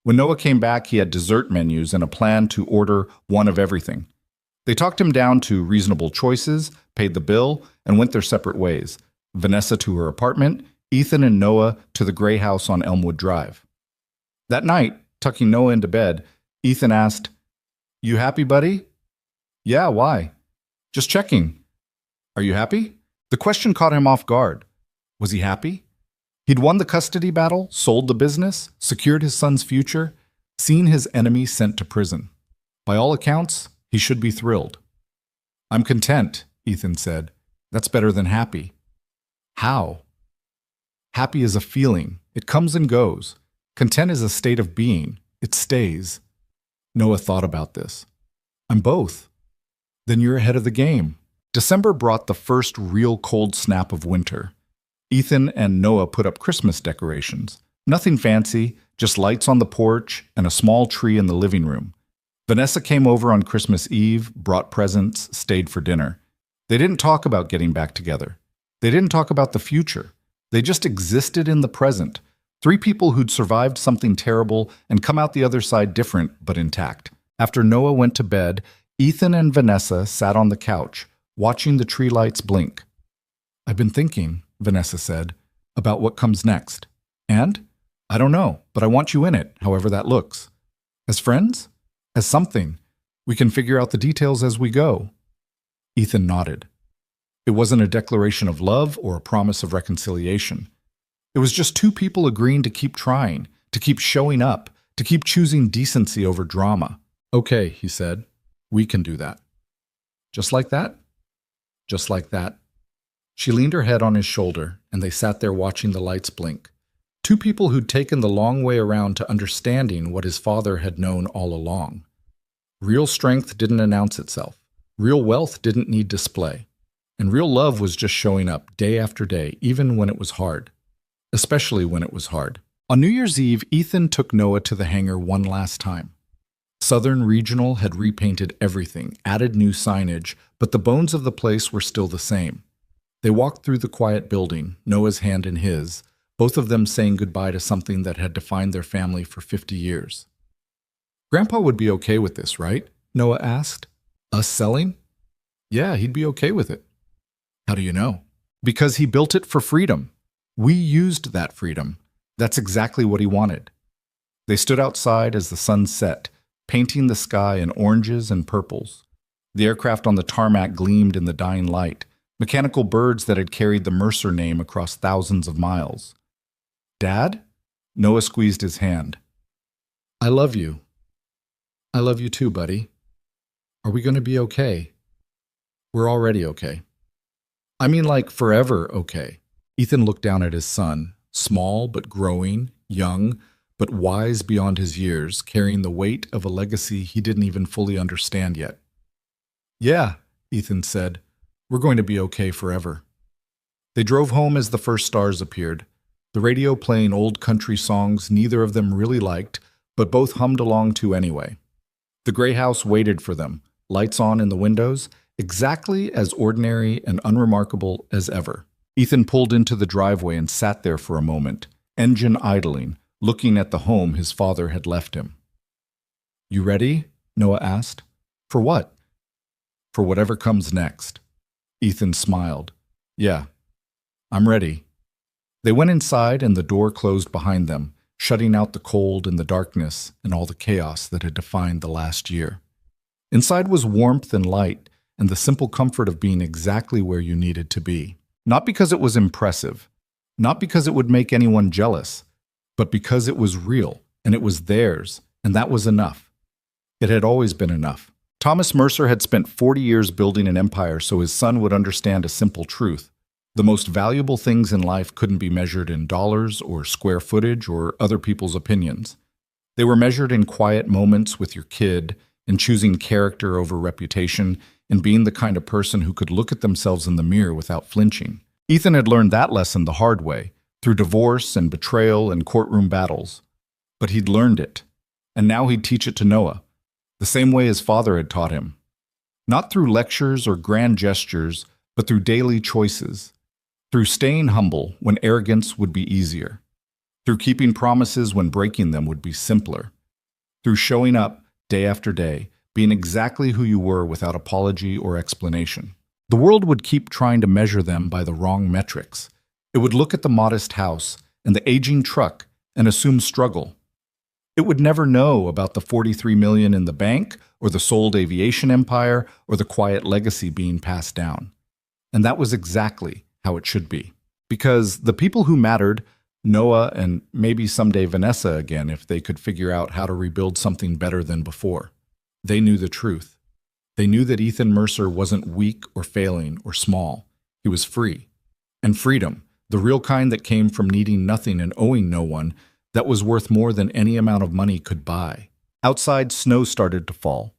When Noah came back, he had dessert menus and a plan to order one of everything. They talked him down to reasonable choices, paid the bill, and went their separate ways. Vanessa to her apartment, Ethan and Noah to the gray house on Elmwood Drive. That night, tucking Noah into bed, Ethan asked, "You happy, buddy?" "Yeah, why?" "Just checking." "Are you happy?" The question caught him off guard. Was he happy? He'd won the custody battle, sold the business, secured his son's future, seen his enemy sent to prison. By all accounts, he should be thrilled. "I'm content," Ethan said. "That's better than happy." "How?" "Happy is a feeling. It comes and goes. Content is a state of being. It stays." Noah thought about this. "I'm both." "Then you're ahead of the game." December brought the first real cold snap of winter. Ethan and Noah put up Christmas decorations. Nothing fancy, just lights on the porch and a small tree in the living room. Vanessa came over on Christmas Eve, brought presents, stayed for dinner. They didn't talk about getting back together. They didn't talk about the future. They just existed in the present. 3 people who'd survived something terrible and come out the other side different but intact. After Noah went to bed, Ethan and Vanessa sat on the couch, watching the tree lights blink. "I've been thinking," Vanessa said, "about what comes next. And? I don't know, but I want you in it, however that looks. As friends? As something. We can figure out the details as we go." Ethan nodded. It wasn't a declaration of love or a promise of reconciliation. It was just 2 people agreeing to keep trying, to keep showing up, to keep choosing decency over drama. "Okay," he said, "we can do that." "Just like that?" "Just like that." She leaned her head on his shoulder, and they sat there watching the lights blink. 2 people who'd taken the long way around to understanding what his father had known all along. Real strength didn't announce itself. Real wealth didn't need display. And real love was just showing up day after day, even when it was hard. Especially when it was hard. On New Year's Eve, Ethan took Noah to the hangar one last time. Southern Regional had repainted everything, added new signage, but the bones of the place were still the same. They walked through the quiet building, Noah's hand in his, both of them saying goodbye to something that had defined their family for 50 years. "Grandpa would be okay with this, right?" Noah asked. "Us selling?" "Yeah, he'd be okay with it." "How do you know?" "Because he built it for freedom. We used that freedom. That's exactly what he wanted." They stood outside as the sun set, painting the sky in oranges and purples. The aircraft on the tarmac gleamed in the dying light, mechanical birds that had carried the Mercer name across thousands of miles. "Dad?" Noah squeezed his hand. "I love you." I love you too, buddy. Are we going to be okay? We're already okay. I mean, like forever okay. Ethan looked down at his son, small but growing, young, but wise beyond his years, carrying the weight of a legacy he didn't even fully understand yet. Yeah, Ethan said, we're going to be okay forever. They drove home as the first stars appeared, the radio playing old country songs neither of them really liked, but both hummed along to anyway. The gray house waited for them, lights on in the windows, exactly as ordinary and unremarkable as ever. Ethan pulled into the driveway and sat there for a moment, engine idling, looking at the home his father had left him. You ready? Noah asked. For what? For whatever comes next. Ethan smiled. Yeah, I'm ready. They went inside and the door closed behind them, shutting out the cold and the darkness and all the chaos that had defined the last year. Inside was warmth and light and the simple comfort of being exactly where you needed to be. Not because it was impressive, not because it would make anyone jealous, but because it was real and it was theirs, and that was enough. It had always been enough. Thomas Mercer had spent 40 years building an empire so his son would understand a simple truth. The most valuable things in life couldn't be measured in dollars or square footage or other people's opinions. They were measured in quiet moments with your kid, in choosing character over reputation, in being the kind of person who could look at themselves in the mirror without flinching. Ethan had learned that lesson the hard way, through divorce and betrayal and courtroom battles. But he'd learned it, and now he'd teach it to Noah, the same way his father had taught him. Not through lectures or grand gestures, but through daily choices. Through staying humble when arrogance would be easier. Through keeping promises when breaking them would be simpler. Through showing up day after day, being exactly who you were without apology or explanation. The world would keep trying to measure them by the wrong metrics. It would look at the modest house and the aging truck and assume struggle. It would never know about the $43 million in the bank or the sold aviation empire or the quiet legacy being passed down. And that was exactly how it should be. Because the people who mattered, Noah and maybe someday Vanessa again if they could figure out how to rebuild something better than before. They knew the truth. They knew that Ethan Mercer wasn't weak or failing or small. He was free. And freedom, the real kind that came from needing nothing and owing no one, that was worth more than any amount of money could buy. Outside, snow started to fall.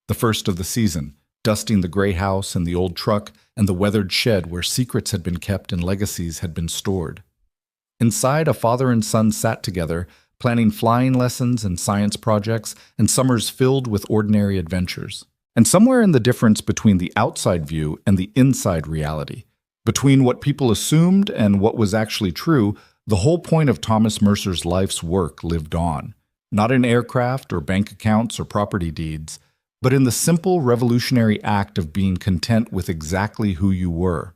The first of the season, dusting the gray house and the old truck and the weathered shed where secrets had been kept and legacies had been stored. Inside, a father and son sat together, planning flying lessons and science projects and summers filled with ordinary adventures. And somewhere in the difference between the outside view and the inside reality, between what people assumed and what was actually true, the whole point of Thomas Mercer's life's work lived on, not in aircraft or bank accounts or property deeds, but in the simple revolutionary act of being content with exactly who you were.